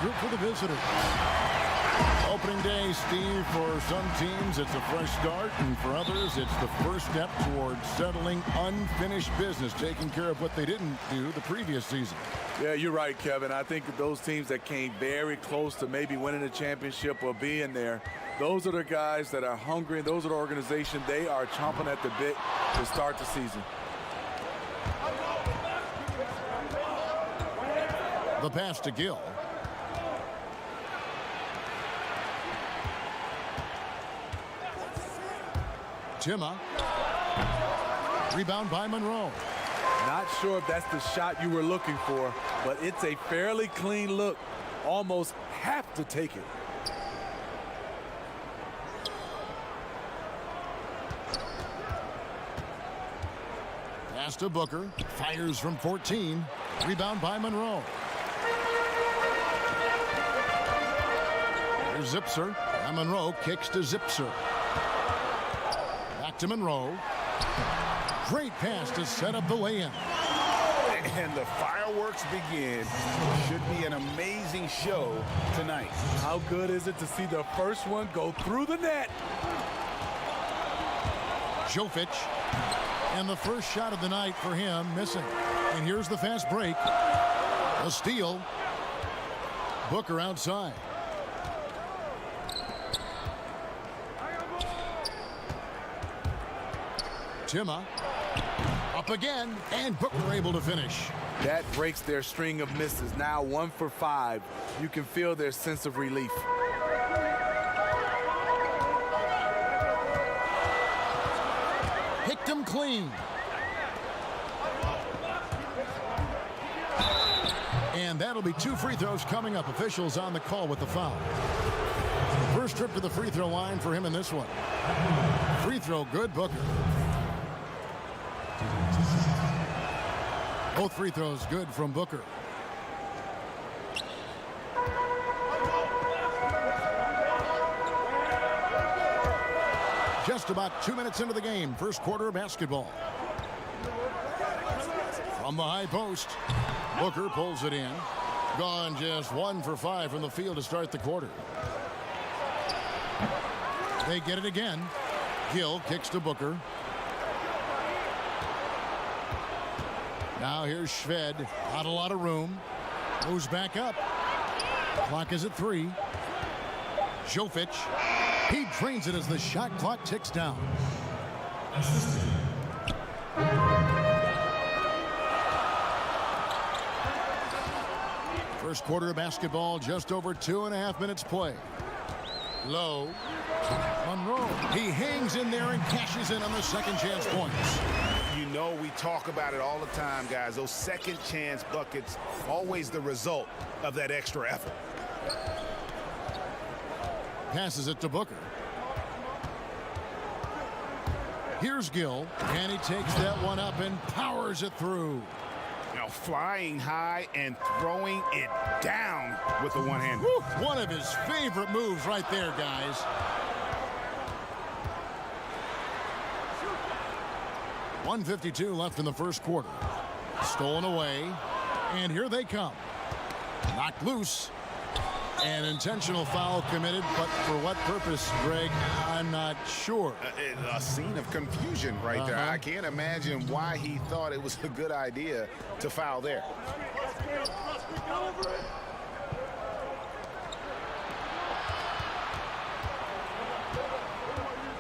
group for the visitors. Opening day, Steve, for some teams it's a fresh start, and for others it's the first step towards settling unfinished business, taking care of what they didn't do the previous season. Yeah, you're right, Kevin. I think those teams that came very close to maybe winning a championship or being there, those are the guys that are hungry. Those are the organization. They are chomping at the bit to start the season. The pass to Gill. Timma. Rebound by Monroe. Not sure if that's the shot you were looking for, but it's a fairly clean look. Almost have to take it. Pass to Booker. Fires from 14. Rebound by Monroe. Here's Zipser. And Monroe kicks to Zipser. Back to Monroe. Great pass to set up the lay-in. And the fireworks begin. Should be an amazing show tonight. How good is it to see the first one go through the net? Jovic. And the first shot of the night for him, missing. And here's the fast break. A steal. Booker outside. Timma. Up again, and Booker able to finish. That breaks their string of misses. Now 1 for 5. You can feel their sense of relief. Picked him clean. And that'll be 2 free throws coming up. Officials on the call with the foul. First trip to the free throw line for him in this one. Free throw good, Booker. Both free throws good from Booker. Just about 2 minutes into the game. First quarter of basketball. From the high post, Booker pulls it in. Gone just 1 for 5 from the field to start the quarter. They get it again. Gill kicks to Booker. Now here's Shved. Not a lot of room. Moves back up. Clock is at 3. Jovic. He drains it as the shot clock ticks down. First quarter of basketball, just over 2.5 minutes play. Low. Monroe. He hangs in there and cashes in on the second chance points. You know, we talk about it all the time, guys. Those second chance buckets, always the result of that extra effort. Passes it to Booker. Here's Gill, and he takes that one up and powers it through. You know, flying high and throwing it down with the one hand. One of his favorite moves right there, guys. .152 left in the first quarter. Stolen away, and here they come. Knocked loose. An intentional foul committed, but for what purpose, Greg, I'm not sure. A scene of confusion right there. I can't imagine why he thought it was a good idea to foul there.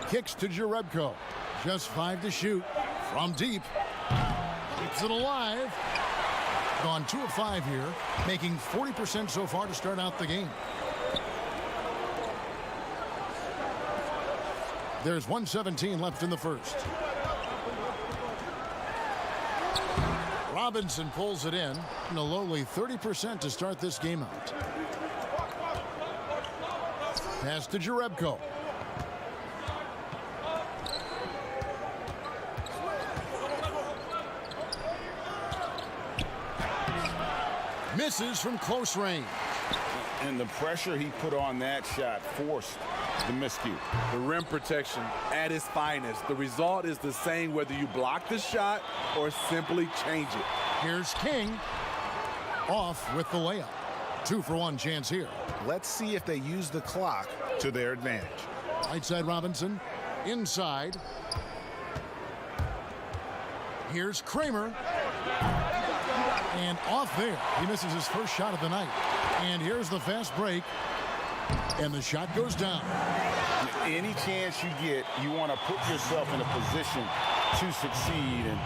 Kicks to Jerebko. Just 5 to shoot. From deep. Keeps it alive. Gone 2 of 5 here, making 40% so far to start out the game. There's 1:17 left in the first. Robinson pulls it in a lowly 30% to start this game out. Pass to Jerebko. Misses from close range. And the pressure he put on that shot forced the miscue. The rim protection at its finest. The result is the same whether you block the shot or simply change it. Here's King. Off with the layup. 2-for-1 chance here. Let's see if they use the clock to their advantage. Right side Robinson. Inside. Here's Kramer. And off there. He misses his first shot of the night. And here's the fast break. And the shot goes down. Any chance you get, you want to put yourself in a position to succeed, and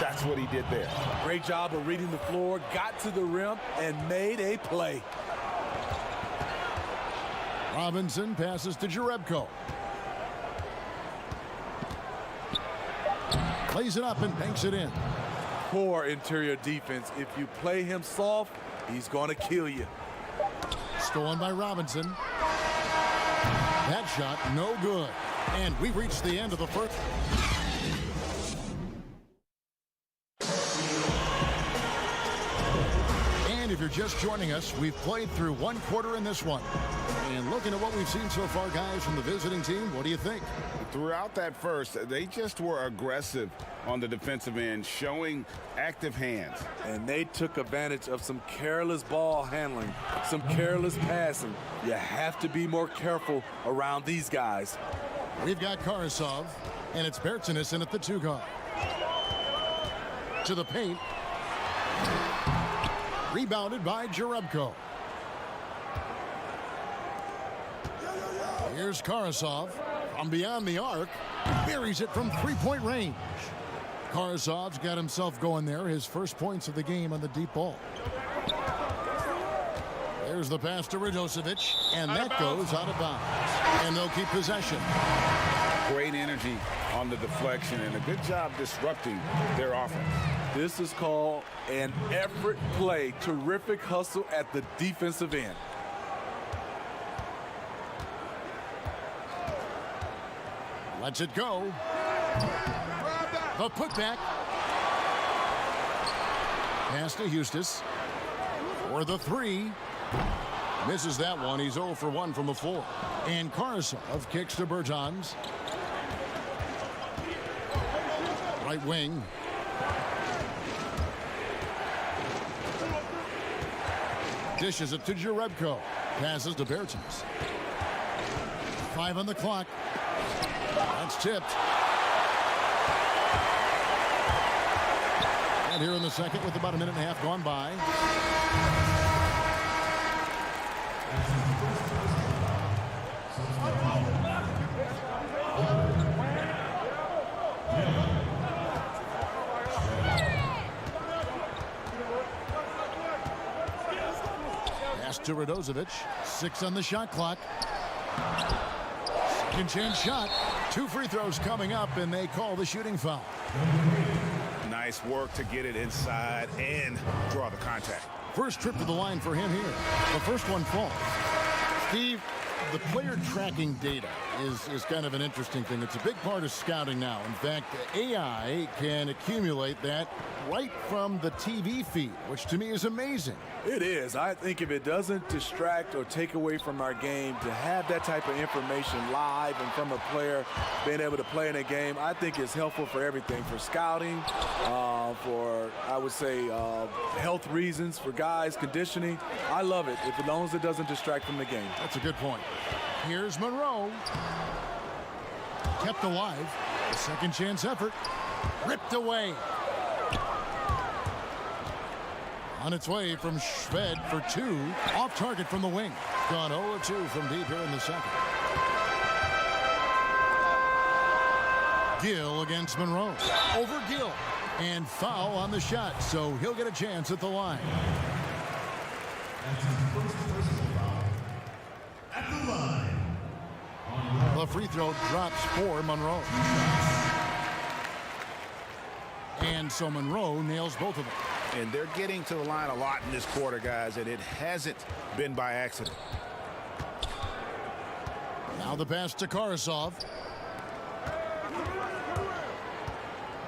that's what he did there. Great job of reading the floor, got to the rim, and made a play. Robinson passes to Jerebko. Plays it up and banks it in. Poor interior defense. If you play him soft, he's going to kill you. Stolen by Robinson. That shot, no good. And we've reached the end of the first. And if you're just joining us, we've played through one quarter in this one. And looking at what we've seen so far, guys, from the visiting team, what do you think? Throughout that first, they just were aggressive on the defensive end, showing active hands. And they took advantage of some careless ball handling, some careless passing. You have to be more careful around these guys. We've got Karasov, and it's Bertsinus in at the 2 guard. To the paint. Rebounded by Jerebko. Here's Karasov from beyond the arc. Buries it from 3-point range. Karasov's got himself going there. His first points of the game on the deep ball. There's the pass to Radosevic, and that goes out of bounds. And they'll keep possession. Great energy on the deflection and a good job disrupting their offense. This is called an effort play. Terrific hustle at the defensive end. Lets it go. The putback. Pass to Eustace. For the 3. Misses that one. He's 0 for 1 from the floor. And Karasov kicks to Bertans. Right wing. Dishes it to Jerebko. Passes to Bertans. 5 on the clock. That's tipped. And here in the second with about a minute and a half gone by. Pass to Radosevic. 6 on the shot clock. Second chance shot. 2 free throws coming up, and they call the shooting foul. Nice work to get it inside and draw the contact. First trip to the line for him here. The first one falls. Steve, the player tracking data is kind of an interesting thing. It's a big part of scouting now. In fact, AI can accumulate that right from the TV feed, which to me is amazing. It is. I think if it doesn't distract or take away from our game, to have that type of information live and from a player being able to play in a game, I think it's helpful for everything, for scouting, for, I would say, health reasons, for guys, conditioning. I love it, as long as it doesn't distract from the game. That's a good point. Here's Monroe. Kept alive. A second chance effort. Ripped away. On its way from Schved for 2. Off target from the wing. Gone 0-2 from deep here in the second. Gill against Monroe. Over Gill. And foul on the shot, so he'll get a chance at the line. At the line. The free throw drops for Monroe. And so Monroe nails both of them. And they're getting to the line a lot in this quarter, guys, and it hasn't been by accident. Now the pass to Karasov.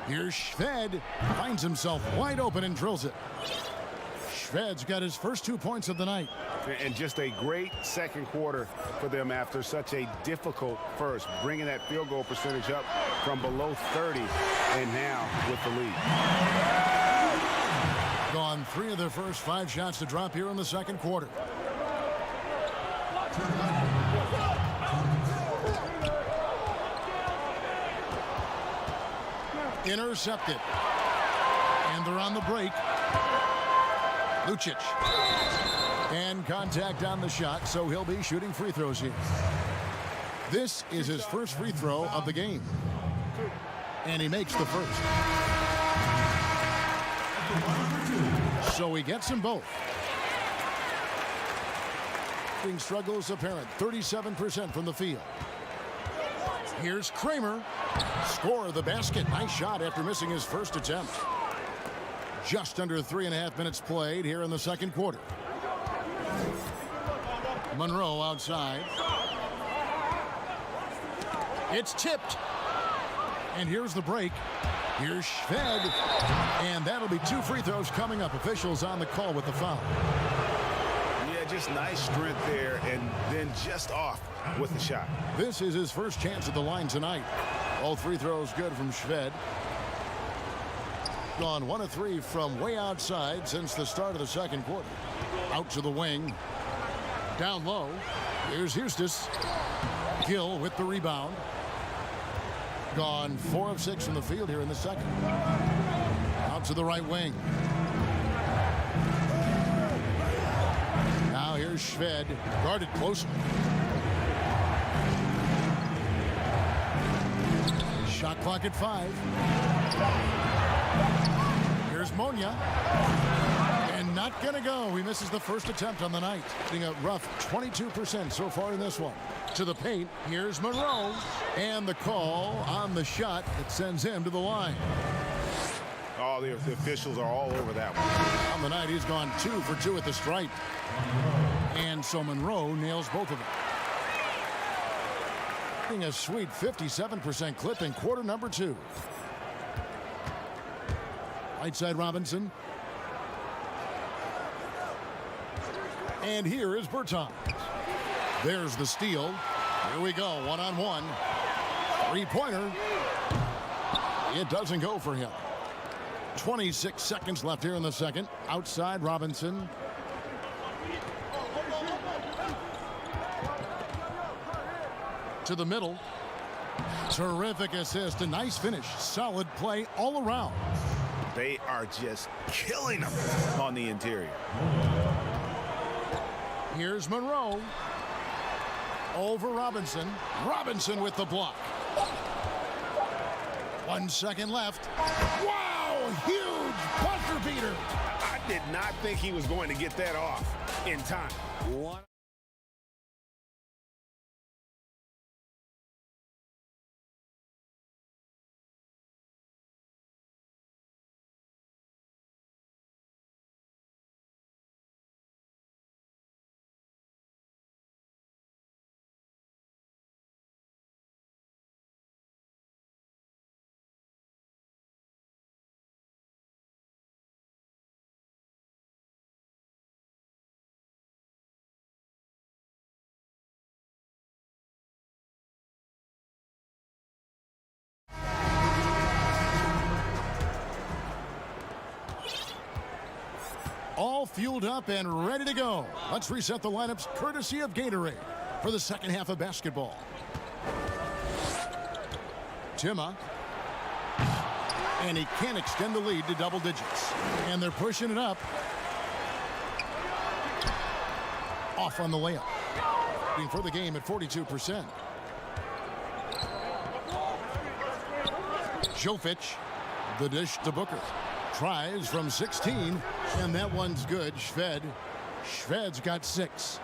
Here's Schved. Finds himself wide open and drills it. Schved's got his first 2 points of the night. And just a great second quarter for them after such a difficult first, bringing that field goal percentage up from below 30 and now with the lead. Gone 3 of their first 5 shots to drop here in the second quarter. Intercepted. And they're on the break. Lucic. And contact on the shot, so he'll be shooting free throws here. This is his first free throw of the game. And he makes the first. So he gets them both. Struggles apparent. 37% from the field. Here's Kramer. Score the basket. Nice shot after missing his first attempt. Just under 3.5 minutes played here in the second quarter. Monroe outside. It's tipped. And here's the break. Here's Shved. And that'll be 2 free throws coming up. Officials on the call with the foul. Yeah, just nice strength there, and then just off with the shot. This is his first chance at the line tonight. All free throws good from Shved. Gone 1 of 3 from way outside since the start of the second quarter. Out to the wing. Down low. Here's Hustis. Gill with the rebound. Gone 4 of 6 from the field here in the second. Out to the right wing. Now here's Shved. Guarded closely. Shot clock at 5. Here's Monia. And not going to go. He misses the first attempt on the night. Getting a rough 22% so far in this one. To the paint. Here's Monroe. And the call on the shot that sends him to the line. Oh, the officials are all over that one. On the night, he's gone 2 for 2 at the stripe. And so Monroe nails both of them. Getting a sweet 57% clip in quarter number 2. Right side Robinson. And here is Bertans. There's the steal. Here we go, 1-on-1. 3-pointer. It doesn't go for him. 26 seconds left here in the second. Outside Robinson. To the middle. Terrific assist. A nice finish. Solid play all around. They are just killing them on the interior. Here's Monroe. Over Robinson. Robinson with the block. 1 second left. Wow! Huge buzzer beater. I did not think he was going to get that off in time. All fueled up and ready to go. Let's reset the lineups courtesy of Gatorade for the second half of basketball. Timma. And he can't extend the lead to double digits. And they're pushing it up. Off on the layup. For the game at 42%. Jovic. The dish to Booker. Tries from 16, and that one's good. Shved's got 6.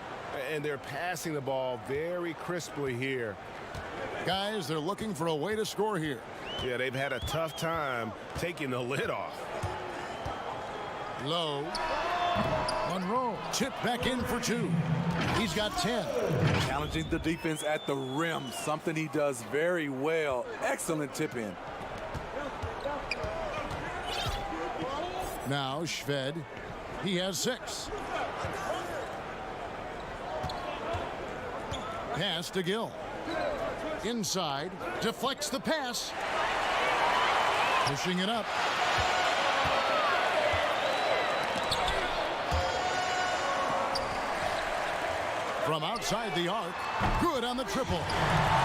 And they're passing the ball very crisply here. Guys, they're looking for a way to score here. Yeah, they've had a tough time taking the lid off. Low. Monroe tipped back in for 2. He's got 10. Challenging the defense at the rim, something he does very well. Excellent tip in. Now Shved, he has 6. Pass to Gill. Inside, deflects the pass. Pushing it up. From outside the arc, good on the triple.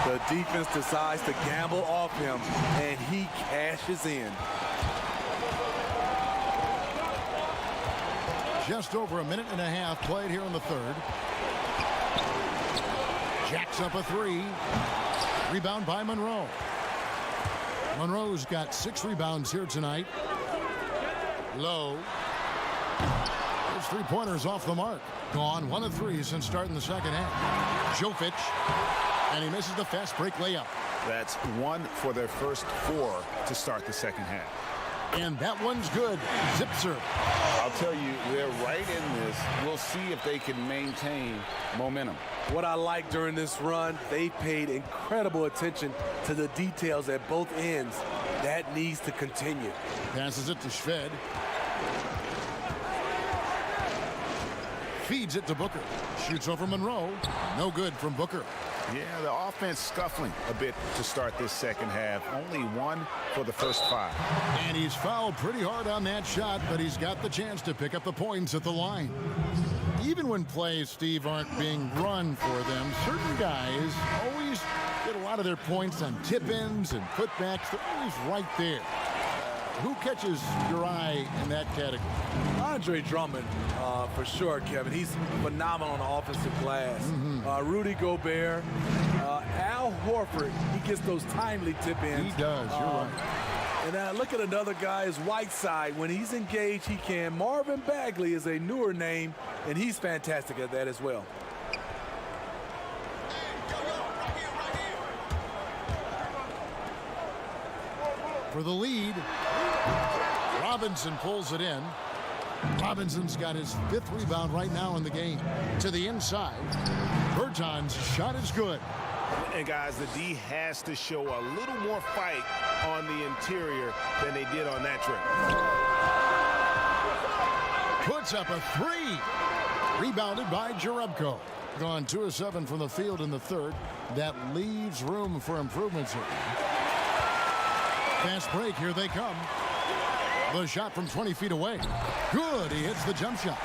The defense decides to gamble off him, and he cashes in. Just over a minute and a half played here in the third. Jacks up a three. Rebound by Monroe. Monroe's got 6 rebounds here tonight. Low. His three-pointers off the mark. Gone 1 of 3 since starting the second half. Jovic. And he misses the fast break layup. That's 1 for their first 4 to start the second half. And that one's good. Zip serve. I'll tell you, they're right in this. We'll see if they can maintain momentum. What I like during this run, they paid incredible attention to the details at both ends. That needs to continue. Passes it to Shved. Feeds it to Booker. Shoots over Monroe. No good from Booker. Yeah, the offense scuffling a bit to start this second half. Only 1 for the first 5. And he's fouled pretty hard on that shot, but he's got the chance to pick up the points at the line. Even when plays, Steve, aren't being run for them, certain guys always get a lot of their points on tip-ins and putbacks. They're always right there. Who catches your eye in that category? Andre Drummond, for sure, Kevin. He's phenomenal on the offensive glass. Rudy Gobert, Al Horford, he gets those timely tip-ins. He does, you're right. And look at another guy is Whiteside. When he's engaged, he can. Marvin Bagley is a newer name, and he's fantastic at that as well. For the lead, Robinson pulls it in. Robinson's got his 5th rebound right now in the game. To the inside. Berton's shot is good. And guys, the D has to show a little more fight on the interior than they did on that trip. Puts up a 3. Rebounded by Jerebko. Gone 2 of 7 from the field in the third. That leaves room for improvements here. Fast break, here they come. The shot from 20 feet away. Good, he hits the jump shot.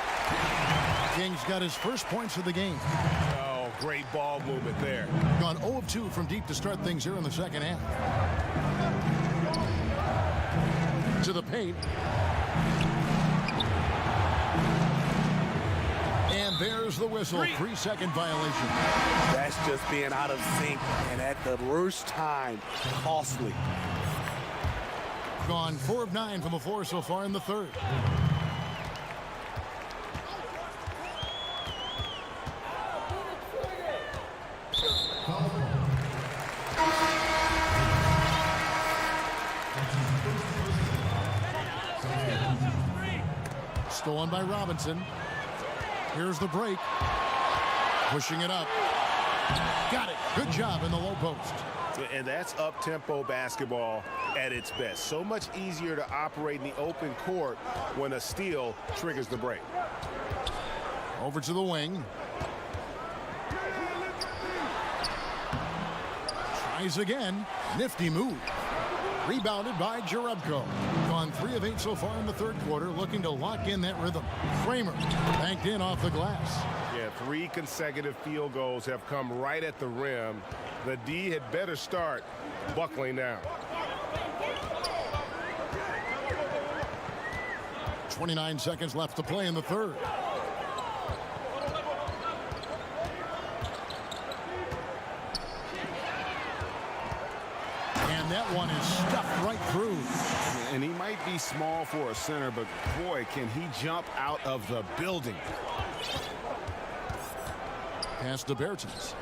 King's got his first points of the game. Oh, great ball movement there. Gone 0 of 2 from deep to start things here in the second half. To the paint. And there's the whistle. 3-second violation. That's just being out of sync, and at the worst time, costly. Gone 4 of 9 from the floor so far in the third. Stolen by Robinson. Here's the break. Pushing it up. Got it. Good job in the low post. And that's up-tempo basketball at its best. So much easier to operate in the open court when a steal triggers the break. Over to the wing. Tries again. Nifty move. Rebounded by Jerebko. Gone 3 of 8 so far in the third quarter, looking to lock in that rhythm. Kramer banked in off the glass. Yeah, 3 consecutive field goals have come right at the rim. The D had better start buckling down. 29 seconds left to play in the third. And that one is stuffed right through. And he might be small for a center, but boy, can he jump out of the building. Pass to Bertens.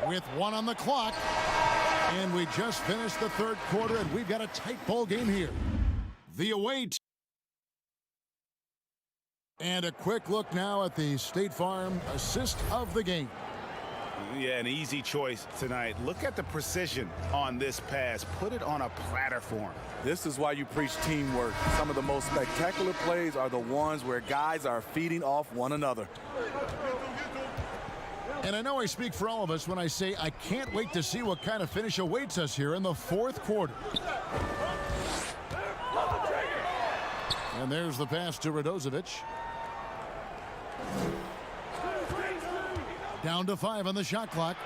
With 1 on the clock. And we just finished the third quarter, and we've got a tight ball game here. The away team. And a quick look now at the State Farm assist of the game. Yeah, an easy choice tonight. Look at the precision on this pass. Put it on a platter for him. This is why you preach teamwork. Some of the most spectacular plays are the ones where guys are feeding off one another. And I know I speak for all of us when I say I can't wait to see what kind of finish awaits us here in the fourth quarter. And there's the pass to Radozovic. Down to 5 on the shot clock.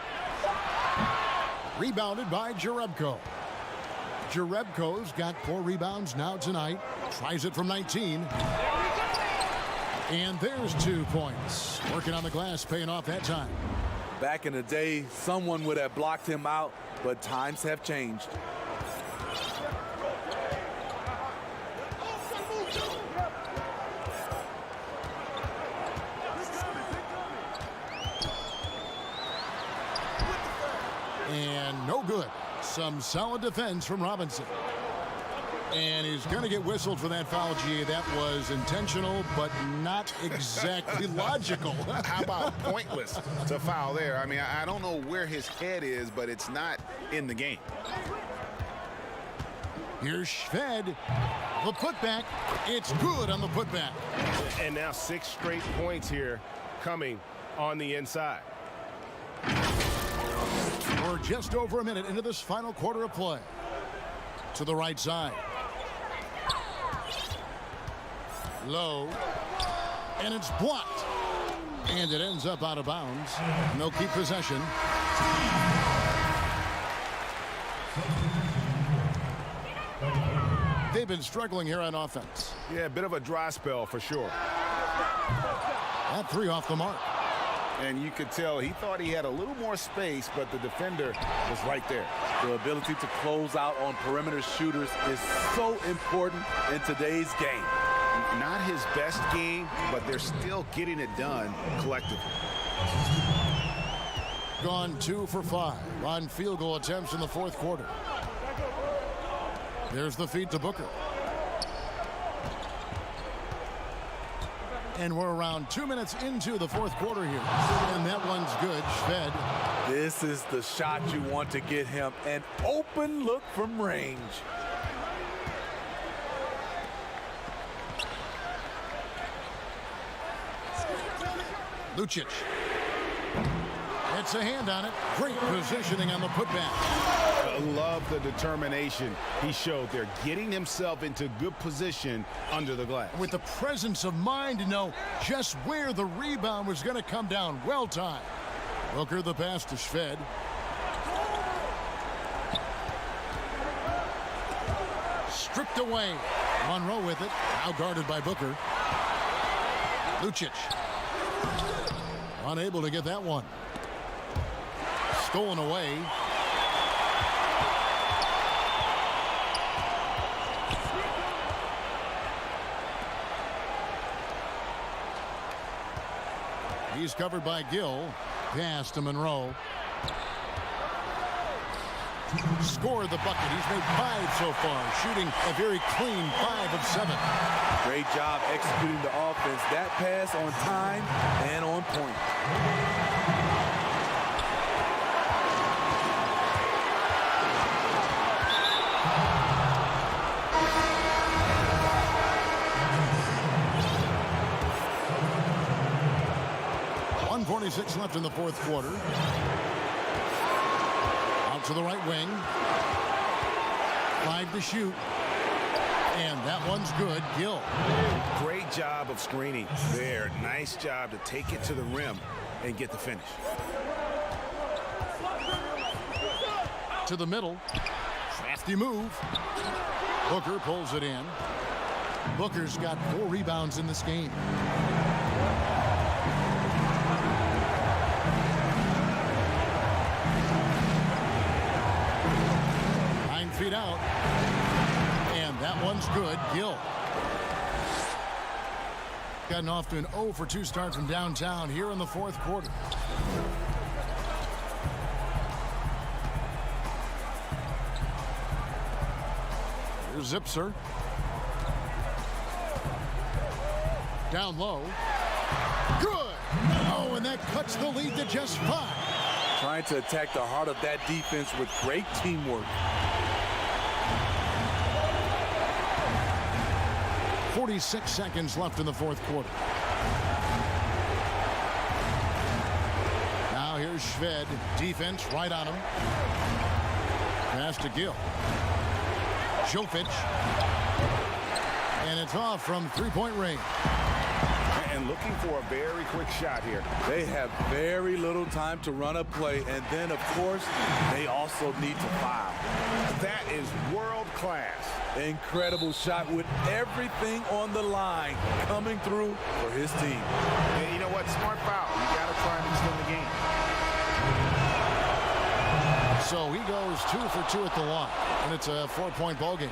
Rebounded by Jerebko. Jerebko's got 4 rebounds now tonight. Tries it from 19. And there's 2 points. Working on the glass, paying off that time. Back in the day, someone would have blocked him out, but times have changed. And no good. Some solid defense from Robinson. And he's going to get whistled for that foul, G. That was intentional, but not exactly logical. How about pointless to foul there? I mean, I don't know where his head is, but it's not in the game. Here's Shved. The putback. It's good on the putback. And now 6 straight points here coming on the inside. We're just over a minute into this final quarter of play. To the right side. Low. And it's blocked. And it ends up out of bounds. And they'll keep possession. They've been struggling here on offense. Yeah, a bit of a dry spell for sure. That 3 off the mark. And you could tell he thought he had a little more space, but the defender was right there. The ability to close out on perimeter shooters is so important in today's game. Not his best game, but they're still getting it done collectively. Gone 2 for 5 on field goal attempts in the fourth quarter. There's the feed to Booker. And we're around 2 minutes into the fourth quarter here. And that one's good. Shved. This is the shot you want to get him. An open look from range. Lucic. It's a hand on it. Great positioning on the putback. I love the determination he showed there, getting himself into good position under the glass. With the presence of mind to know just where the rebound was going to come down. Well timed. Booker the pass to Shved. Stripped away. Monroe with it. Now guarded by Booker. Lucic. Unable to get that one. Stolen away. He's covered by Gill. Pass to Monroe. Scored the bucket. He's made 5 so far, shooting a very clean 5 of 7. Great job executing the offense. That pass on time and on point. .146 left in the fourth quarter. Out to the right wing. 5 to shoot. And that one's good. Gill. Great job of screening there. Nice job to take it to the rim and get the finish. To the middle. Crafty move. Booker pulls it in. Booker's got 4 rebounds in this game. Feet out. And that one's good. Gill. Gotten off to an 0 for 2 start from downtown here in the fourth quarter. Here's Zipser. Down low. Good. Oh, and that cuts the lead to just 5. Trying to attack the heart of that defense with great teamwork. 46 seconds left in the fourth quarter. Now here's Shved. Defense right on him. Pass to Gill. Jovic. And it's off from three-point range. And looking for a very quick shot here. They have very little time to run a play, and then, of course, they also need to foul. That is world class. Incredible shot with everything on the line coming through for his team. And you know what? Smart foul. You got to try and extend the game. So he goes 2 for 2 at the line, and it's a 4-point ball game.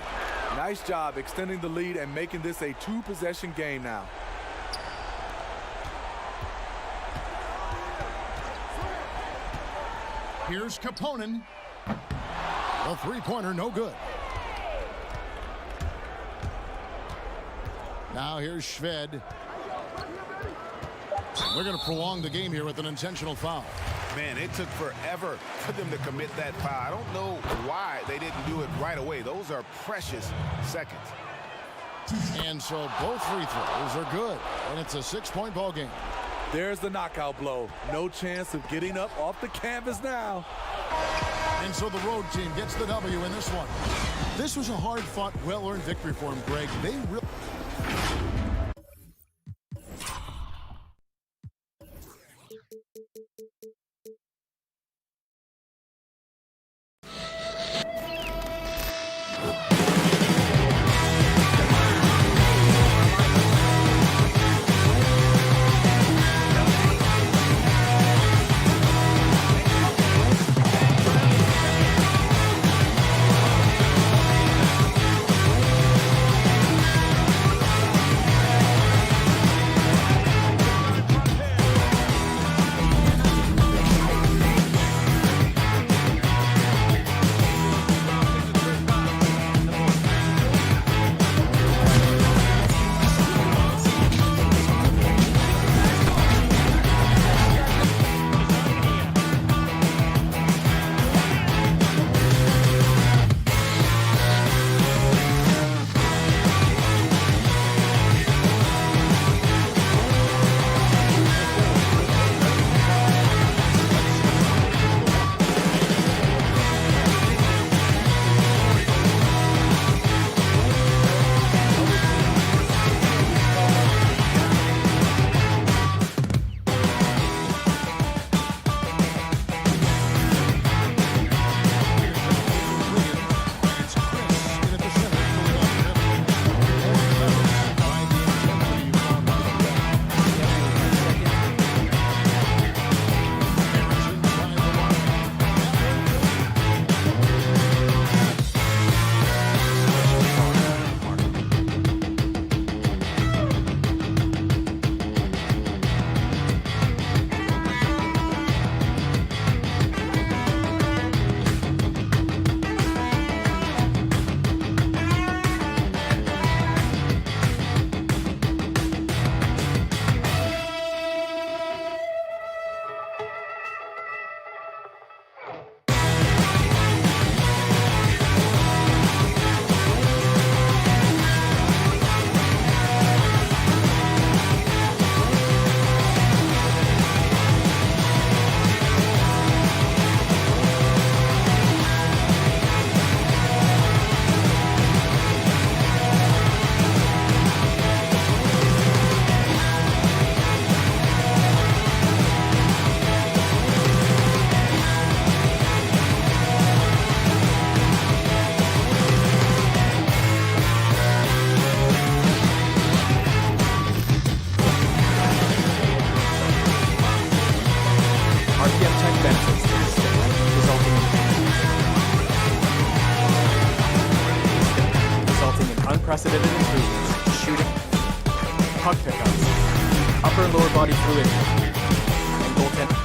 Nice job extending the lead and making this a 2-possession game now. Here's Kaponen. A three-pointer, no good. Now here's Shved. They're going to prolong the game here with an intentional foul. Man, it took forever for them to commit that foul. I don't know why they didn't do it right away. Those are precious seconds. And so both free throws are good, and it's a 6-point ball game. There's the knockout blow. No chance of getting up off the canvas now. And so the road team gets the W in this one. This was a hard-fought, well-earned victory for them, Greg. They really... unprecedented improvements to shooting, puck pickups, upper and lower body fluidity, and goaltending.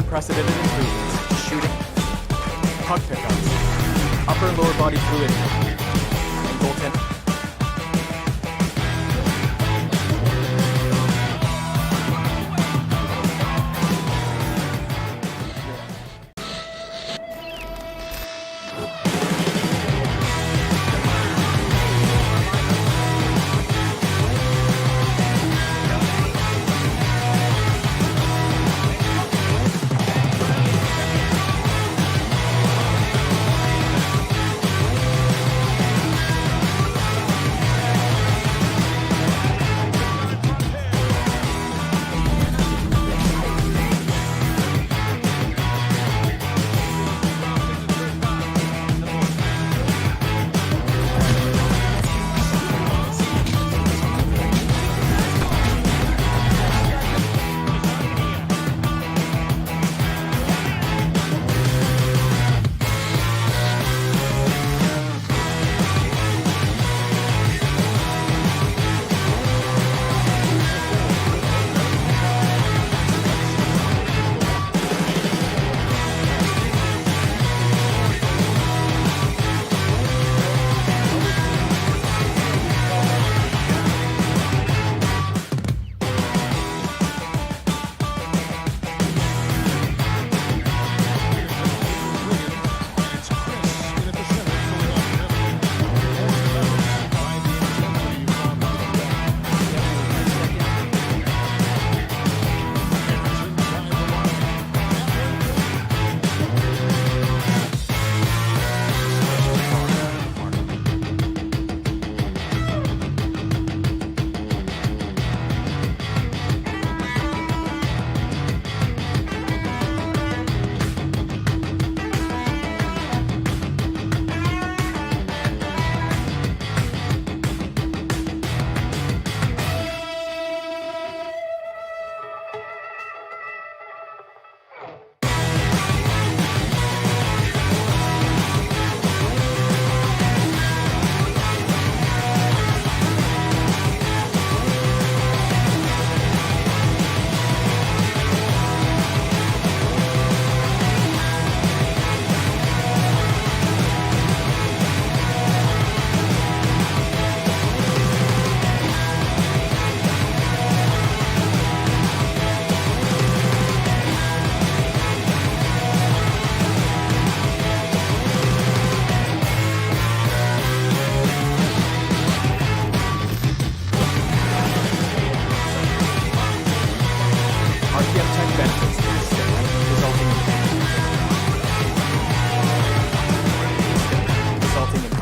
unprecedented improvements. Shooting, puck pickups, upper and lower body fluidity, and goaltending.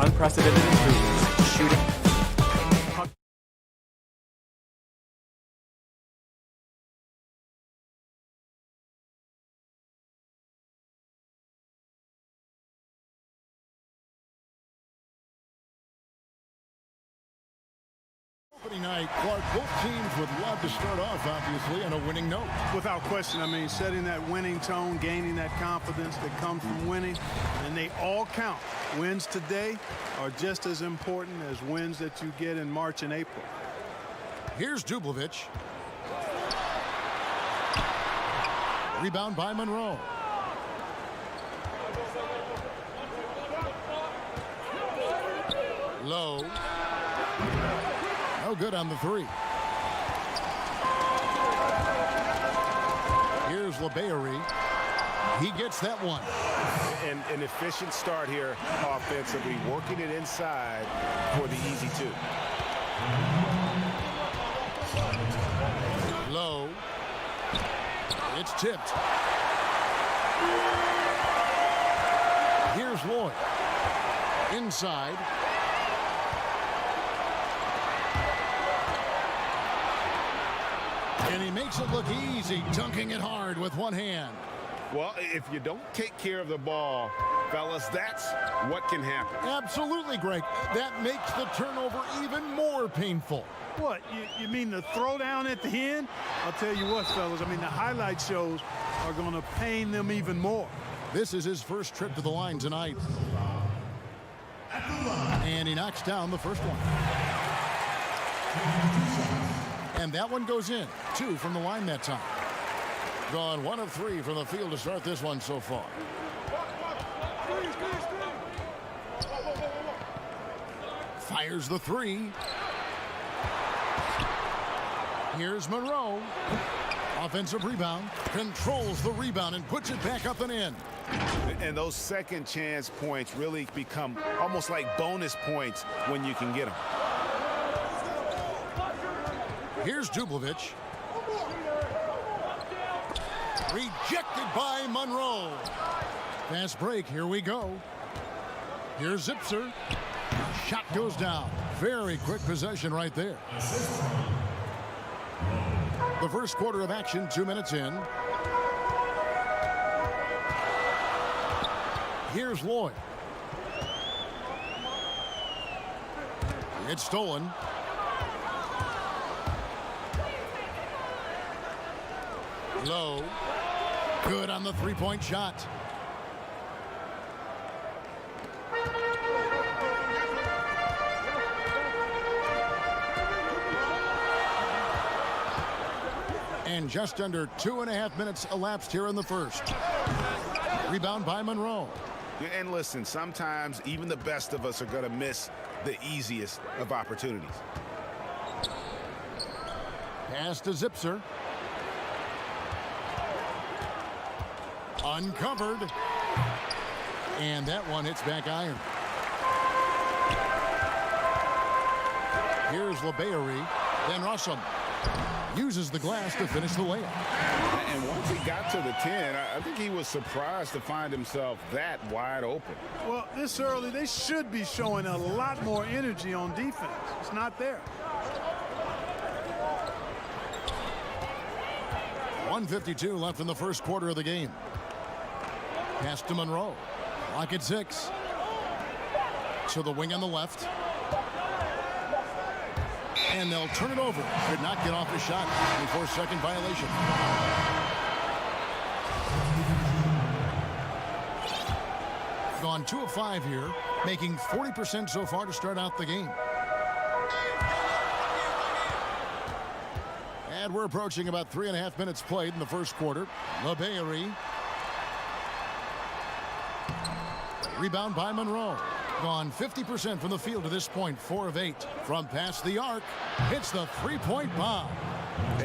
Unprecedented improvements. Shooting, puck. Opening night, Clark, both teams would love to start off, obviously, on a winning note. Without question. I mean, setting that winning tone, gaining that confidence that comes from winning, and they all count. Wins today are just as important as wins that you get in March and April. Here's Dublovich. Rebound by Monroe. Low. No good on the three. Here's LeBayery. He gets that one. And an efficient start here offensively, working it inside for the easy two. Low. It's tipped. Here's Lloyd. Inside. And he makes it look easy, dunking it hard with one hand. Well, if you don't take care of the ball, fellas, that's what can happen. Absolutely, Greg. That makes the turnover even more painful. What, you mean the throwdown at the end? I'll tell you what, fellas, I mean, the highlight shows are going to pain them even more. This is his first trip to the line tonight. And he knocks down the first one. And that one goes in. 2 from the line that time. gone 1 of 3 from the field to start this one so far. Fires the 3. Here's Monroe. Offensive rebound. Controls the rebound and puts it back up and in. And those second chance points really become almost like bonus points when you can get them. Here's Dublovich. Rejected by Monroe. Fast break. Here we go. Here's Zipser. Shot goes down. Very quick possession right there. The first quarter of action, 2 minutes in. Here's Lloyd. It's stolen. Low. Good on the three-point shot. And just under 2.5 minutes elapsed here in the first. Rebound by Monroe. And listen, sometimes even the best of us are going to miss the easiest of opportunities. Pass to Zipser. Uncovered. And that one hits back iron. Here's LeBayery. Then Rossum uses the glass to finish the layup. And once he got to the 10, I think he was surprised to find himself that wide open. Well, this early, they should be showing a lot more energy on defense. It's not there. 1:52 left in the first quarter of the game. Pass to Monroe. Lock at 6. To the wing on the left. And they'll turn it over. Could not get off the shot. 24-second violation. Gone 2 of 5 here, making 40% so far to start out the game. And we're approaching about 3.5 minutes played in the first quarter. LeBayery. Rebound by Monroe. Gone 50% from the field to this point. 4 of 8 from past the arc. Hits the three-point bomb.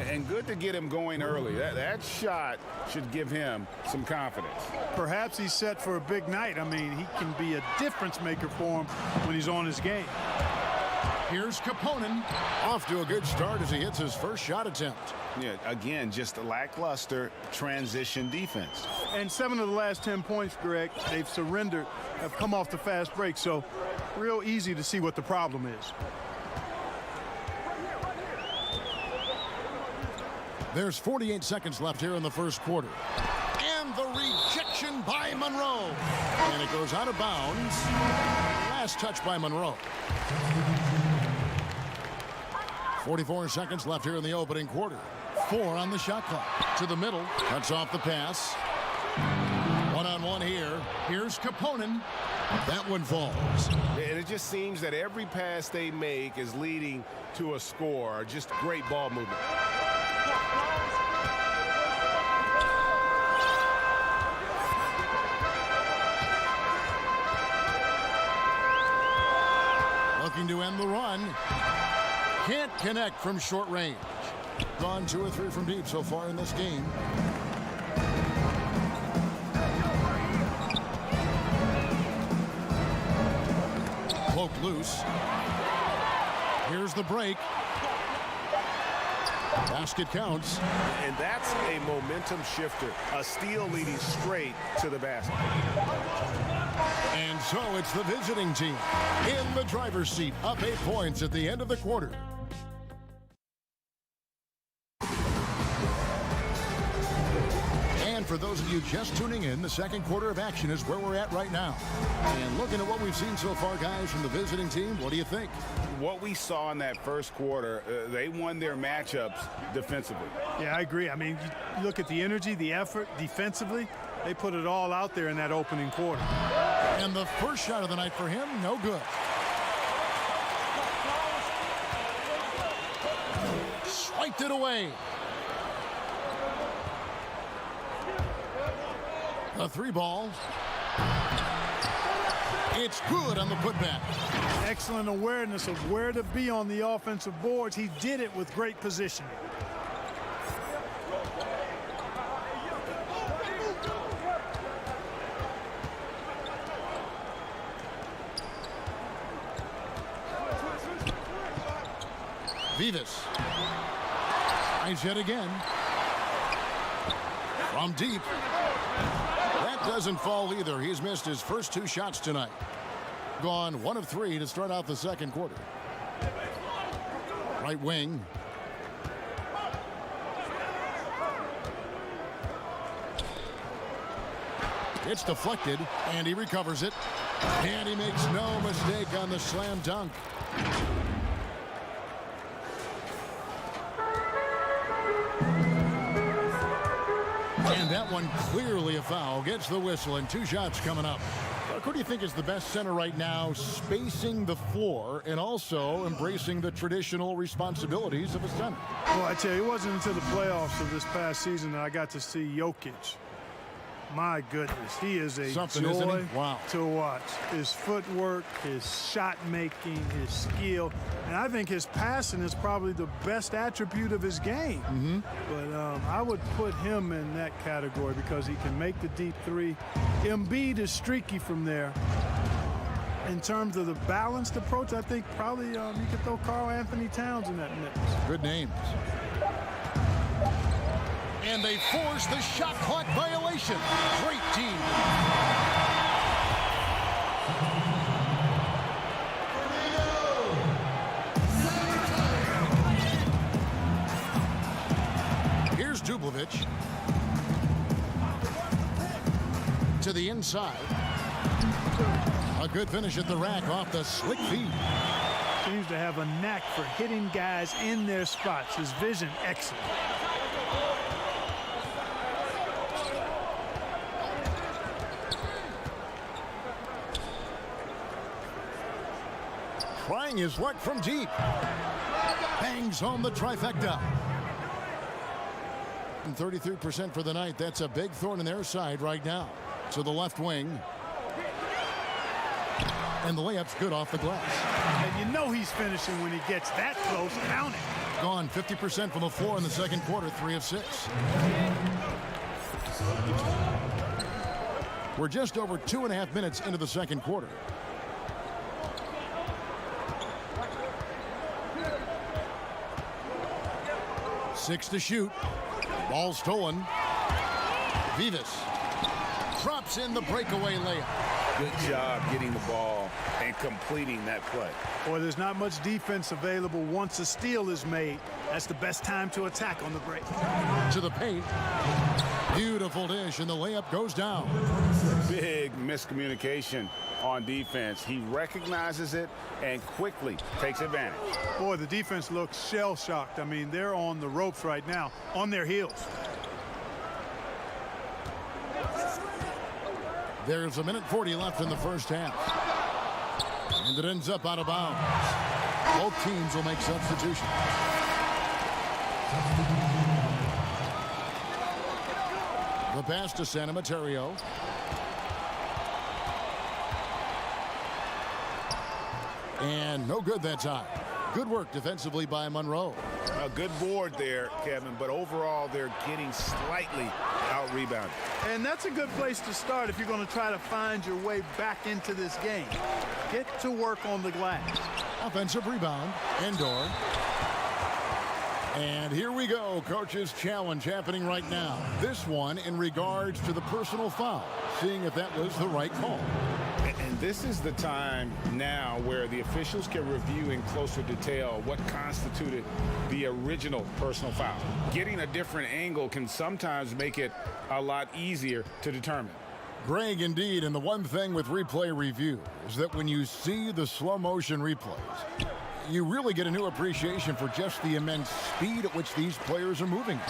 And good to get him going early. That shot should give him some confidence. Perhaps he's set for a big night. I mean, he can be a difference maker for him when he's on his game. Here's Kaponen. Off to a good start as he hits his first shot attempt. Yeah, again, just a lackluster transition defense. And 7 of the last 10 points, Greg, they've surrendered, have come off the fast break. So real easy to see what the problem is. There's 48 seconds left here in the first quarter. And the rejection by Monroe. And it goes out of bounds. Last touch by Monroe. 44 seconds left here in the opening quarter. 4 on the shot clock. To the middle. Cuts off the pass. One-on-one here. Here's Kaponen. That one falls. And it just seems that every pass they make is leading to a score. Just great ball movement. Looking to end the run. Can't connect from short range. Gone 2 or 3 from deep so far in this game. Poked loose. Here's the break. Basket counts. And that's a momentum shifter. A steal leading straight to the basket. And so it's the visiting team in the driver's seat, up 8 points at the end of the quarter. And for those of you just tuning in, the second quarter of action is where we're at right now. And looking at what we've seen so far, guys, from the visiting team, what do you think? What we saw in that first quarter, they won their matchups defensively. Yeah, I agree. I mean, you look at the energy, the effort defensively. They put it all out there in that opening quarter. And the first shot of the night for him, no good. Swiped it away. A 3-ball. It's good on the putback. Excellent awareness of where to be on the offensive boards. He did it with great positioning. Vivas. Nice hit again. From deep. That doesn't fall either. He's missed his first 2 shots tonight. Gone 1 of 3 to start out the second quarter. Right wing. It's deflected, and he recovers it. And he makes no mistake on the slam dunk. And that one clearly a foul. Gets the whistle, and 2 shots coming up. Who do you think is the best center right now, spacing the floor and also embracing the traditional responsibilities of a center? Well, I tell you, it wasn't until the playoffs of this past season that I got to see Jokic. My goodness, he is a joy to watch. His footwork, his shot making, his skill, and I think his passing is probably the best attribute of his game. But I would put him in that category because he can make the deep 3. Embiid is streaky from there. In terms of the balanced approach, I think probably you could throw Karl Anthony Towns in that mix. Good names. And they force the shot clock violation. Great team. Here's Dublovic. To the inside. A good finish at the rack off the slick feed. Seems to have a knack for hitting guys in their spots. His vision, excellent. Trying his luck from deep. Bangs home the trifecta. And 33% for the night. That's a big thorn in their side right now. To the left wing. And the layup's good off the glass. And you know he's finishing when he gets that close. Count it. Gone 50% from the floor in the second quarter. 3 of 6. We're just over 2.5 minutes into the second quarter. Six to shoot. Ball stolen. Vivas drops in the breakaway layup. Good job getting the ball and completing that play. Boy, there's not much defense available once a steal is made. That's the best time to attack on the break. To the paint. Beautiful dish, and the layup goes down. Big miscommunication on defense. He recognizes it and quickly takes advantage. Boy, the defense looks shell-shocked. I mean, they're on the ropes right now, on their heels. There's 1:40 left in the first half. And it ends up out of bounds. Both teams will make substitutions. The pass to San Materio. And no good that time. Good work defensively by Monroe. A good board there, Kevin, but overall they're getting slightly out-rebounded. And that's a good place to start if you're going to try to find your way back into this game. Get to work on the glass. Offensive rebound. Indoor. And here we go. Coach's challenge happening right now. This one in regards to the personal foul. Seeing if that was the right call. And this is the time now where the officials can review in closer detail what constituted the original personal foul. Getting a different angle can sometimes make it a lot easier to determine. Greg, indeed, and the one thing with replay review is that when you see the slow motion replays, you really get a new appreciation for just the immense speed at which these players are moving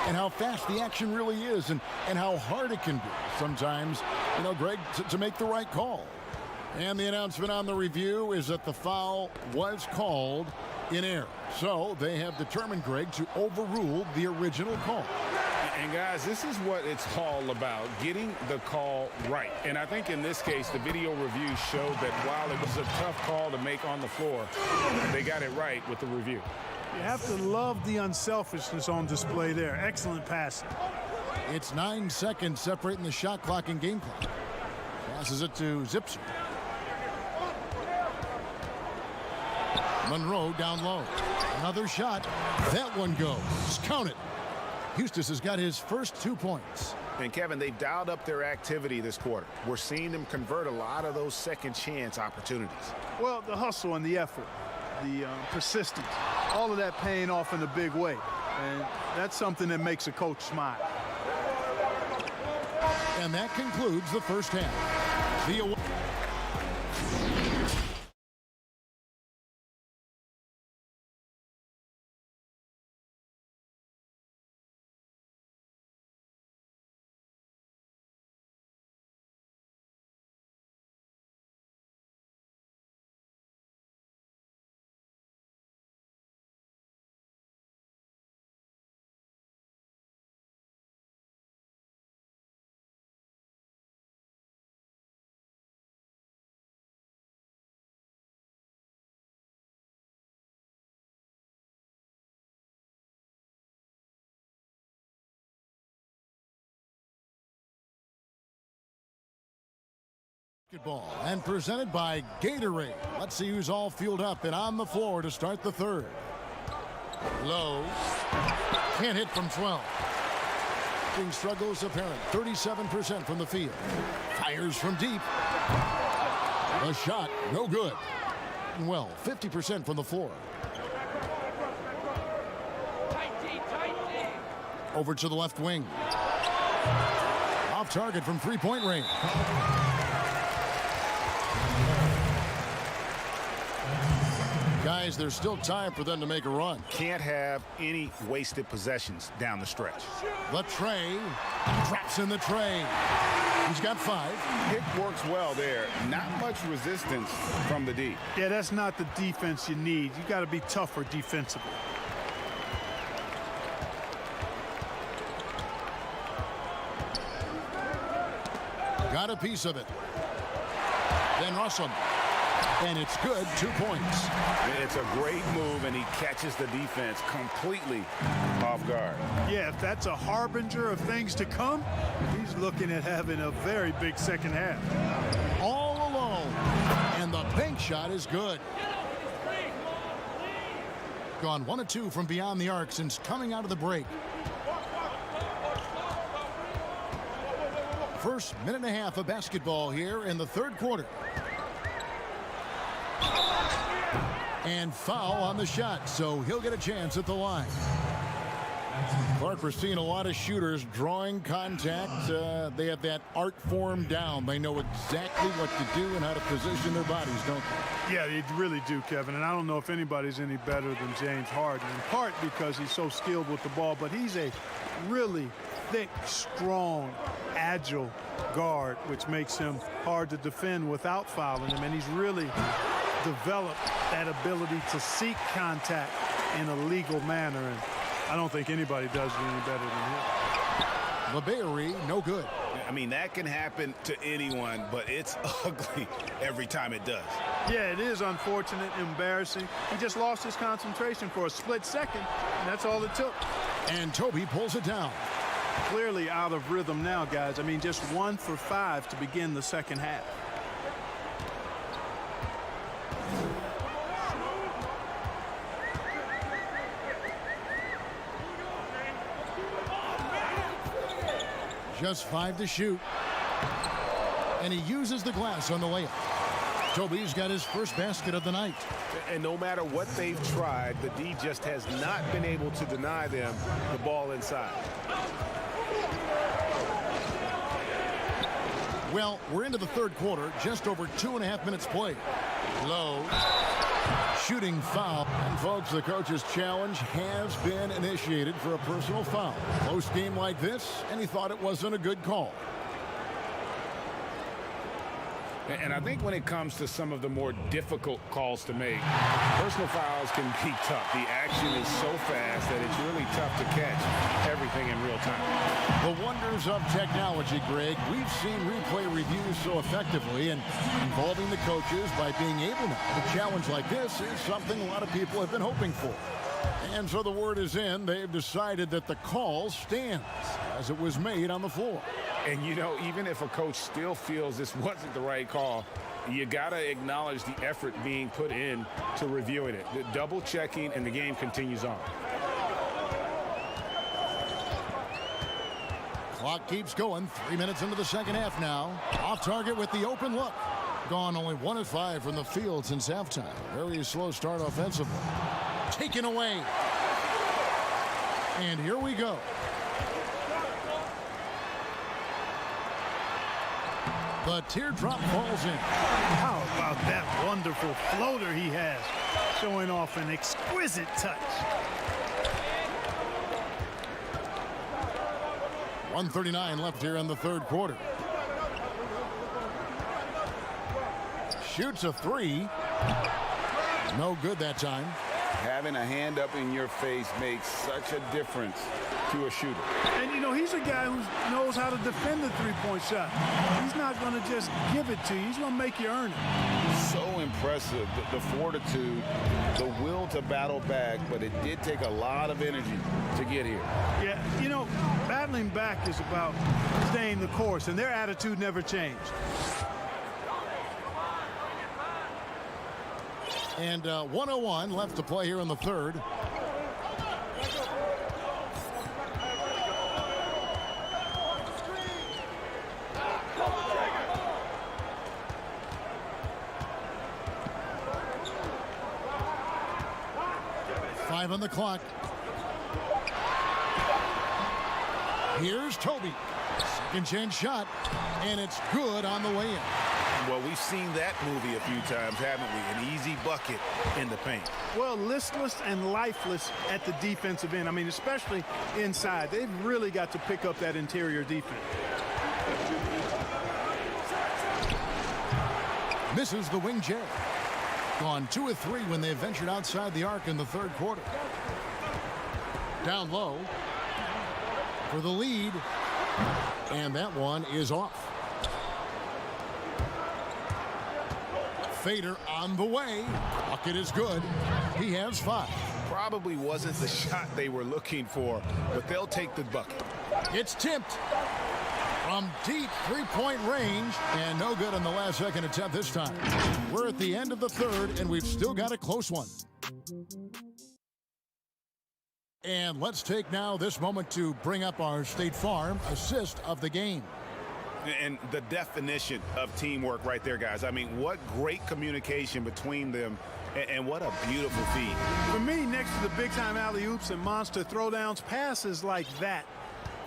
and how fast the action really is and how hard it can be sometimes, you know, Greg, to make the right call. And the announcement on the review is that the foul was called in error. So they have determined, Greg, to overrule the original call. And guys, this is what it's all about, getting the call right. And I think in this case, the video review showed that while it was a tough call to make on the floor, they got it right with the review. You have to love the unselfishness on display there. Excellent passing. It's 9 seconds separating the shot clock and game clock. Passes it to Zipser. Monroe down low. Another shot. That one goes. Count it. Eustis has got his first 2 points. And Kevin, they've dialed up their activity this quarter. We're seeing them convert a lot of those second chance opportunities. Well, the hustle and the effort, the persistence, all of that paying off in a big way. And that's something that makes a coach smile. And that concludes the first half. The basketball and presented by Gatorade. Let's see who's all fueled up and on the floor to start the third. Low. Can't hit from 12. Shooting struggles apparent. 37% from the field. Fires from deep. The shot, no good. Well, 50% from the floor. Over to the left wing. Off target from three-point range. Guys, there's still time for them to make a run. Can't have any wasted possessions down the stretch. The tray. Drops in the tray. He's got 5. It works well there. Not much resistance from the D. Yeah, that's not the defense you need. You got to be tougher defensively. Got a piece of it. Then Russell. And it's good. 2 points. It's a great move, and he catches the defense completely off guard. Yeah, if that's a harbinger of things to come, he's looking at having a very big second half. All alone. And the bank shot is good. Gone 1 of 2 from beyond the arc since coming out of the break. First minute and a half of basketball here in the third quarter. And foul on the shot, so he'll get a chance at the line. Clark, we're seeing a lot of shooters drawing contact. They have that art form down. They know exactly what to do and how to position their bodies, don't they? Yeah, they really do, Kevin. And I don't know if anybody's any better than James Harden, in part because he's so skilled with the ball, but he's a really thick, strong, agile guard, which makes him hard to defend without fouling him. And he's really developed that ability to seek contact in a legal manner. And I don't think anybody does it any better than him. LeBayery, no good. I mean, that can happen to anyone, but it's ugly every time it does. Yeah, it is unfortunate, embarrassing. He just lost his concentration for a split second, and that's all it took. And Toby pulls it down. Clearly out of rhythm now, guys. I mean, just 1 for 5 to begin the second half. Just 5 to shoot. And he uses the glass on the layup. Toby's got his first basket of the night. And no matter what they've tried, the D just has not been able to deny them the ball inside. Well, we're into the third quarter, just over 2.5 minutes played. Low. Shooting foul. And folks, the coach's challenge has been initiated for a personal foul. Close game like this, and he thought it wasn't a good call. And I think when it comes to some of the more difficult calls to make, personal fouls can be tough. The action is so fast that it's really tough to catch everything in real time. The wonders of technology, Greg. We've seen replay reviews so effectively, and involving the coaches by being able now to challenge like this is something a lot of people have been hoping for. And so the word is in. They've decided that the call stands as it was made on the floor. And, you know, even if a coach still feels this wasn't the right call, you got to acknowledge the effort being put in to reviewing it. The double checking, and the game continues on. Clock keeps going. 3 minutes into the second half now. Off target with the open look. Gone only 1 of 5 from the field since halftime. Very slow start offensively. Taken away. And here we go. The teardrop falls in. How about that wonderful floater he has, showing off an exquisite touch. 1:39 left here in the third quarter. Shoots a 3. No good that time. Having a hand up in your face makes such a difference to a shooter. And, you know, he's a guy who knows how to defend the three-point shot. He's not going to just give it to you. He's going to make you earn it. So impressive, the fortitude, the will to battle back, but it did take a lot of energy to get here. Yeah, you know, battling back is about staying the course, and their attitude never changed. And 1:01 left to play here in the third. Five on the clock. Here's Toby. Second chance shot, and it's good on the way in. Well, we've seen that movie a few times, haven't we? An easy bucket in the paint. Well, listless and lifeless at the defensive end. I mean, especially inside. They've really got to pick up that interior defense. Misses the wing J. Gone 2 of 3 when they ventured outside the arc in the third quarter. Down low for the lead. And that one is off. Fader on the way. Bucket is good. He has 5. Probably wasn't the shot they were looking for, but they'll take the bucket. It's tipped from deep three-point range, and no good on the last second attempt this time. We're at the end of the third, and we've still got a close one. And let's take now this moment to bring up our State Farm assist of the game. And the definition of teamwork right there, guys. I mean, what great communication between them, and what a beautiful feed. For me, next to the big-time alley-oops and monster throwdowns, passes like that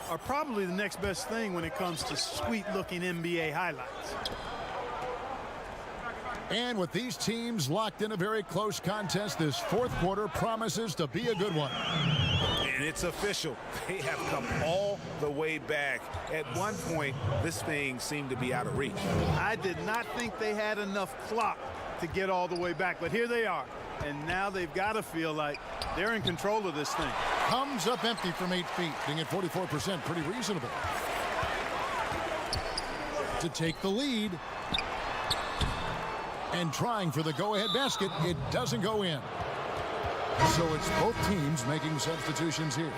are probably the next best thing when it comes to sweet-looking NBA highlights. And with these teams locked in a very close contest, this fourth quarter promises to be a good one. And it's official. They have come all the way back. At one point, this thing seemed to be out of reach. I did not think they had enough clock to get all the way back, but here they are. And now they've got to feel like they're in control of this thing. Comes up empty from 8 feet, being at 44%, pretty reasonable. To take the lead. And trying for the go-ahead basket, it doesn't go in. So it's both teams making substitutions here.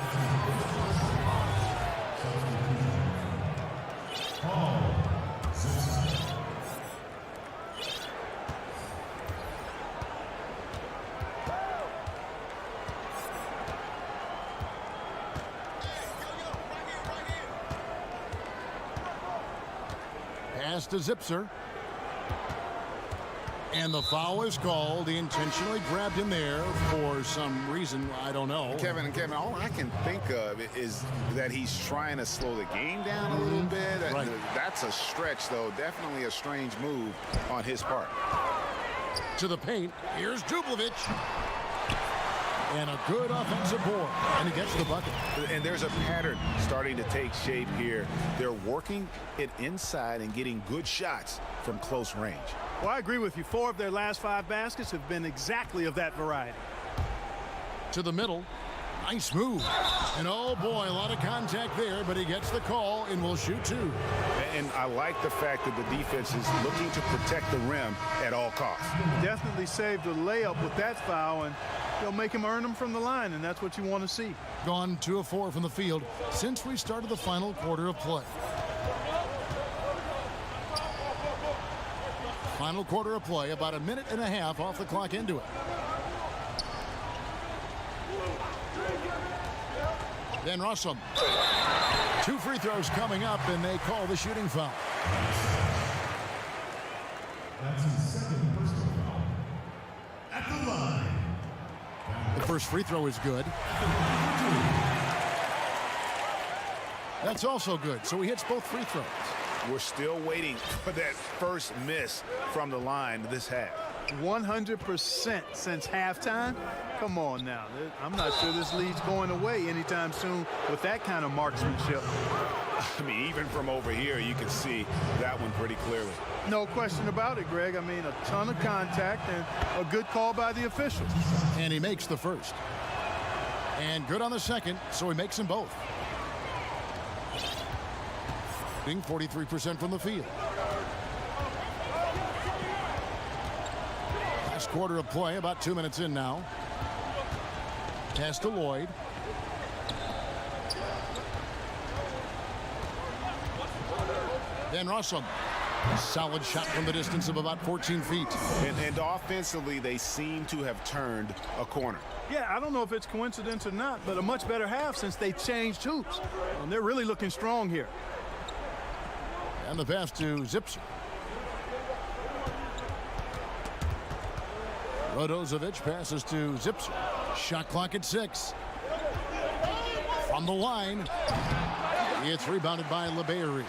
Pass to Zipser. And the foul is called. He intentionally grabbed him there for some reason. I don't know. Kevin, all I can think of is that he's trying to slow the game down a little bit. Right. That's a stretch, though. Definitely a strange move on his part. To the paint. Here's Dublovic. And a good offensive board. And he gets the bucket. And there's a pattern starting to take shape here. They're working it inside and getting good shots from close range. Well, I agree with you. 4 of their last 5 baskets have been exactly of that variety. To the middle. Nice move. And oh boy, a lot of contact there, but he gets the call and will shoot 2. And I like the fact that the defense is looking to protect the rim at all costs. Definitely saved a layup with that foul, and they'll make him earn them from the line, and that's what you want to see. Gone 2 of 4 from the field since we started the final quarter of play. Final quarter of play, about a minute and a half off the clock into it. Then Russell. 2 free throws coming up, and they call the shooting foul. That's his second personal foul. At the line. The first free throw is good. That's also good, so he hits both free throws. We're still waiting for that first miss from the line this half. 100% since halftime. Come on now. I'm not sure this lead's going away anytime soon with that kind of marksmanship. I mean, even from over here, you can see that one pretty clearly. No question about it, Greg. I mean, a ton of contact and a good call by the officials. And he makes the first. And good on the second, so he makes them both. 43% from the field. Last quarter of play, about 2 minutes in now. Pass to Lloyd. Then Russell. Solid shot from the distance of about 14 feet. And offensively, they seem to have turned a corner. Yeah, I don't know if it's coincidence or not, but a much better half since they changed hoops. And they're really looking strong here. And the pass to Zipser. Rodozovic passes to Zipser. Shot clock at 6. From the line. It's rebounded by LeBailly.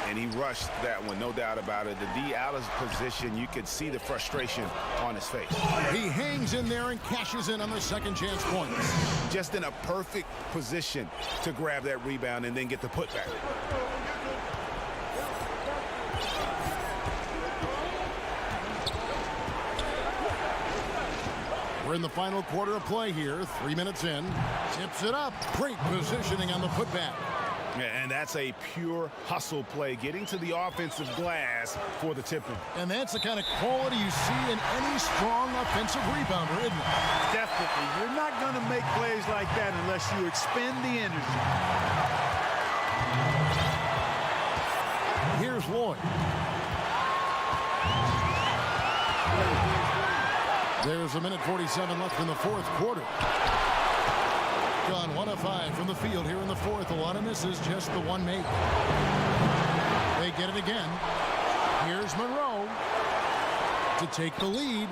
And he rushed that one, no doubt about it. The D out of position, you could see the frustration on his face. He hangs in there and cashes in on the second chance points. Just in a perfect position to grab that rebound and then get the putback. We're in the final quarter of play here. 3 minutes in. Tips it up. Great positioning on the putback. And that's a pure hustle play, getting to the offensive glass for the tip-in. And that's the kind of quality you see in any strong offensive rebounder, isn't it? Definitely. You're not going to make plays like that unless you expend the energy. Here's Lloyd. There's a minute 47 left in the fourth quarter. Gone 1 of 5 from the field here in the fourth. A lot of misses, just the one make. They get it again. Here's Monroe to take the lead.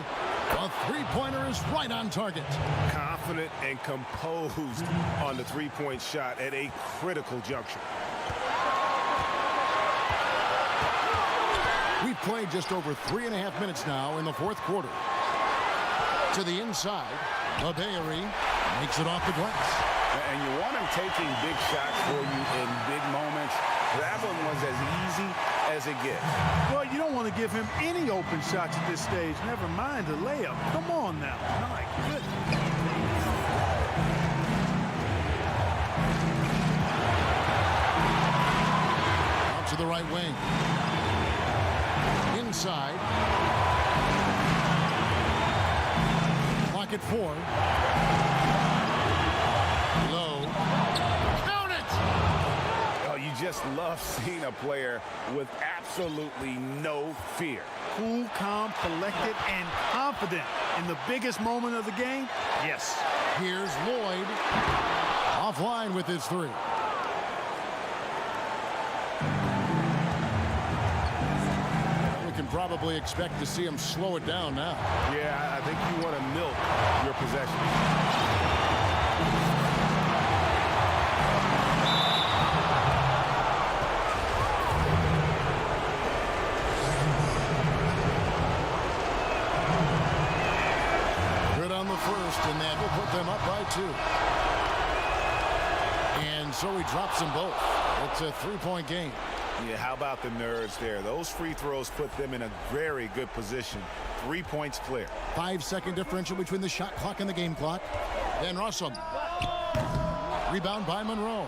A three-pointer is right on target. Confident and composed on the three-point shot at a critical juncture. We've played just over 3.5 minutes now in the fourth quarter. To the inside, LeBailly makes it off the glass. And you want him taking big shots for you in big moments. That one was as easy as it gets. Well, you don't want to give him any open shots at this stage. Never mind a layup. Come on now. My goodness. Out to the right wing. Inside. Clock at 4. Low. Count it! Oh, you just love seeing a player with absolutely no fear. Cool, calm, collected, and confident in the biggest moment of the game. Yes. Here's Lloyd. Offline with his 3. We can probably expect to see him slow it down now. Yeah, I think you want to milk your possession. Good on the first, and that will put them up by 2. And so he drops them both. It's a 3-point game. Yeah, how about the nerves there? Those free throws put them in a very good position. 3 points clear. 5-second differential between the shot clock and the game clock. Van Rossum. Rebound by Monroe.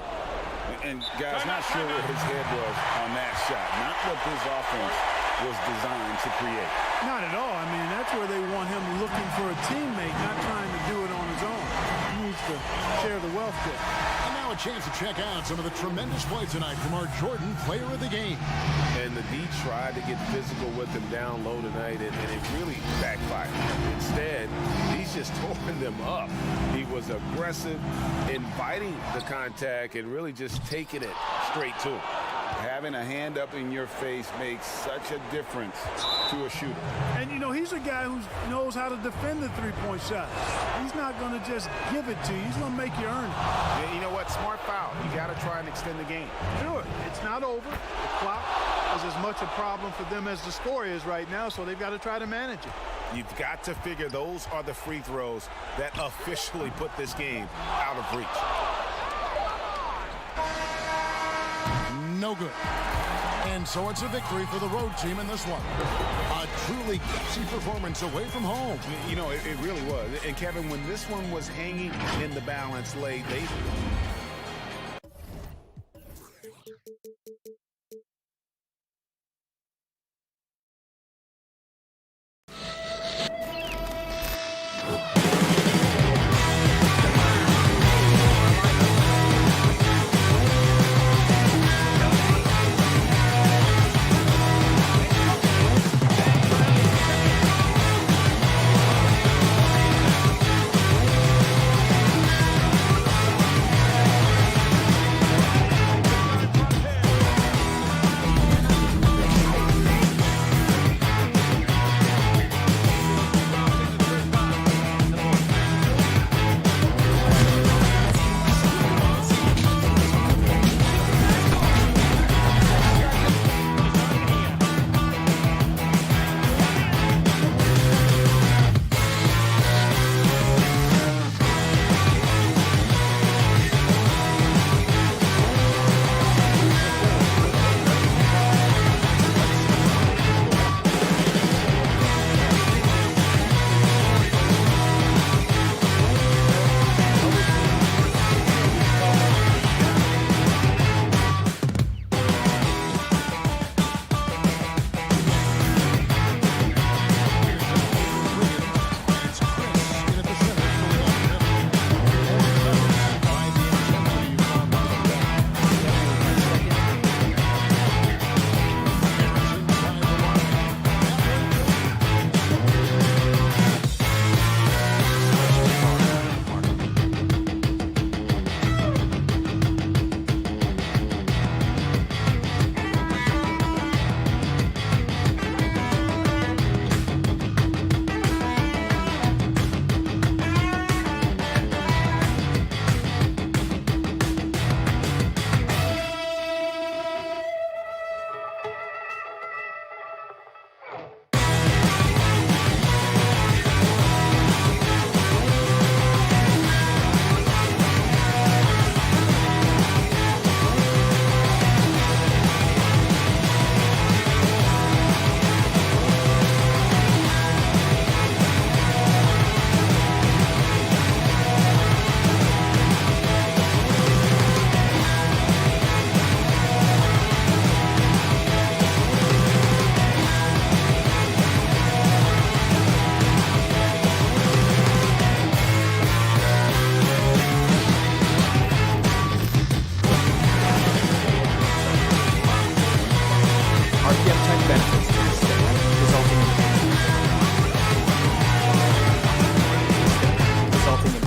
And guys, not sure where his head was on that shot. Not what this offense was designed to create. Not at all. I mean, that's where they want him looking for a teammate, not trying to do it on his own. He needs to share the wealth there. And now a chance to check out some of the tremendous play tonight from our Jordan player of the game. And the D tried to get physical with him down low tonight, and it really backfired. Instead, he's just tore them up. He was aggressive, inviting the contact, and really just taking it straight to him. Having a hand up in your face makes such a difference to a shooter. And, you know, he's a guy who knows how to defend the three-point shot. He's not going to just give it to you. He's going to make you earn it. Yeah, you know what? Smart foul. You got to try and extend the game. Sure, it's not over. The clock is as much a problem for them as the score is right now, so they've got to try to manage it. You've got to figure those are the free throws that officially put this game out of reach. No good. And so it's a victory for the road team in this one. A truly gutsy performance away from home. You know, it really was. And Kevin, when this one was hanging in the balance late, they...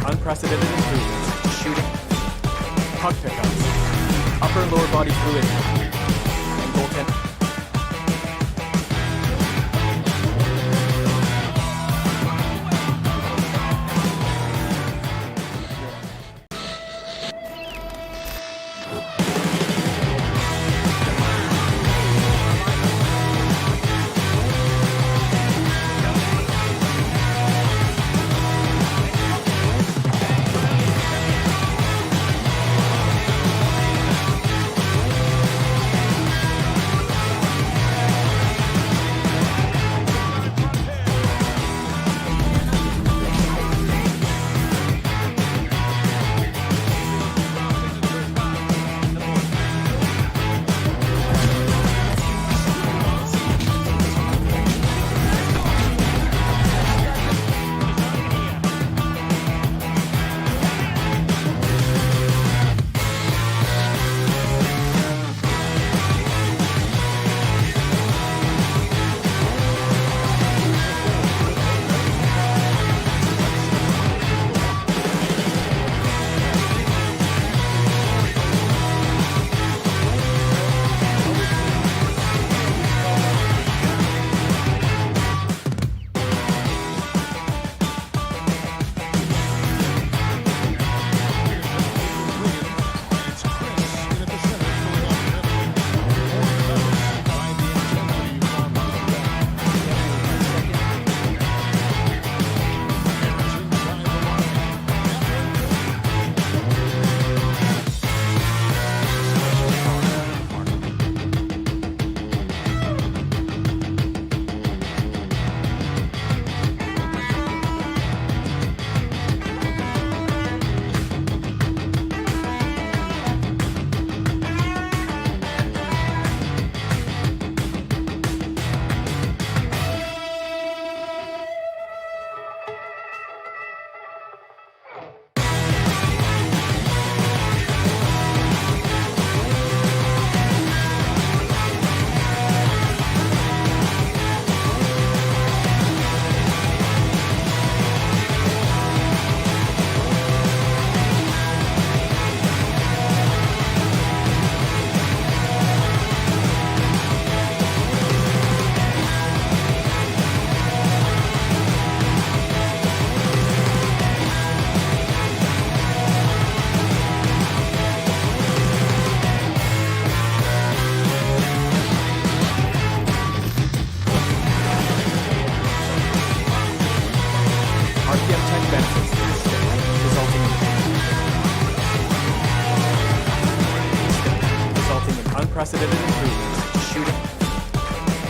unprecedented improvements in shooting, puck pickups, upper and lower body fluidity, and goaltending.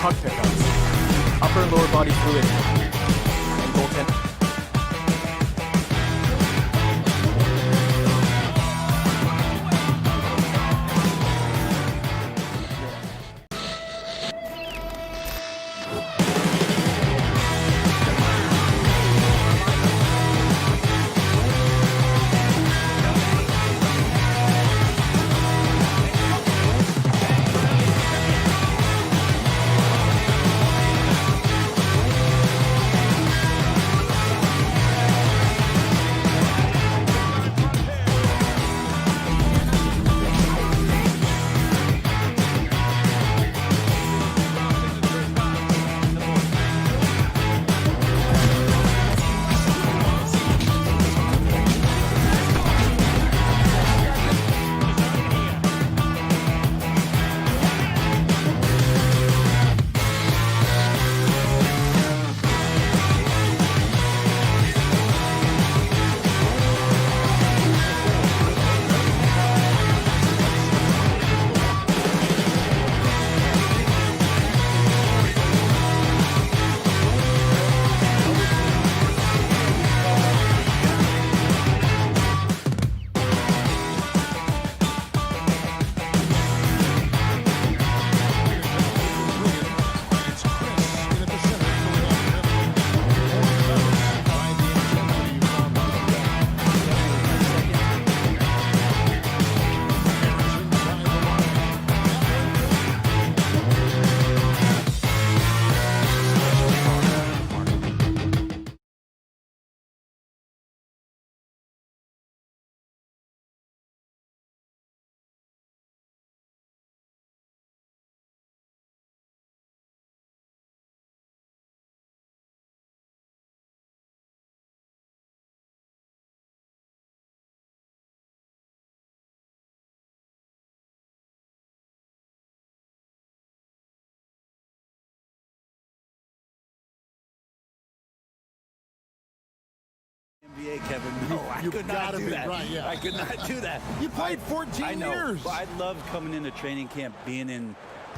puck pickups, upper and lower body fluid, and goaltending. NBA, Kevin. No, I could not do that. Right, yeah. I could not do that. You played 14 I know, years. But I loved coming into training camp being in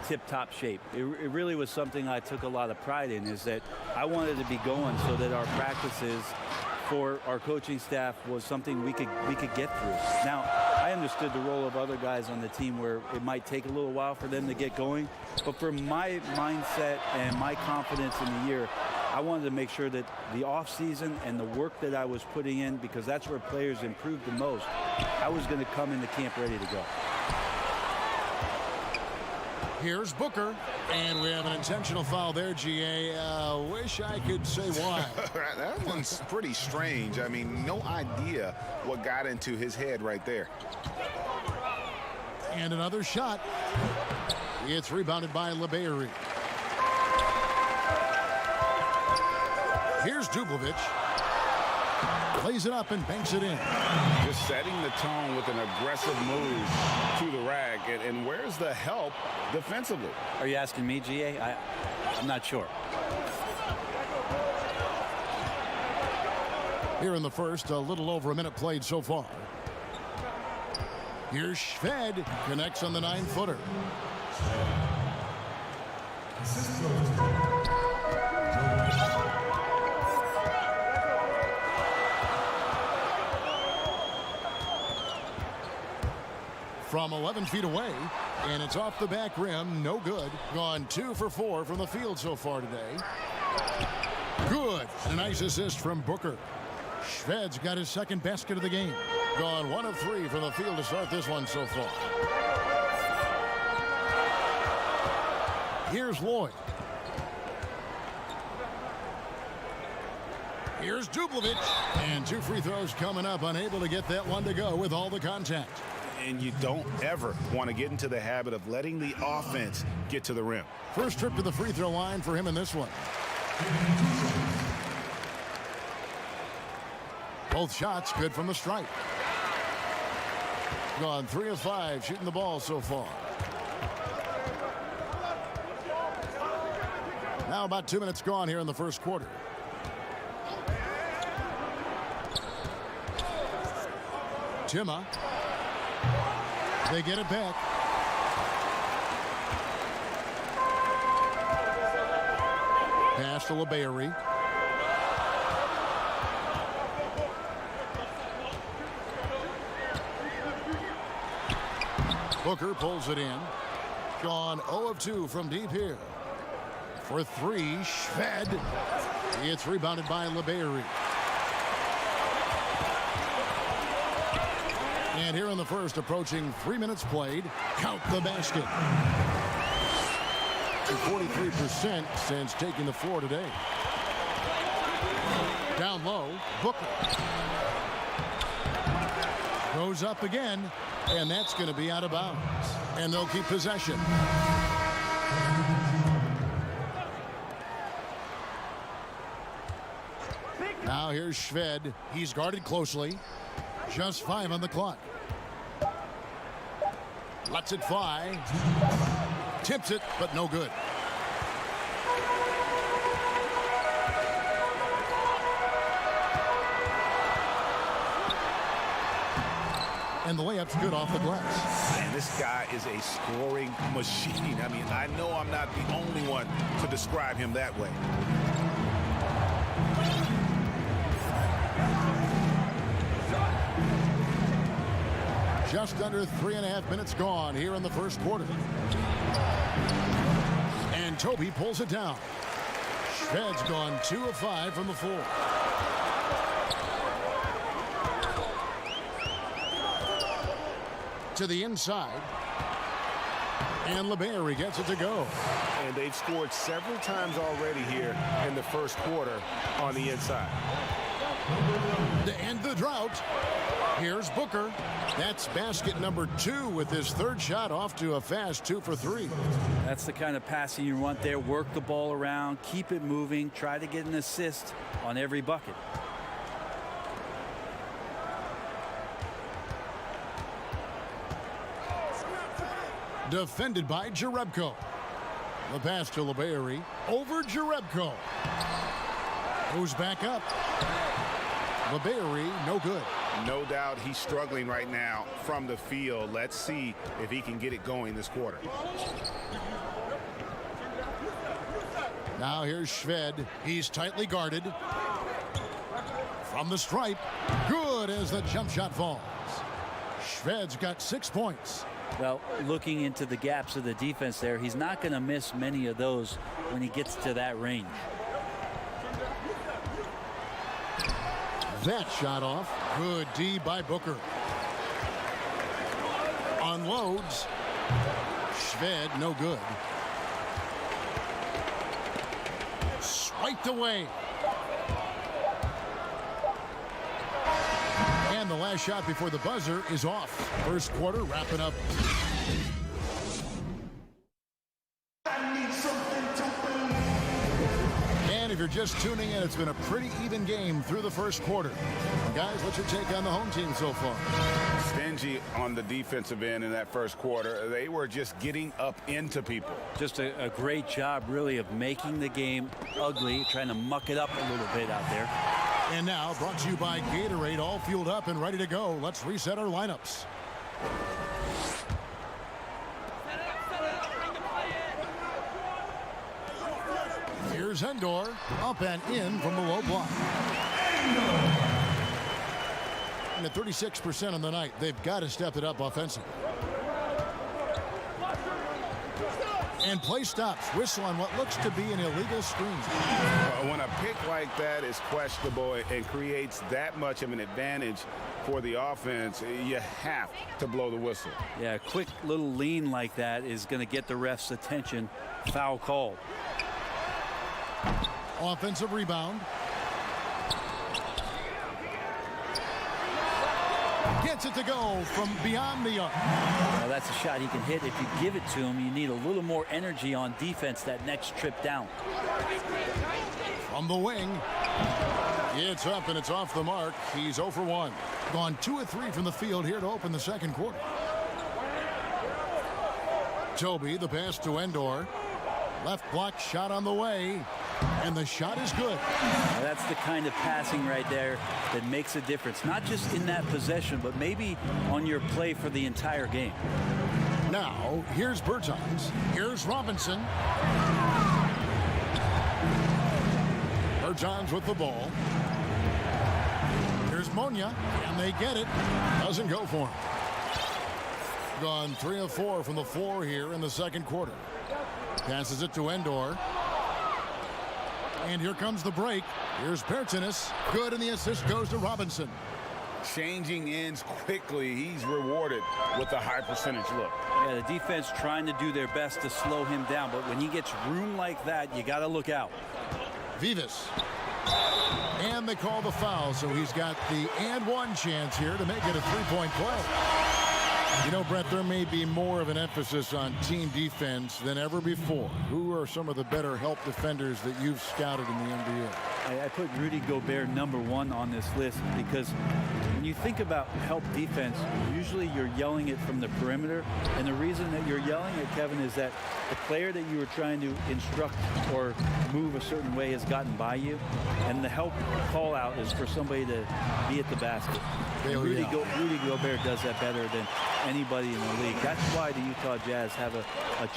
tip-top shape. It really was something I took a lot of pride in, is that I wanted to be going so that our practices for our coaching staff was something we could get through. Now, I understood the role of other guys on the team where it might take a little while for them to get going, but for my mindset and my confidence in the year, I wanted to make sure that the offseason and the work that I was putting in, because that's where players improved the most, I was going to come into camp ready to go. Here's Booker, and we have an intentional foul there, GA. Wish I could say why. That one's pretty strange. I mean, no idea what got into his head right there. And another shot. It's rebounded by LeBayery. Here's Dublovic. Plays it up and banks it in. Just setting the tone with an aggressive move to the rack. And where's the help defensively? Are you asking me, GA? I'm not sure. Here in the first, a little over a minute played so far. Here's Schved. Connects on the 9-footer. From 11 feet away, and it's off the back rim, no good. Gone 2 for 4 from the field so far today. Good, and a nice assist from Booker. Schved's got his second basket of the game. Gone 1 of 3 from the field to start this one so far. Here's Lloyd. Here's Dublovic, and 2 free throws coming up, unable to get that one to go with all the contact. And you don't ever want to get into the habit of letting the offense get to the rim. First trip to the free throw line for him in this one. Both shots good from the stripe. Gone 3 of 5 shooting the ball so far. Now about 2 minutes gone here in the first quarter. Timma. They get it back. Pass to LeBailly. Booker pulls it in. Sean 0 of 2 from deep here. For three, Shved. It's rebounded by LeBailly. And here in the first, approaching 3 minutes played, count the basket. 43% since taking the floor today. Down low, Booker. Goes up again, and that's going to be out of bounds. And they'll keep possession. Now here's Shved. He's guarded closely. Just 5 on the clock. Lets it fly. Tips it, but no good. And the layup's good off the glass. Man, this guy is a scoring machine. I mean, I know I'm not the only one to describe him that way. Just under 3.5 minutes gone here in the first quarter. And Toby pulls it down. Shved's gone 2 of 5 from the floor. To the inside. And LeBailly gets it to go. And they've scored several times already here in the first quarter on the inside. To end the drought, here's Booker. That's basket number 2 with his third shot off to a fast 2 for 3. That's the kind of passing you want there. Work the ball around, keep it moving, try to get an assist on every bucket. Defended by Jerebko. The pass to LeBailly over Jerebko. Goes back up. LeBailly, no good. No doubt he's struggling right now from the field. Let's see if he can get it going this quarter. Now here's Shved. He's tightly guarded. From the stripe. Good as the jump shot falls. Shved's got 6 points. Well, looking into the gaps of the defense there, he's not going to miss many of those when he gets to that range. That shot off. Good D by Booker. Unloads. Shved, no good. Swiped away. And the last shot before the buzzer is off. First quarter wrapping up. And if you're just tuning in, it's been a pretty even game through the first quarter. Guys, what's your take on the home team so far? Stingy on the defensive end in that first quarter. They were just getting up into people. Just a great job, really, of making the game ugly, trying to muck it up a little bit out there. And now, brought to you by Gatorade, all fueled up and ready to go. Let's reset our lineups. Here's Endor, up and in from the low block. And at 36% on the night, they've got to step it up offensively. And play stops. Whistle on what looks to be an illegal screen. When a pick like that is questionable and creates that much of an advantage for the offense, you have to blow the whistle. Yeah, a quick little lean like that is going to get the ref's attention. Foul call. Offensive rebound. Gets it to go from beyond the arc. Well, that's a shot he can hit. If you give it to him, you need a little more energy on defense that next trip down. From the wing. It's up and it's off the mark. He's 0 for 1. Gone 2 of 3 from the field here to open the second quarter. Toby, the pass to Endor. Left block shot on the way. And the shot is good. Now that's the kind of passing right there that makes a difference. Not just in that possession, but maybe on your play for the entire game. Now, here's Bertans. Here's Robinson. Protons with the ball. Here's Monia, and they get it. Doesn't go for him. Gone 3 of 4 from the floor here in the second quarter. Passes it to Endor. And here comes the break. Here's Bertanis. Good, and the assist goes to Robinson. Changing ends quickly. He's rewarded with a high percentage look. Yeah, the defense trying to do their best to slow him down, but when he gets room like that, you got to look out. Vivas. And they call the foul, so he's got the and one chance here to make it a three-point play. You know, Brett, there may be more of an emphasis on team defense than ever before. Who are some of the better help defenders that you've scouted in the NBA? I put Rudy Gobert #1 on this list because when you think about help defense, usually you're yelling it from the perimeter. And the reason that you're yelling it, Kevin, is that the player that you were trying to instruct or move a certain way has gotten by you. And the help call out is for somebody to be at the basket. Rudy Gobert does that better than anybody in the league. That's why the Utah Jazz have a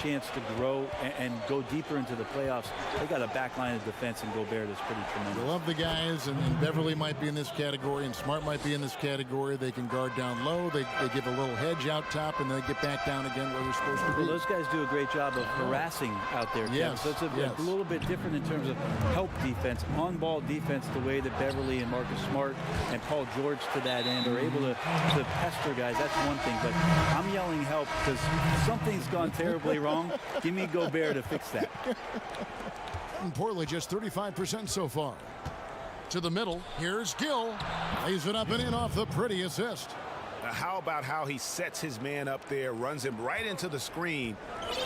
chance to grow and go deeper into the playoffs. They got a back line of defense, and Gobert is pretty tremendous. I love the guys, and Beverly might be in this category, and Smart might be in this category. They can guard down low. They give a little hedge out top, and they get back down again where they're supposed to be. Well, those guys do a great job of harassing out there, Kevin. Yes, So it's a little bit different in terms of help defense, on-ball defense, the way that Beverly and Marcus Smart and Paul George to that end are able to pester guys. That's one thing, but I'm yelling help because something's gone terribly wrong. Give me Gobert to fix that. And Portland just 35% so far. To the middle, here's Gill. Lays it up and in off the pretty assist. How about how he sets his man up there, runs him right into the screen,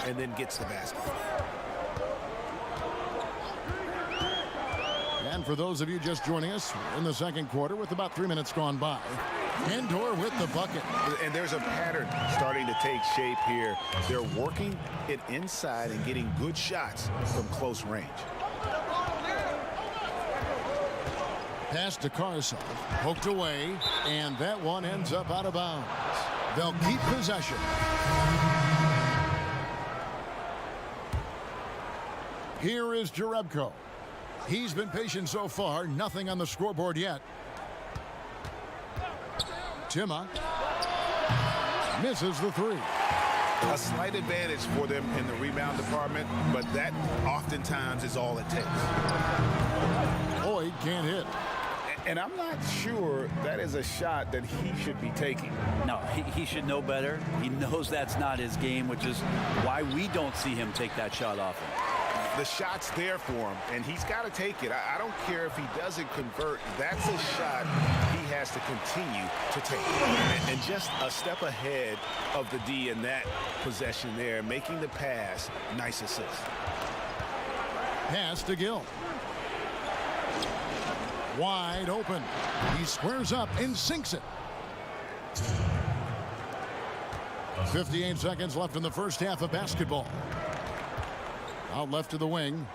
and then gets the basket. And for those of you just joining us, we're in the second quarter with about 3 minutes gone by. Endor with the bucket. And there's a pattern starting to take shape here. They're working it inside and getting good shots from close range. Pass to Carsall. Poked away, and that one ends up out of bounds. They'll keep possession. Here is Jerebko. He's been patient so far. Nothing on the scoreboard yet. Timma misses the three. A slight advantage for them in the rebound department, but that oftentimes is all it takes. Boyd can't hit. And I'm not sure that is a shot that he should be taking. No, he should know better. He knows that's not his game, which is why we don't see him take that shot often. The shot's there for him, and he's got to take it. I don't care if he doesn't convert. That's a shot he has to continue to take. And just a step ahead of the D in that possession there, making the pass. Nice assist. Pass to Gill. Wide open. He squares up and sinks it. 58 seconds left in the first half of basketball. Out left to the wing.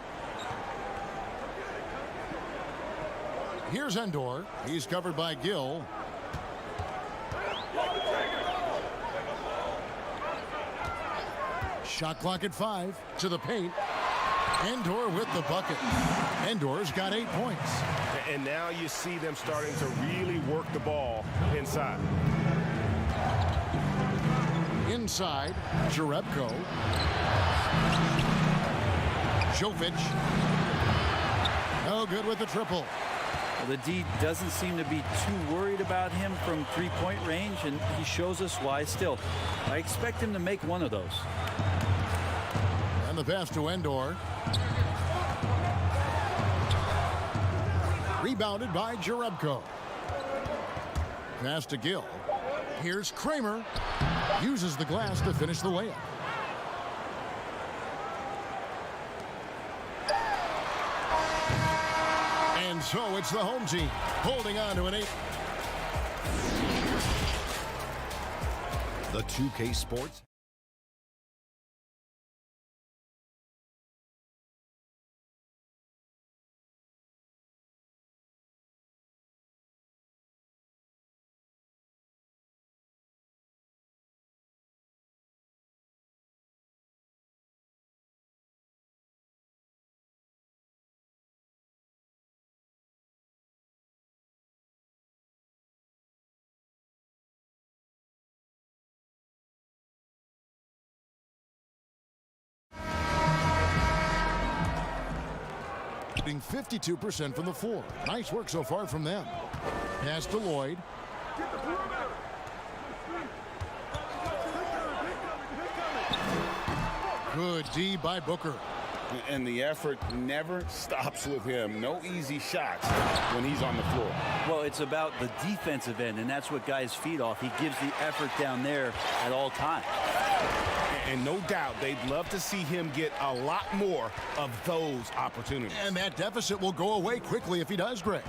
Here's Endor. He's covered by Gill. Shot clock at 5. To the paint. Endor with the bucket. Endor's got 8 points. And now you see them starting to really work the ball inside. Inside, Jerebko. Jovic. No good with the triple. Well, the D doesn't seem to be too worried about him from three-point range, and he shows us why still. I expect him to make one of those. And the pass to Endor. Rebounded by Jerebko. Pass to Gill. Here's Kramer. Uses the glass to finish the layup. And so it's the home team holding on to an 8. The 2K Sports Shooting 52% from the floor. Nice work so far from them. Pass to Lloyd. Good D by Booker. And the effort never stops with him. No easy shots when he's on the floor. Well, it's about the defensive end, and that's what guys feed off. He gives the effort down there at all times. And no doubt they'd love to see him get a lot more of those opportunities. And that deficit will go away quickly if he does, Greg.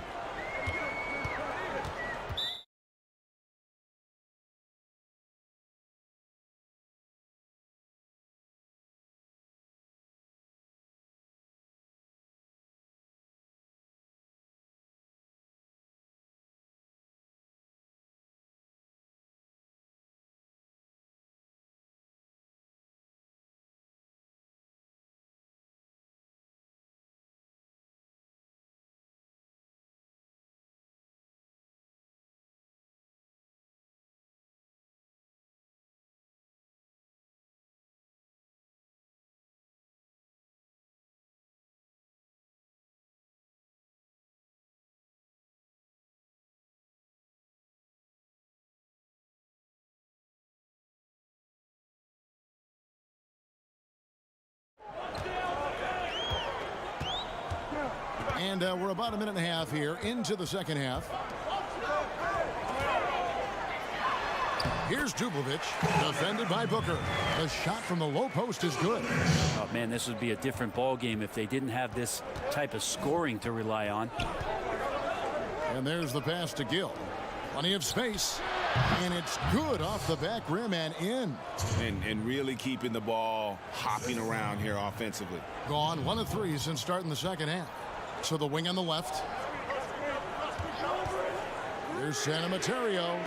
And we're about a minute and a half here into the second half. Here's Dublovic, defended by Booker. The shot from the low post is good. Oh, man, this would be a different ball game if they didn't have this type of scoring to rely on. And there's the pass to Gill. Plenty of space. And it's good off the back rim and in. And really keeping the ball hopping around here offensively. Gone 1 of 3 since starting the second half. So the wing on the left. Here's Santa Materio.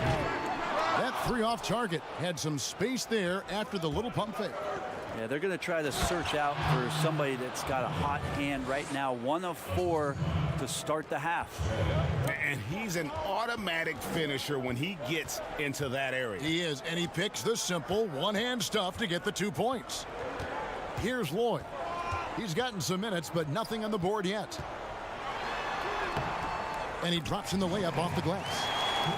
That 3 off target. Had some space there after the little pump fake. Yeah, they're going to try to search out for somebody that's got a hot hand right now. 1 of 4 to start the half. And he's an automatic finisher when he gets into that area. He is, and he picks the simple one-hand stuff to get the 2 points. Here's Lloyd. He's gotten some minutes, but nothing on the board yet. And he drops in the layup off the glass.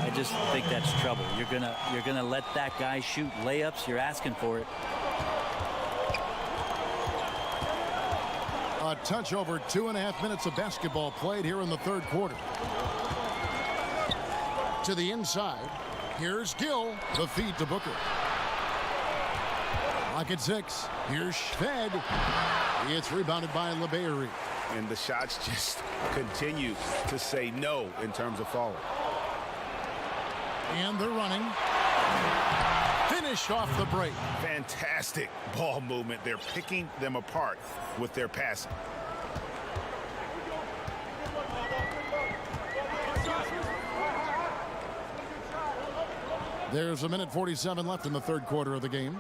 I just think that's trouble. You're gonna let that guy shoot layups. You're asking for it. A touch over 2.5 minutes of basketball played here in the third quarter. To the inside. Here's Gill. The feed to Booker. Lock at 6. Here's Schved. It's rebounded by LeBayery. And the shots just continue to say no in terms of falling. And they're running. Finished off the break. Fantastic ball movement. They're picking them apart with their passing. There's a minute 47 left in the third quarter of the game.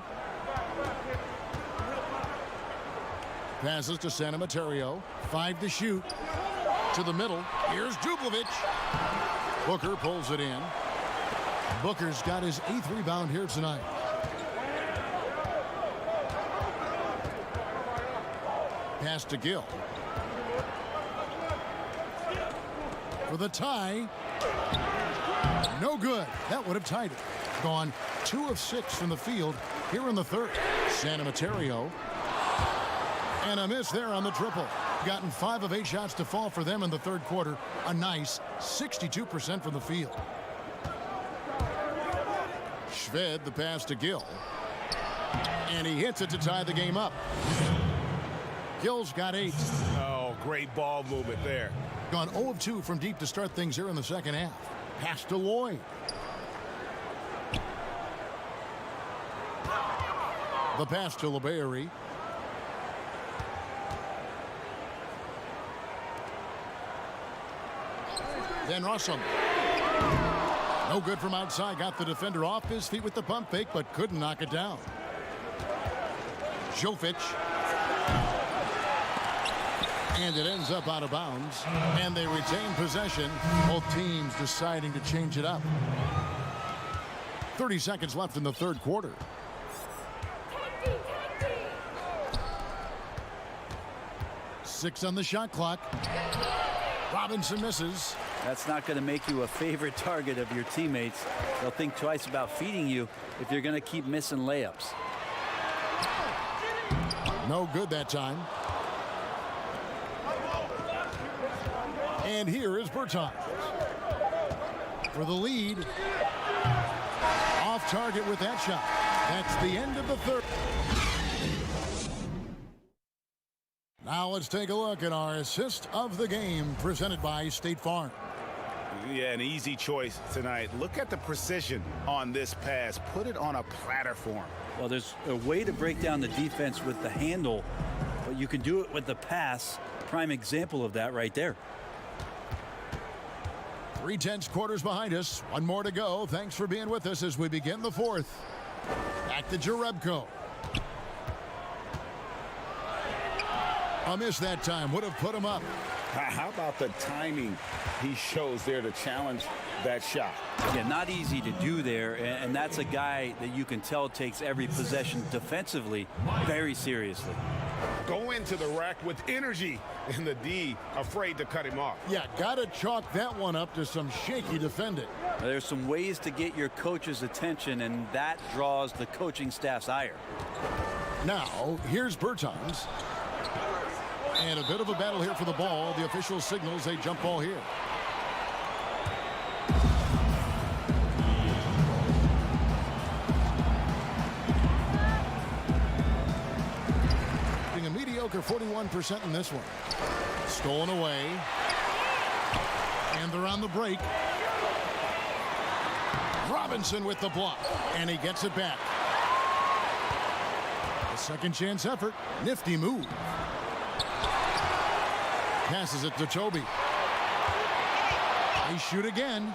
Passes to Santa Materio. 5 to shoot. To the middle. Here's Dublovic. Booker pulls it in. Booker's got his 8th rebound here tonight. Pass to Gill. For the tie. No good. That would have tied it. Gone 2 of 6 from the field here in the third. Santa Materio. And a miss there on the triple. Gotten 5 of 8 shots to fall for them in the third quarter. A nice 62% from the field. Schved, the pass to Gill. And he hits it to tie the game up. Gill's got 8. Oh, great ball movement there. Gone 0 of 2 from deep to start things here in the second half. Pass to Lloyd. The pass to LeBayery. Then Russell. No good from outside. Got the defender off his feet with the pump fake, but couldn't knock it down. Jovic. And it ends up out of bounds. And they retain possession. Both teams deciding to change it up. 30 seconds left in the third quarter. 6 on the shot clock. Robinson misses. That's not going to make you a favorite target of your teammates. They'll think twice about feeding you if you're going to keep missing layups. No good that time. And here is Bertans for the lead. Off target with that shot. That's the end of the third. Now let's take a look at our assist of the game presented by State Farm. Yeah, an easy choice tonight. Look at the precision on this pass. Put it on a platter for him. Well, there's a way to break down the defense with the handle, but you can do it with the pass. Prime example of that right there. 3/10 quarters behind us. One more to go. Thanks for being with us as we begin the fourth. Back to Jerebko. A miss that time. Would have put him up. How about the timing he shows there to challenge that shot? Yeah, not easy to do there, and that's a guy that you can tell takes every possession defensively very seriously. Go into the rack with energy, and the D afraid to cut him off. Yeah, got to chalk that one up to some shaky defending. There's some ways to get your coach's attention, and that draws the coaching staff's ire. Now, here's Bertans. And a bit of a battle here for the ball. The official signals a jump ball here. Being a mediocre 41% in this one. Stolen away. And they're on the break. Robinson with the block. And he gets it back. A second chance effort. Nifty move. Passes it to Toby. They shoot again.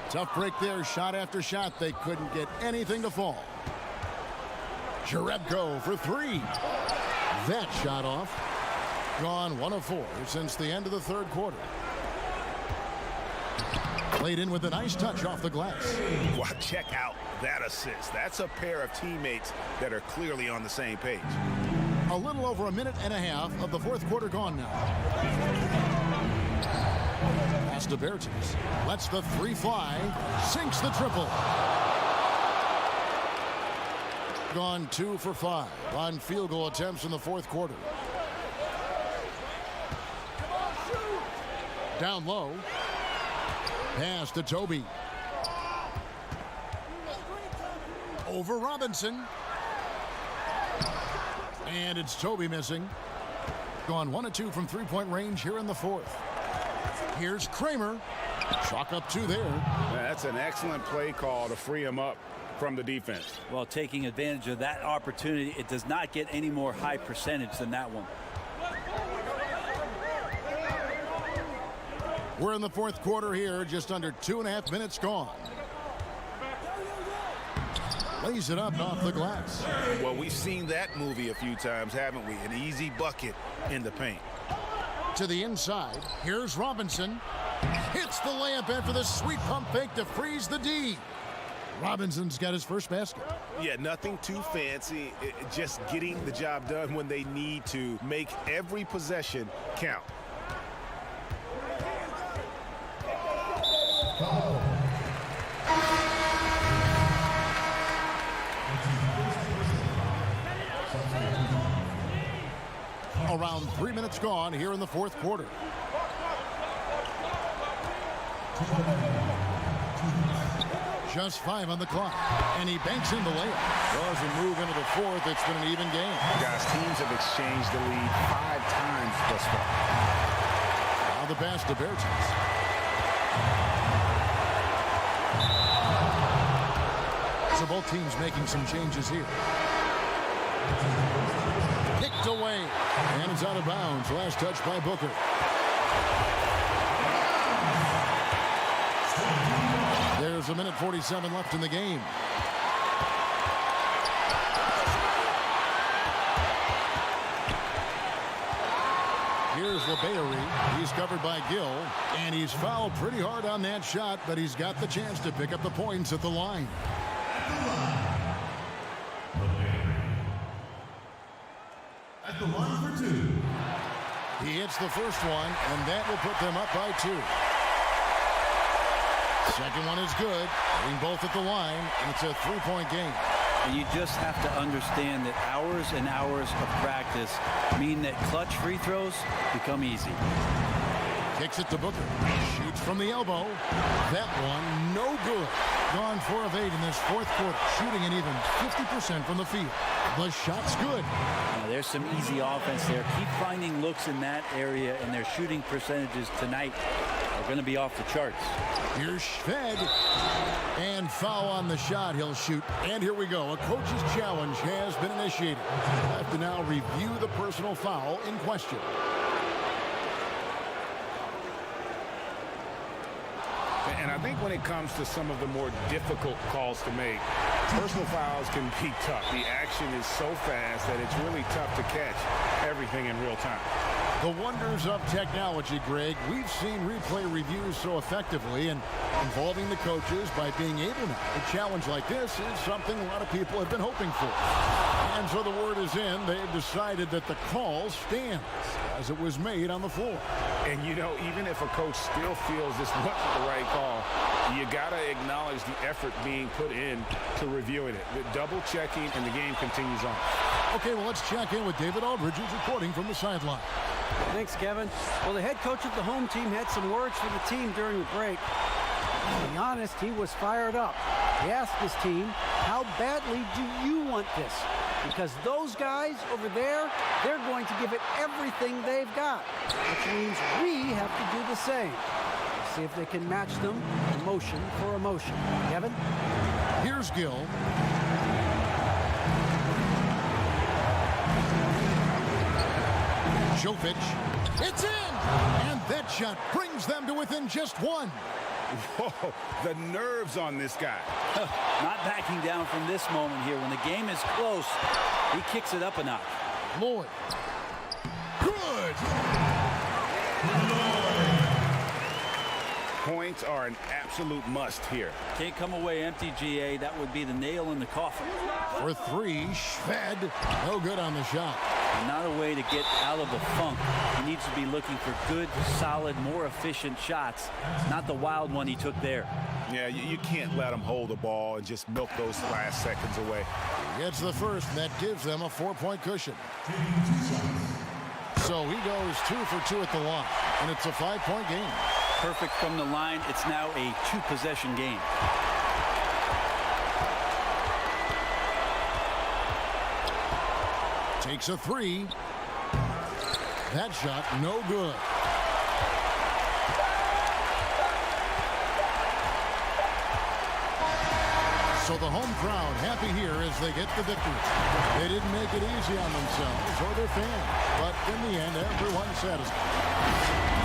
Tough break there. Shot after shot. They couldn't get anything to fall. Jerebko for 3. That shot off. Gone 1 of 4 since the end of the third quarter. Played in with a nice touch off the glass. Wow, check out that assist. That's a pair of teammates that are clearly on the same page. A little over a minute and a half of the fourth quarter gone now. Pass to Bertans. Lets the 3 fly. Sinks the triple. Gone 2 for 5 on field goal attempts in the fourth quarter. Down low. Pass to Toby. Over Robinson. And it's Toby missing. Gone 1 of 2 from 3-point range here in the fourth. Here's Kramer. Chalk up 2 there. That's an excellent play call to free him up from the defense. Well, taking advantage of that opportunity, it does not get any more high percentage than that one. We're in the fourth quarter here. Just under 2.5 minutes gone. Lays it up off the glass. Well, we've seen that movie a few times, haven't we? An easy bucket in the paint. To the inside. Here's Robinson. Hits the layup after the sweet pump fake to freeze the D. Robinson's got his first basket. Yeah, nothing too fancy. Just getting the job done when they need to. Make every possession count. Around 3 minutes gone here in the fourth quarter. Just 5 on the clock. And he banks in the layup. Doesn't move into the fourth. It's been an even game. Guys, teams have exchanged the lead 5 times thus far. Now the pass to Bertans. So both teams making some changes here. Kicked away. And it's out of bounds. Last touch by Booker. There's a minute 47 left in the game. Here's LeBayery. He's covered by Gill. And he's fouled pretty hard on that shot, but he's got the chance to pick up the points at the line. At the line for 2. He hits the first one, and that will put them up by 2. Second one is good, hitting both at the line, and it's a 3-point game. And you just have to understand that hours and hours of practice mean that clutch free throws become easy. Kicks it to Booker. Shoots from the elbow. That one, no good. Gone 4 of 8 in this fourth quarter, shooting an even 50% from the field. The shot's good. Now, there's some easy offense there. Keep finding looks in that area, and their shooting percentages tonight are going to be off the charts. Here's Shved. And foul on the shot. He'll shoot. And here we go. A coach's challenge has been initiated. We'll have to now review the personal foul in question. And I think when it comes to some of the more difficult calls to make, personal fouls can be tough. The action is so fast that it's really tough to catch everything in real time. The wonders of technology, Greg. We've seen replay reviews so effectively, and involving the coaches by being able now. A challenge like this is something a lot of people have been hoping for. And so the word is in. They've decided that the call stands as it was made on the floor. And, you know, even if a coach still feels this wasn't the right call, you got to acknowledge the effort being put in to reviewing it. The double checking, and the game continues on. Okay, well, let's check in with David Aldridge, who's reporting from the sideline. Thanks, Kevin. Well, the head coach of the home team had some words for the team during the break. To be honest, he was fired up. He asked his team, how badly do you want this? Because those guys over there, they're going to give it everything they've got, which means we have to do the same. See if they can match them emotion for emotion. Kevin? Here's Gill. Jovic. It's in! And that shot brings them to within just 1. Whoa, the nerves on this guy. Not backing down from this moment here. When the game is close, he kicks it up a notch. Lloyd. Good! Points are an absolute must here. Can't come away empty, GA. That would be the nail in the coffin. For 3, Shved. No good on the shot. And not a way to get out of the funk. He needs to be looking for good, solid, more efficient shots, not the wild one he took there. Yeah, you can't let him hold the ball and just milk those last seconds away. He gets the first, and that gives them a 4-point cushion. So he goes 2 for 2 at the line, and it's a 5-point game. Perfect from the line. It's now a 2-possession game. Takes a 3. That shot, no good. So the home crowd happy here as they get the victory. They didn't make it easy on themselves or their fans, but in the end, everyone's satisfied.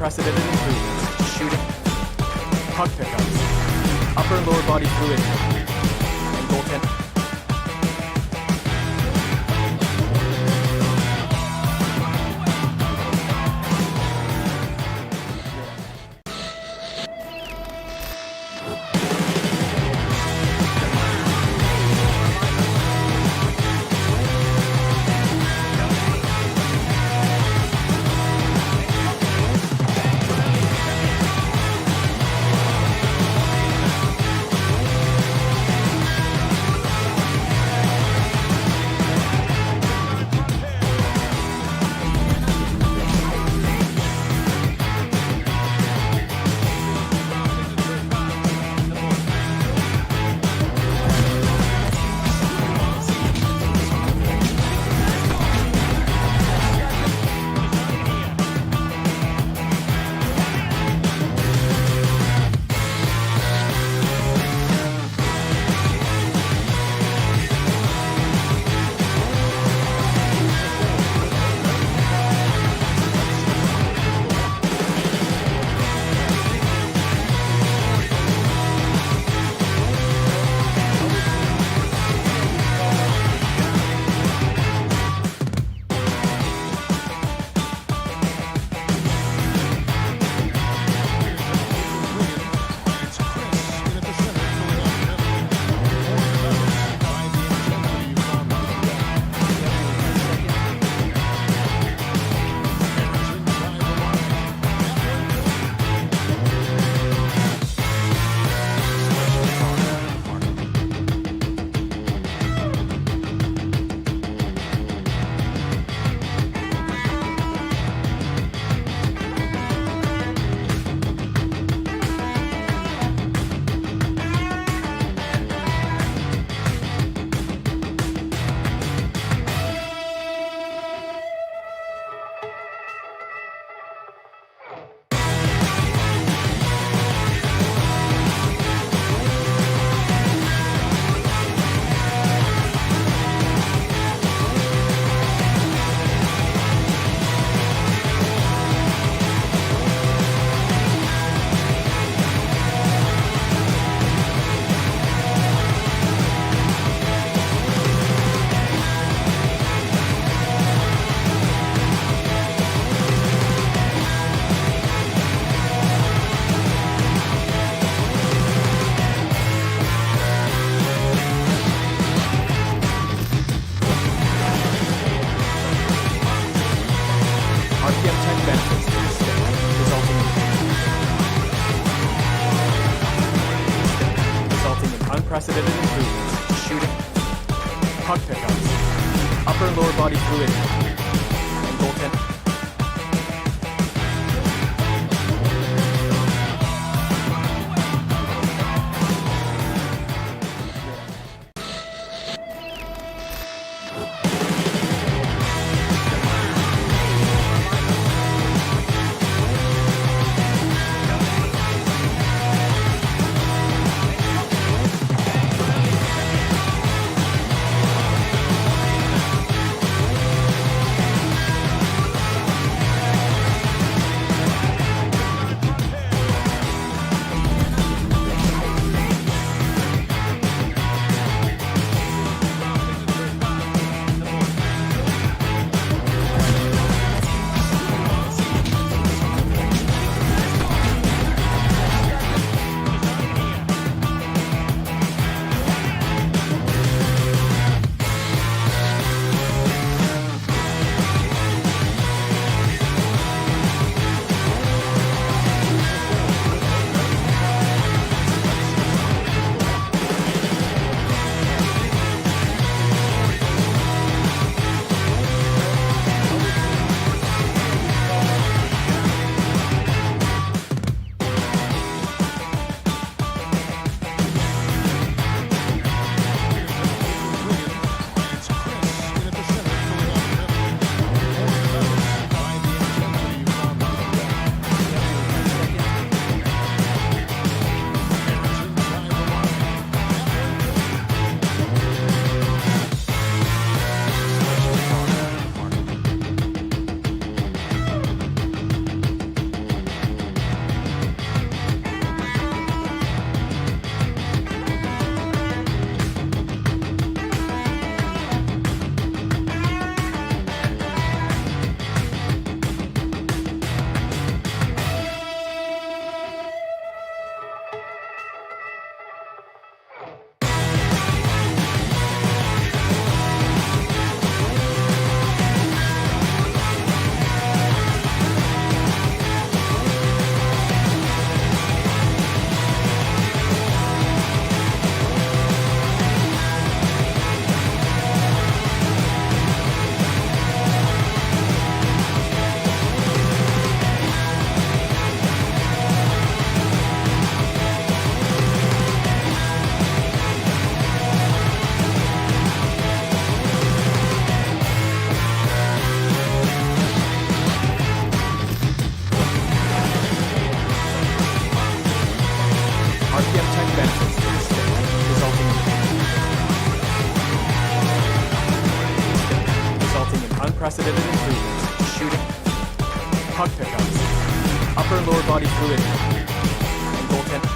unprecedented improvements, shooting, puck pickups, upper and lower body fluidity, and goaltending. unprecedented improvements, shooting, puck pickups, upper and lower body fluidity, and goaltending. upper and lower body fluid, and goaltender.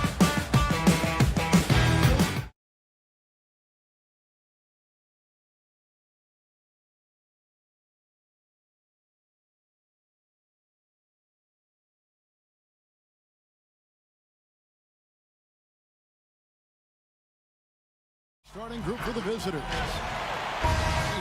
Starting group for the visitors.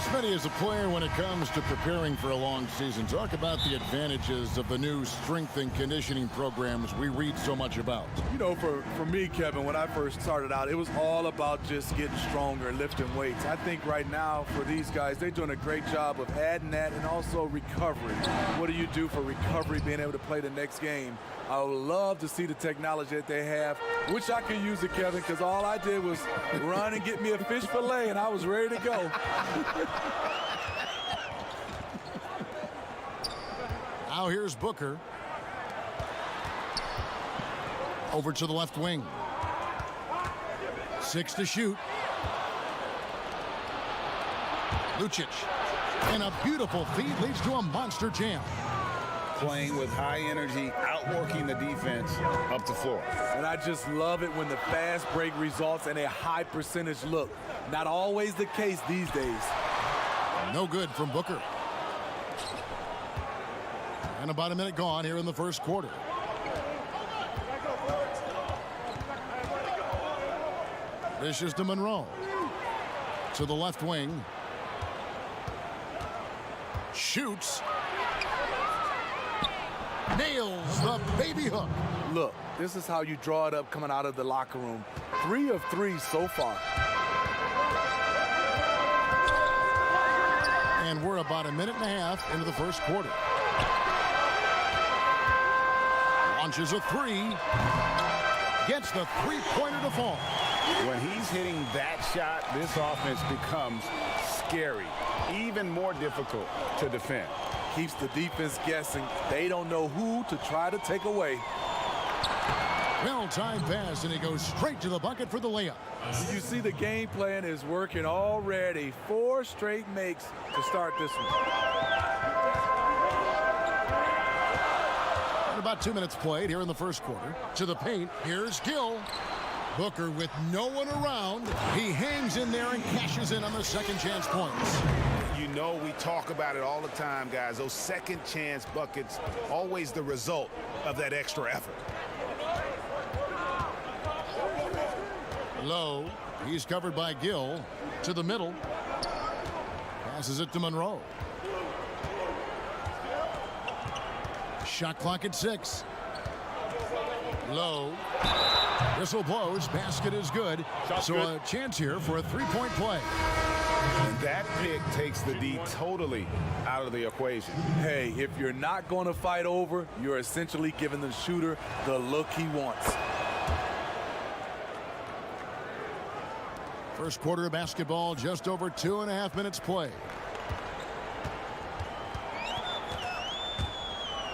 Smitty, as a player, when it comes to preparing for a long season, talk about the advantages of the new strength and conditioning programs we read so much about. You know, for me, Kevin, when I first started out, it was all about just getting stronger, lifting weights. I think right now for these guys, they're doing a great job of adding that and also recovery. What do you do for recovery, being able to play the next game? I would love to see the technology that they have. Wish I could use it, Kevin, because all I did was run and get me a fish fillet, and I was ready to go. Now here's Booker. Over to the left wing. 6 to shoot. Lucic. And a beautiful feed leads to a monster jam. Playing with high energy, outworking the defense up the floor. And I just love it when the fast break results in a high percentage look. Not always the case these days. No good from Booker. And about a minute gone here in the first quarter. This is to Monroe. To the left wing. Shoots. Nails the baby hook. Look, this is how you draw it up coming out of the locker room. 3 of 3 so far. And we're about a minute and a half into the first quarter. Launches a 3. Gets the three-pointer to fall. When he's hitting that shot, this offense becomes scary, even more difficult to defend. Keeps the defense guessing. They don't know who to try to take away. Well-timed pass, and he goes straight to the bucket for the layup. You see the game plan is working already. 4 straight makes to start this one. And about 2 minutes played here in the first quarter. To the paint, here's Gill. Booker with no one around. He hangs in there and cashes in on the second chance points. You know, we talk about it all the time, guys. Those second chance buckets, always the result of that extra effort. Low. He's covered by Gill. To the middle. Passes it to Monroe. Shot clock at 6. Low. Whistle blows. Basket is good. So a chance here for a three-point play. And that pick takes the D totally out of the equation. Hey, if you're not going to fight over, you're essentially giving the shooter the look he wants. First quarter of basketball, just over 2.5 minutes play.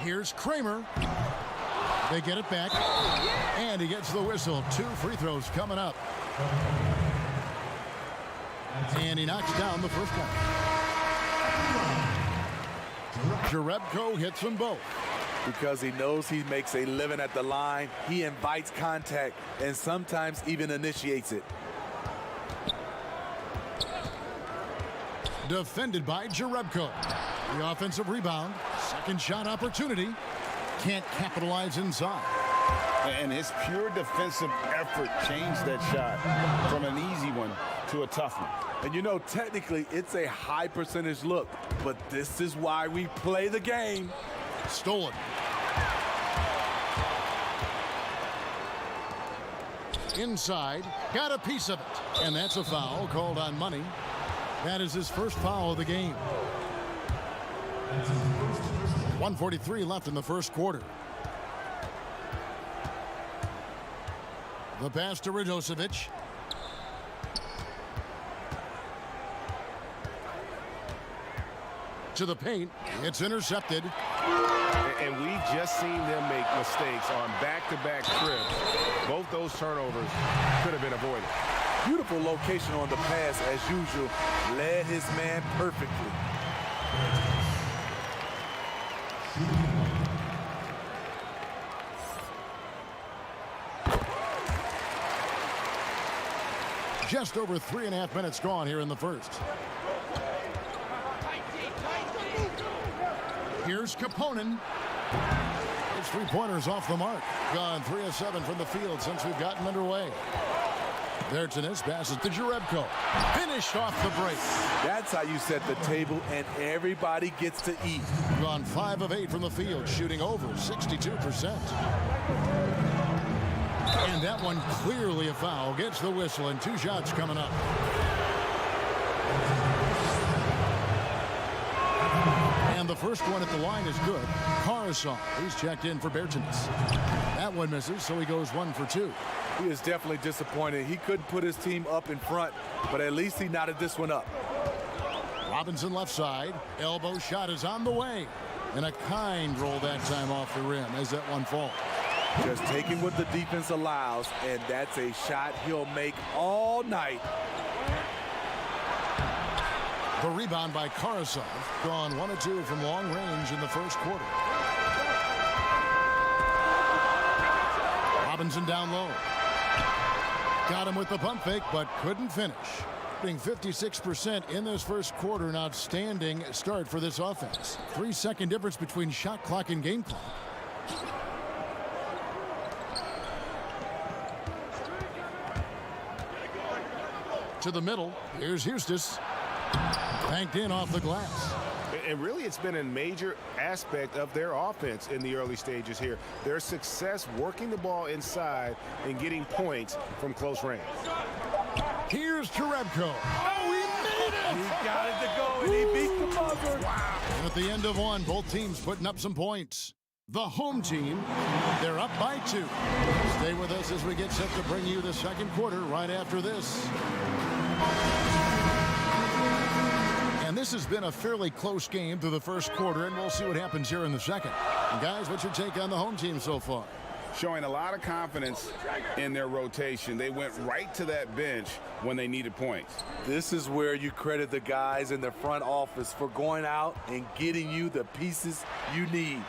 Here's Kramer. They get it back, and he gets the whistle. 2 free throws coming up. And he knocks down the first one. Jerebko hits them both. Because he knows he makes a living at the line, he invites contact and sometimes even initiates it. Defended by Jerebko. The offensive rebound. Second shot opportunity. Can't capitalize inside. And his pure defensive effort changed that shot from an easy one to a tough one. And you know, technically, it's a high percentage look, but this is why we play the game. Stolen. Inside. Got a piece of it. And that's a foul called on Money. That is his first foul of the game. 1:43 left in the first quarter. The pass to Radosevic. To the paint. It's intercepted. And we've just seen them make mistakes on back-to-back trips. Both those turnovers could have been avoided. Beautiful location on the pass as usual. Led his man perfectly. Just over 3.5 minutes gone here in the first. Here's Kaponen. His three-pointers off the mark. Gone 3 of 7 from the field since we've gotten underway. Vertanis passes to Jerebko. Finished off the break. That's how you set the table, and everybody gets to eat. Gone 5 of 8 from the field, shooting over 62%. And that one clearly a foul. Gets the whistle, and 2 shots coming up. And the first one at the line is good. Karasov, he's checked in for Vertanis. That one misses, so he goes 1 for 2. He is definitely disappointed. He couldn't put his team up in front, but at least he knotted this one up. Robinson left side. Elbow shot is on the way. And a kind roll that time off the rim as that one falls. Just taking what the defense allows, and that's a shot he'll make all night. The rebound by Karasov. Gone 1 of 2 from long range in the first quarter. Robinson down low. Got him with the pump fake, but couldn't finish. Being 56% in this first quarter, an outstanding start for this offense. 3-second difference between shot clock and game clock. To the middle. Here's Eustace. Banked in off the glass. And really, it's been a major aspect of their offense in the early stages here. Their success working the ball inside and getting points from close range. Here's Jerebko. Oh, he made it! He got it to go, and he beat the buzzer. Wow. And at the end of one, both teams putting up some points. The home team, they're up by 2. Stay with us as we get set to bring you the second quarter right after this. And this has been a fairly close game through the first quarter, and we'll see what happens here in the second. And guys, what's your take on the home team so far? Showing a lot of confidence in their rotation. They went right to that bench when they needed points. This is where you credit the guys in the front office for going out and getting you the pieces you need.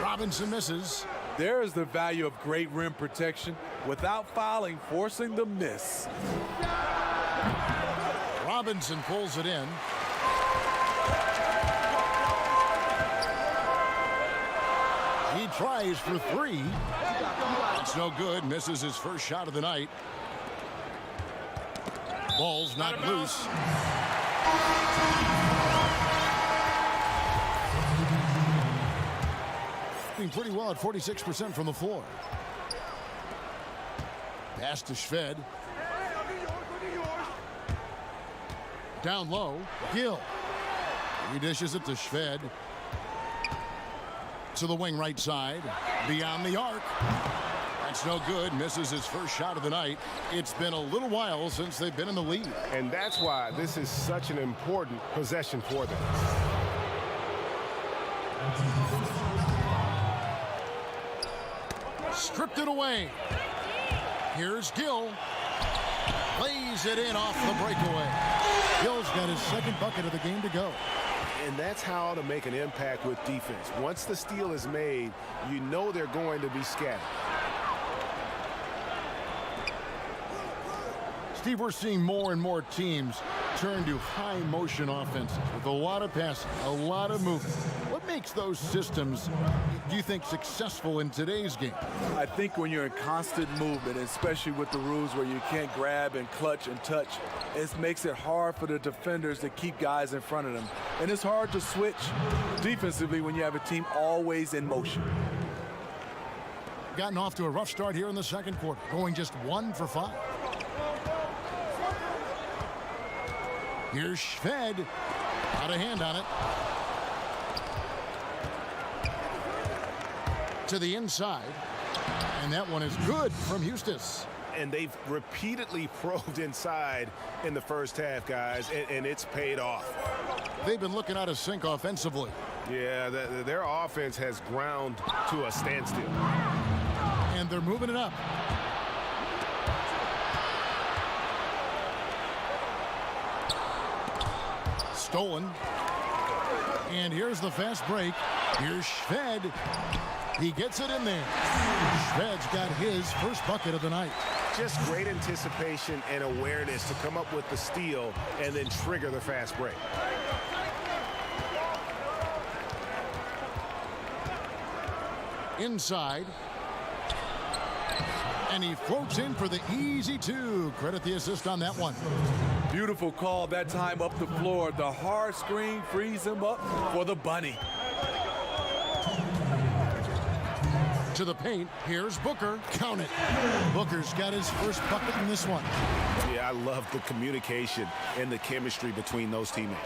Robinson misses. There is the value of great rim protection without fouling, forcing the miss. Robinson pulls it in. He tries for 3. It's no good. Misses his first shot of the night. Ball's not loose. Doing pretty well at 46% from the floor. Pass to Shved. Down low, Gill. He dishes it to Shved. To the wing right side. Beyond the arc. That's no good. Misses his first shot of the night. It's been a little while since they've been in the lead. And that's why this is such an important possession for them. Stripped it away. Here's Gill. Lays it in off the breakaway. Gill's got his second bucket of the game to go. And that's how to make an impact with defense. Once the steal is made, you know they're going to be scattered. Steve, we're seeing more and more teams turn to high motion offenses with a lot of passing, a lot of movement. What makes those systems, do you think, successful in today's game? I think when you're in constant movement, especially with the rules where you can't grab and clutch and touch, it makes it hard for the defenders to keep guys in front of them. And it's hard to switch defensively when you have a team always in motion. Gotten off to a rough start here in the second quarter, going just 1 for 5. Here's Shved. Out of hand on it. To the inside. And that one is good from Eustace. And they've repeatedly probed inside in the first half, guys, and it's paid off. They've been looking out of sync offensively. Yeah, their offense has ground to a standstill. And they're moving it up. Stolen. And here's the fast break. Here's Shved. He gets it in there. Shved's got his first bucket of the night. Just great anticipation and awareness to come up with the steal and then trigger the fast break. Inside. And he floats in for the easy two. Credit the assist on that one. Beautiful call that time up the floor. The hard screen frees him up for the bunny. To the paint, here's Booker. Count it. Booker's got his first bucket in this one. Yeah, I love the communication and the chemistry between those teammates.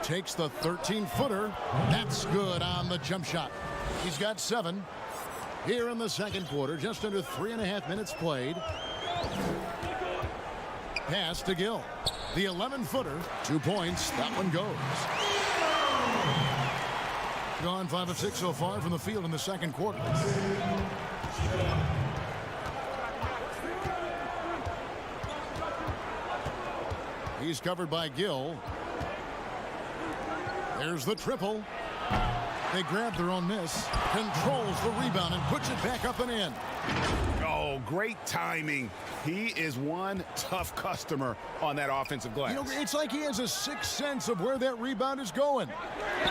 Takes the 13-footer. That's good on the jump shot. He's got 7 here in the second quarter. Just under 3.5 minutes played. Pass to Gill. The 11-footer. 2 points. That one goes. Gone 5 of 6 so far from the field in the second quarter. He's covered by Gill. There's the triple. They grab their own miss. Controls the rebound and puts it back up and in. Oh, great timing. He is one tough customer on that offensive glass. You know, it's like he has a sixth sense of where that rebound is going.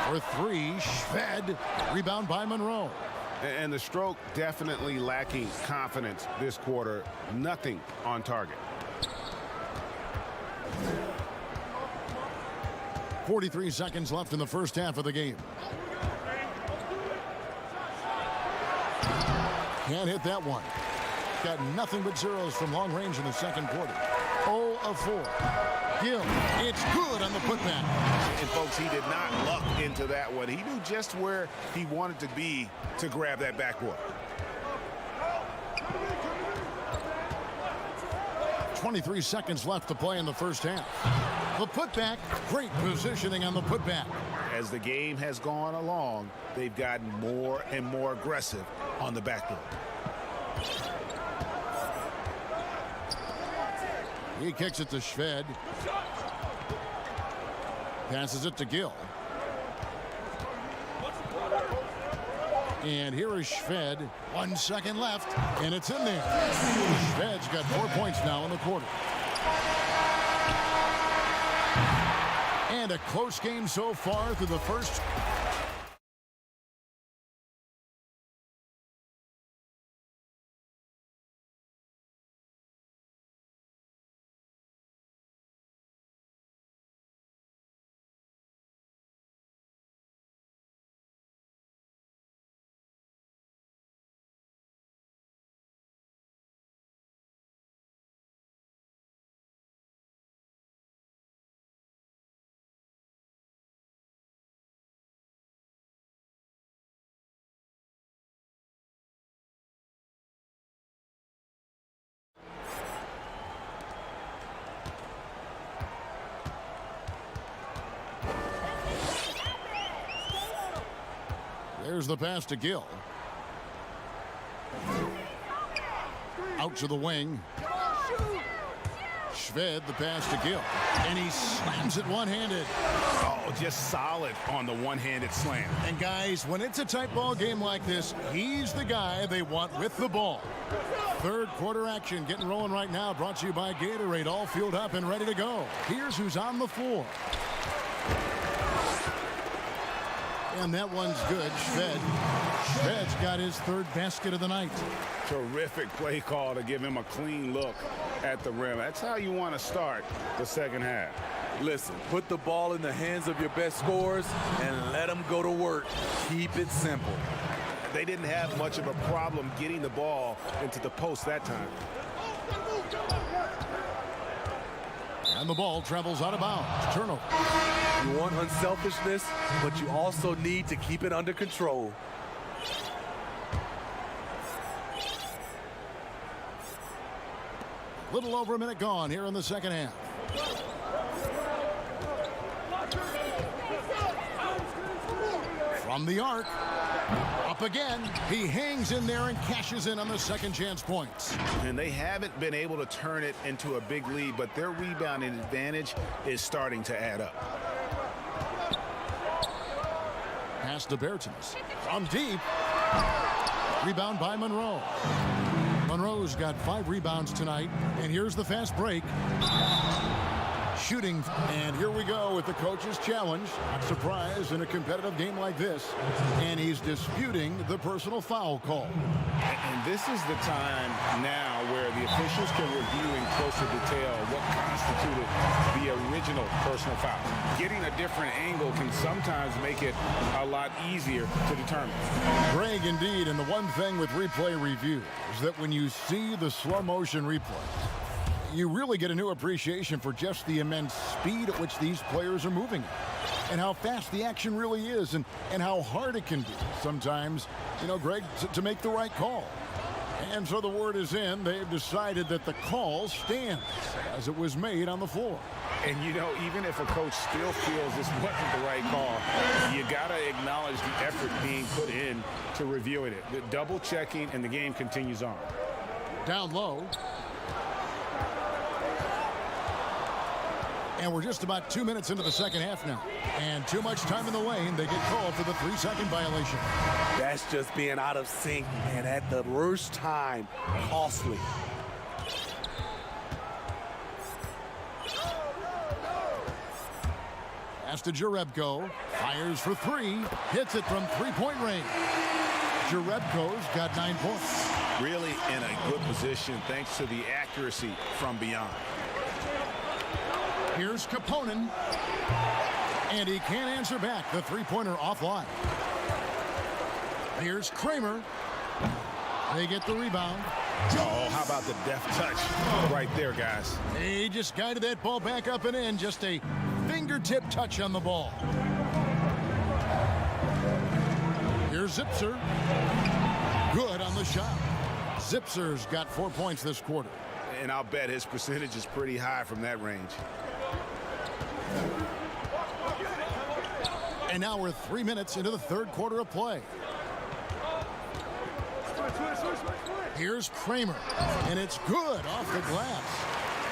For 3, Shved. Rebound by Monroe. And the stroke definitely lacking confidence this quarter. Nothing on target. 43 seconds left in the first half of the game. Can't hit that one. Got nothing but zeros from long range in the second quarter. 0 of 4. Gill, it's good on the putback. And folks, he did not luck into that one. He knew just where he wanted to be to grab that backboard. 23 seconds left to play in the first half. The putback, great positioning on the putback. As the game has gone along, they've gotten more and more aggressive on the backboard. He kicks it to Shved. Passes it to Gill. And here is Shved. 1 second left, and it's in there. Shved's got 4 points now in the quarter. And a close game so far through the first. There's the pass to Gill. Out to the wing. Shved, the pass to Gill. And he slams it one-handed. Oh, just solid on the one-handed slam. And guys, when it's a tight ball game like this, he's the guy they want with the ball. Third quarter action getting rolling right now. Brought to you by Gatorade. All fueled up and ready to go. Here's who's on the floor. And that one's good. Shved's got his third basket of the night. Terrific play call to give him a clean look at the rim. That's how you want to start the second half. Listen, put the ball in the hands of your best scorers and let them go to work. Keep it simple. They didn't have much of a problem getting the ball into the post that time. And the ball travels out of bounds. Turnover. You want unselfishness, but you also need to keep it under control. Little over a minute gone here in the second half. From the arc. Up again. He hangs in there and cashes in on the second chance points. And they haven't been able to turn it into a big lead, but their rebounding advantage is starting to add up. Pass to Bertens. From deep. Rebound by Monroe. Monroe's got 5 rebounds tonight. And here's the fast break. Shooting. And here we go with the coach's challenge. Not surprised in a competitive game like this. And he's disputing the personal foul call. And this is the time now where the officials can review in closer detail what constituted the original personal foul. Getting a different angle can sometimes make it a lot easier to determine. Greg, indeed, and the one thing with replay review is that when you see the slow motion replay, you really get a new appreciation for just the immense speed at which these players are moving and how fast the action really is and how hard it can be sometimes, Greg, to make the right call. And so the word is in. They've decided that the call stands as it was made on the floor. And, even if a coach still feels this wasn't the right call, you got to acknowledge the effort being put in to reviewing it. The double checking, and the game continues on. Down low. And we're just about 2 minutes into the second half now. And too much time in the lane. They get called for the 3-second violation. That's just being out of sync, and at the worst time, costly. Pass to Jerebko. Fires for 3. Hits it from 3-point range. Jerebko's got 9 points. Really in a good position thanks to the accuracy from beyond. Here's Kaponen. And he can't answer back. The 3-pointer offline. Here's Kramer. They get the rebound. Oh, how about the deft touch right there, guys? He just guided that ball back up and in. Just a fingertip touch on the ball. Here's Zipser. Good on the shot. Zipser's got 4 points this quarter. And I'll bet his percentage is pretty high from that range. And now we're 3 minutes into the third quarter of play. Here's Kramer, and it's good off the glass.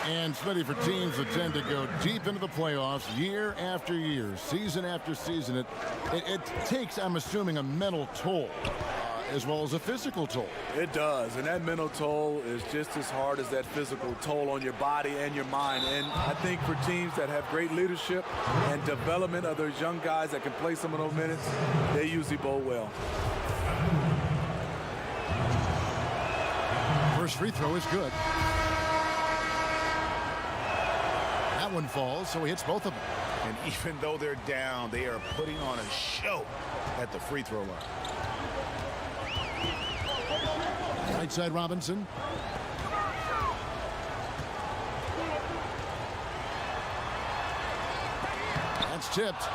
And Smitty, for teams that tend to go deep into the playoffs year after year, season after season, it takes, I'm assuming, a mental toll as well as a physical toll. It does, and that mental toll is just as hard as that physical toll on your body and your mind. And I think for teams that have great leadership and development of those young guys that can play some of those minutes, they usually bowl well. First free throw is good. That one falls, so he hits both of them. And even though they're down, they are putting on a show at the free throw line. Right side Robinson. That's tipped.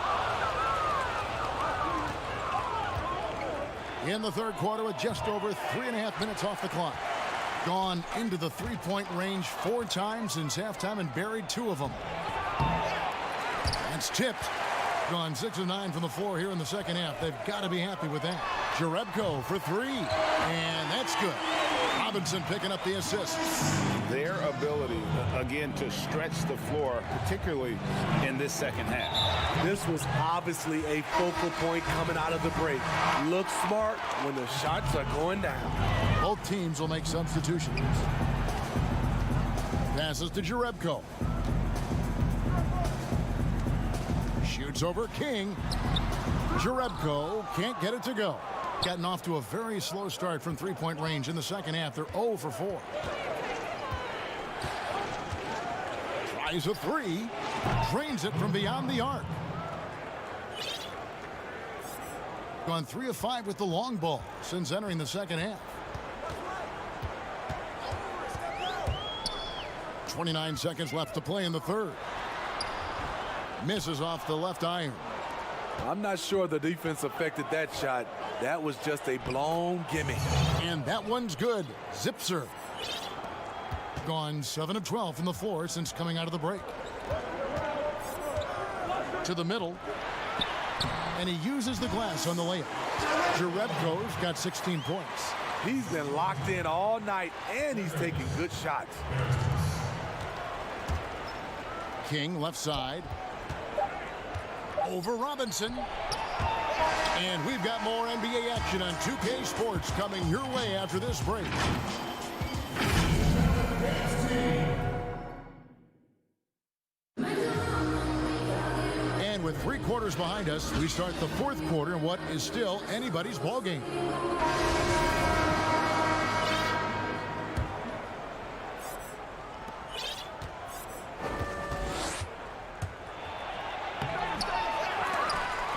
In the third quarter with just over 3.5 minutes off the clock. Gone into the 3-point range 4 times since halftime and buried 2 of them. That's tipped. Gone 6 of 9 from the floor here in the second half. They've got to be happy with that. Jerebko for 3. And that's good. Robinson picking up the assist. Their ability, again, to stretch the floor, particularly in this second half. This was obviously a focal point coming out of the break. Look smart when the shots are going down. Both teams will make substitutions. Passes to Jerebko. Shoots over King. Jerebko can't get it to go. Gotten off to a very slow start from 3-point range in the second half. They're 0 for 4. Tries a 3. Drains it from beyond the arc. Gone 3 of 5 with the long ball since entering the second half. 29 seconds left to play in the third. Misses off the left iron. I'm not sure the defense affected that shot. That was just a blown gimme. And that one's good. Zipser. Gone 7 of 12 from the floor since coming out of the break. To the middle. And he uses the glass on the layup. Jerebko's got 16 points. He's been locked in all night, and he's taking good shots. King left side. Over Robinson. And we've got more NBA action on 2K Sports coming your way after this break. And with 3 quarters behind us, we start the 4th quarter in what is still anybody's ball game.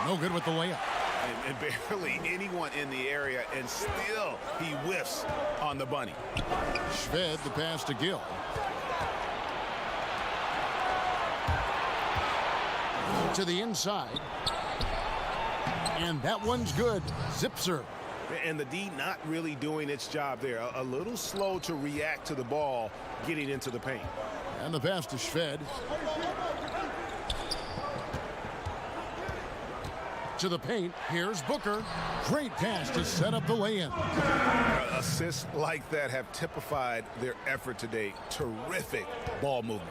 No good with the layup. And barely anyone in the area, and still he whiffs on the bunny. Shved the pass to Gill. To the inside. And that one's good. Zipser. And the D not really doing its job there. A little slow to react to the ball getting into the paint. And the pass to Shved. To the paint. Here's Booker. Great pass to set up the lay-in. Assists like that have typified their effort today. Terrific ball movement.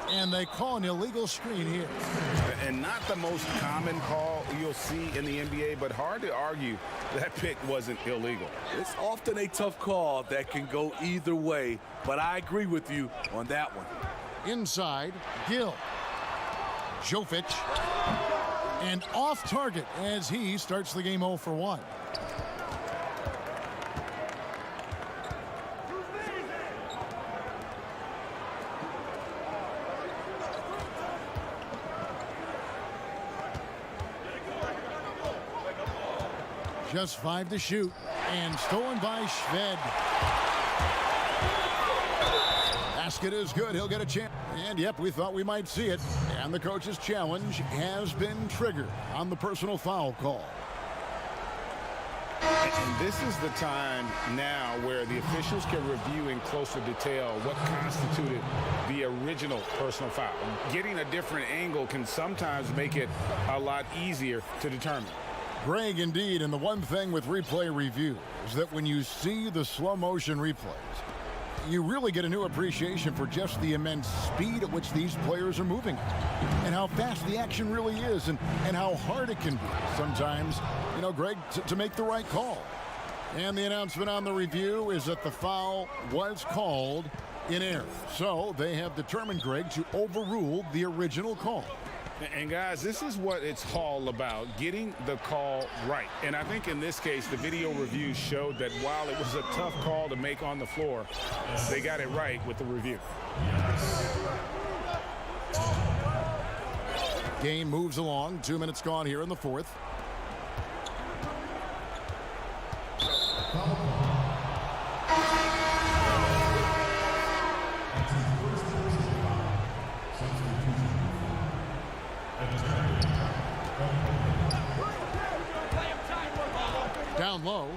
And they call an illegal screen here. And not the most common call you'll see in the NBA, but hard to argue that pick wasn't illegal. It's often a tough call that can go either way, but I agree with you on that one. Inside, Gill. Jovic. And off target as he starts the game 0 for 1. Just 5 to shoot, and stolen by Shved. Basket is good. He'll get a chance. And yep, we thought we might see it. And the coach's challenge has been triggered on the personal foul call. And this is the time now where the officials can review in closer detail what constituted the original personal foul. Getting a different angle can sometimes make it a lot easier to determine. Greg, indeed, and the one thing with replay review is that when you see the slow motion replays, you really get a new appreciation for just the immense speed at which these players are moving and how fast the action really is and how hard it can be sometimes, you know, Greg, to make the right call. And the announcement on the review is that the foul was called in error. So they have determined, Greg, to overrule the original call. And guys, this is what it's all about, getting the call right. And I think in this case, the video review showed that while it was a tough call to make on the floor, they got it right with the review. Game moves along. 2 minutes gone here in the 4th. Down low.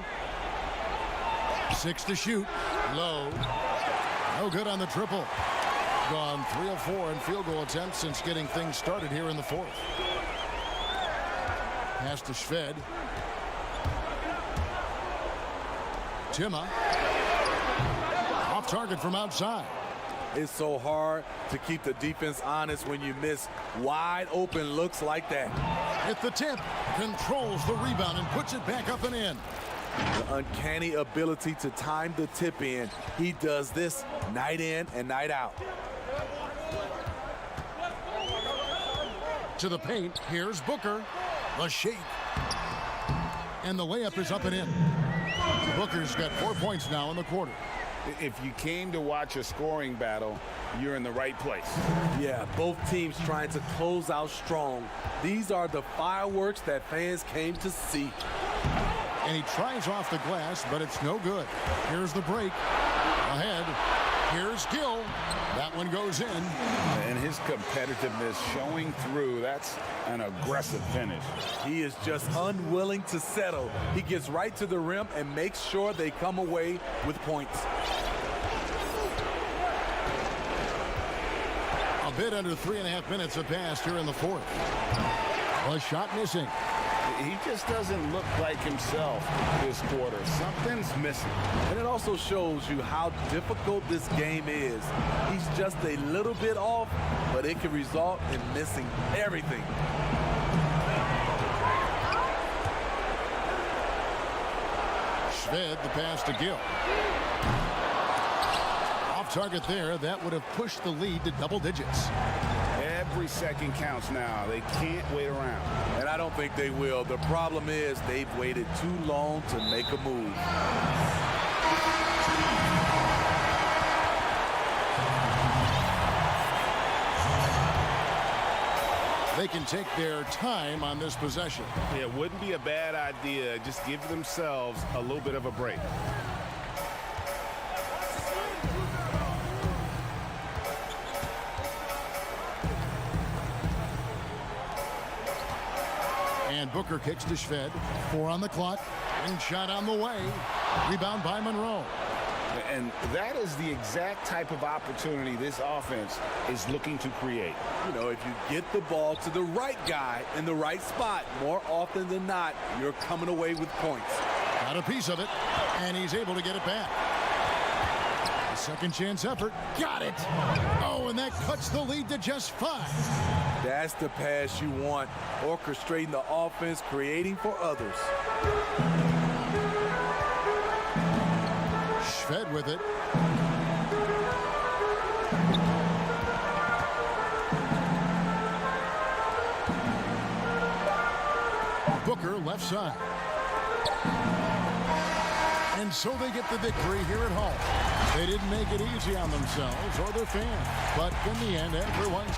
6 to shoot. Low. No good on the triple. Gone 3 of 4 in field goal attempts since getting things started here in the 4th. Pass to Shved. Timma. Off target from outside. It's so hard to keep the defense honest when you miss wide open looks like that. At the tip, controls the rebound and puts it back up and in. The uncanny ability to time the tip in. He does this night in and night out. To the paint, here's Booker. The shake. And the layup is up and in. Booker's got 4 points now in the quarter. If you came to watch a scoring battle, you're in the right place. Yeah, both teams trying to close out strong. These are the fireworks that fans came to see. And he tries off the glass, but it's no good. Here's the break. Ahead. Here's Gill. That one goes in. And his competitiveness showing through. That's an aggressive finish. He is just unwilling to settle. He gets right to the rim and makes sure they come away with points. A bit under 3.5 minutes have passed here in the 4th. A shot missing. He just doesn't look like himself this quarter. Something's missing. And it also shows you how difficult this game is. He's just a little bit off, but it can result in missing everything. Shved the pass to Gill. Off target there. That would have pushed the lead to double digits. Every second counts now. They can't wait around. And I don't think they will. The problem is they've waited too long to make a move. They can take their time on this possession. Yeah, it wouldn't be a bad idea. Just give themselves a little bit of a break. And Booker kicks to Shved. 4 on the clock. And shot on the way. Rebound by Monroe. And that is the exact type of opportunity this offense is looking to create. You know, if you get the ball to the right guy in the right spot, more often than not, you're coming away with points. Got a piece of it, and he's able to get it back. A second chance effort. Got it. Oh, and that cuts the lead to just 5. That's the pass you want. Orchestrating the offense, creating for others. Shved with it. Booker left side. And so they get the victory here at home. They didn't make it easy on themselves or their fans, but in the end, everyone's...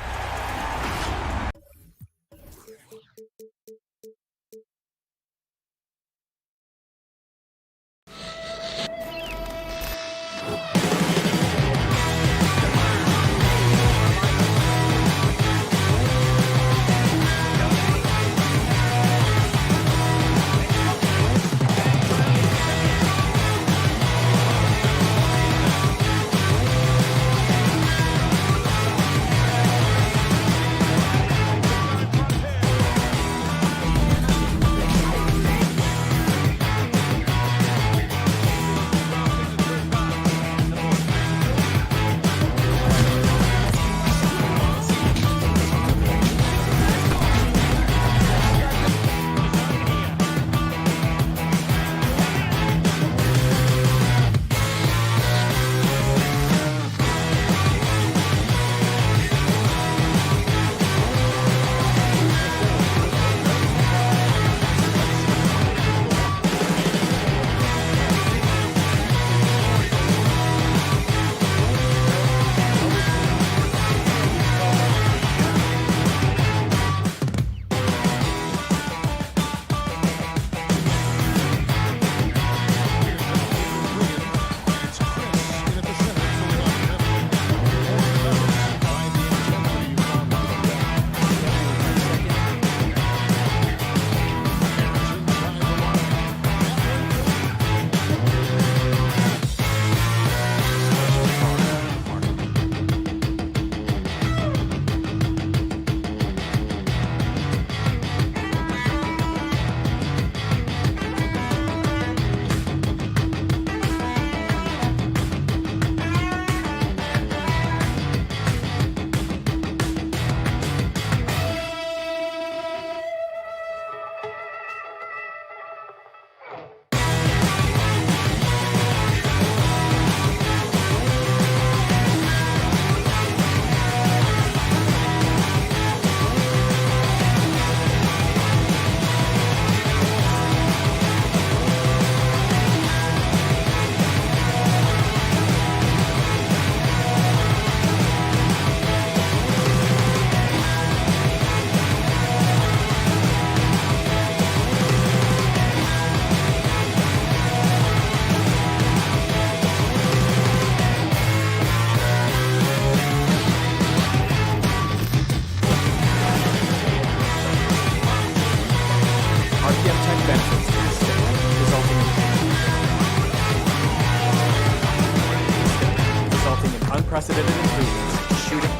unprecedented improvements, shooting,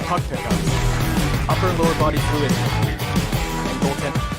puck pickups, upper and lower body fluidity, and goaltending.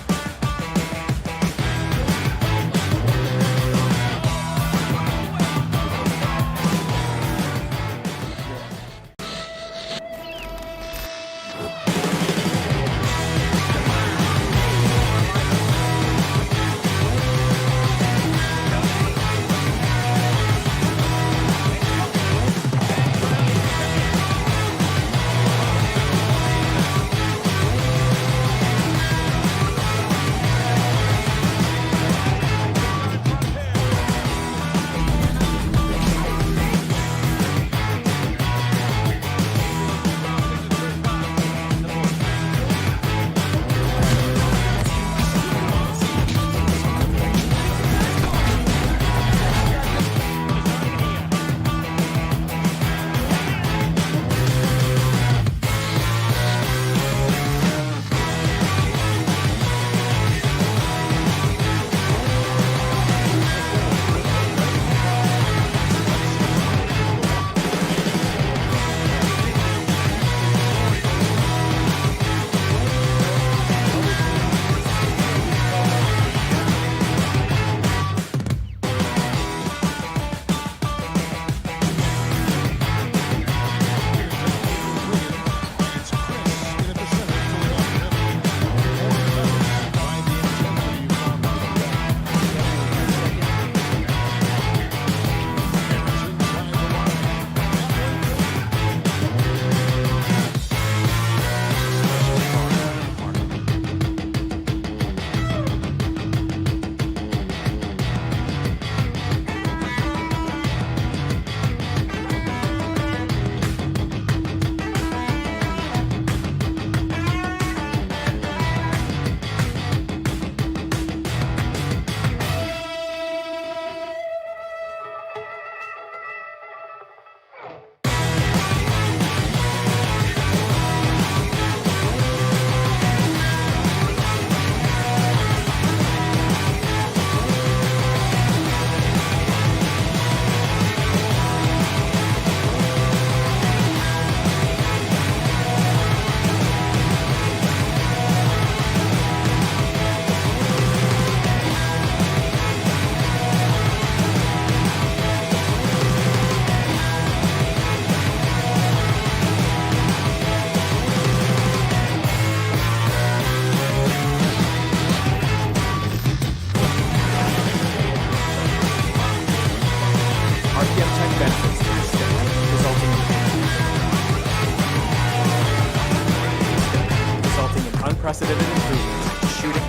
unprecedented improvement. Shooting,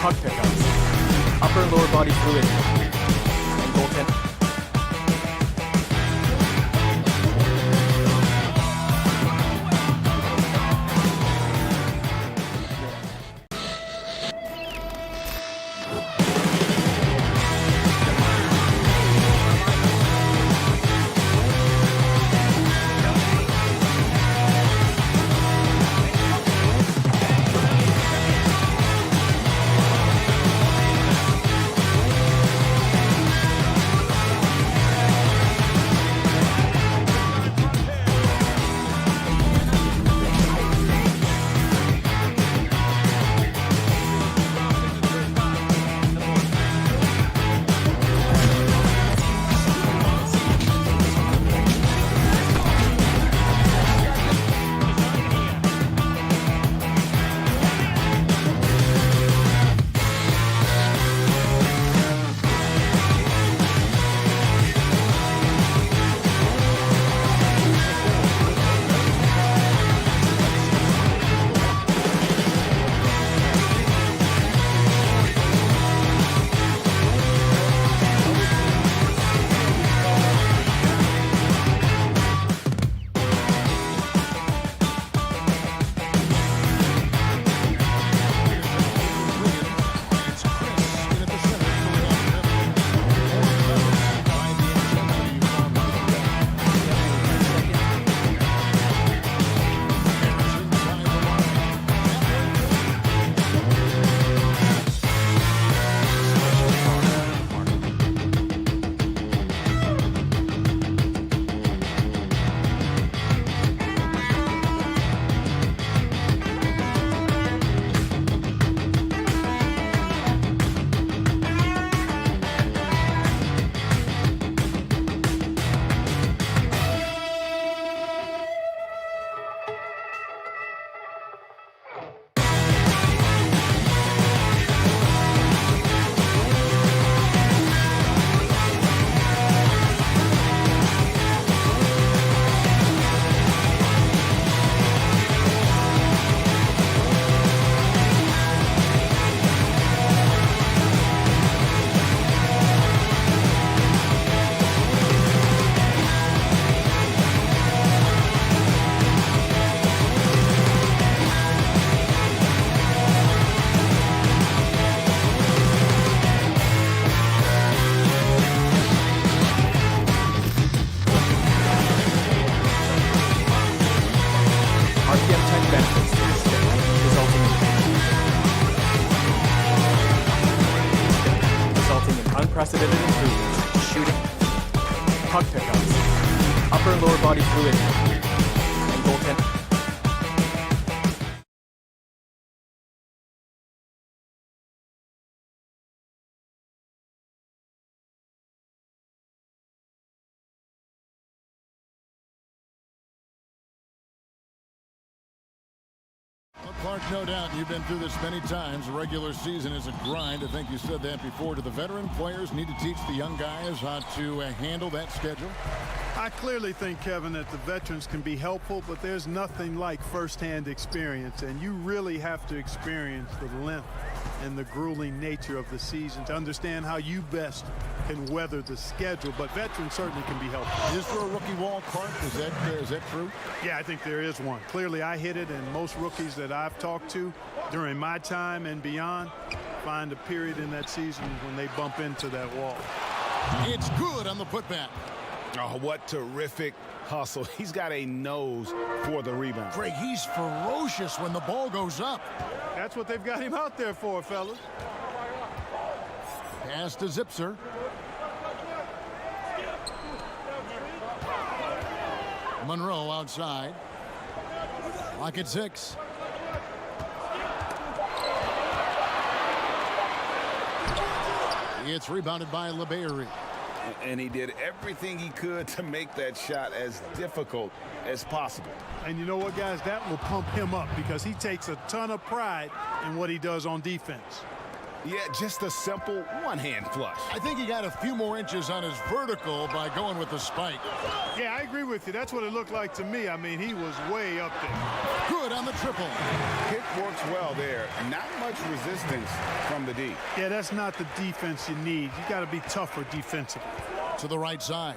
puck pickups, upper and lower body fluidity, and goaltending. Unprecedented improvements. Shooting, puck pickups, upper and lower body fluidity, and goaltending. Well, Clark, no doubt you've been through this many times. The regular season is a grind. I think you said that before. Do the veteran players need to teach the young guys how to handle that schedule? I clearly think, Kevin, that the veterans can be helpful, but there's nothing like firsthand experience, and you really have to experience the length and the grueling nature of the season to understand how you best can weather the schedule. But veterans certainly can be helpful. Is there a rookie wall, Clark? Is that true? Yeah, I think there is one. Clearly, I hit it, and most rookies that I've talked to during my time and beyond find a period in that season when they bump into that wall. It's good on the putback. Oh, what terrific hustle. He's got a nose for the rebound. Greg, he's ferocious when the ball goes up. That's what they've got him out there for, fellas. Pass to Zipser. Monroe outside. Lock at 6. It's rebounded by LeBailly. And he did everything he could to make that shot as difficult as possible. And you know what, guys? That will pump him up because he takes a ton of pride in what he does on defense. Yeah, just a simple one-hand flush. I think he got a few more inches on his vertical by going with the spike. Yeah, I agree with you. That's what it looked like to me. I mean, he was way up there. Good on the triple. Hit works well there. Not much resistance from the D. Yeah, that's not the defense you need. You got to be tougher defensively. To the right side.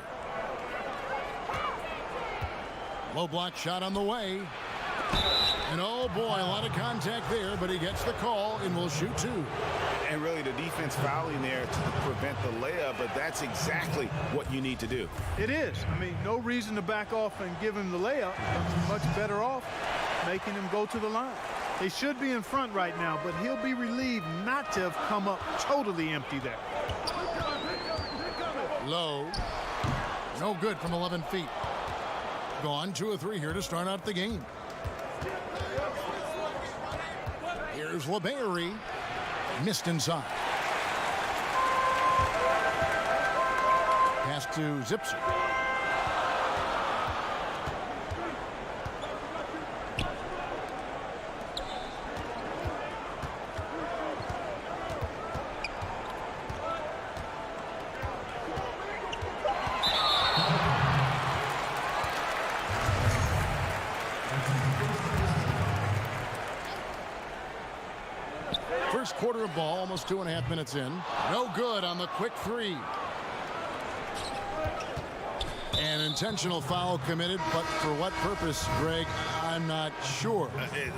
Low block shot on the way. And oh boy, a lot of contact there, but he gets the call and will shoot two. And really the defense fouling there to prevent the layup, but that's exactly what you need to do. It is. I mean, no reason to back off and give him the layup. You're much better off making him go to the line. They should be in front right now, but he'll be relieved not to have come up totally empty there. Low. No good from 11 feet. Gone 2 of 3 here to start out the game. Here's LeBarry. Missed inside. Pass to Zipser. First quarter of ball, almost 2.5 minutes in. No good on the quick three. An intentional foul committed, but for what purpose, Greg, I'm not sure.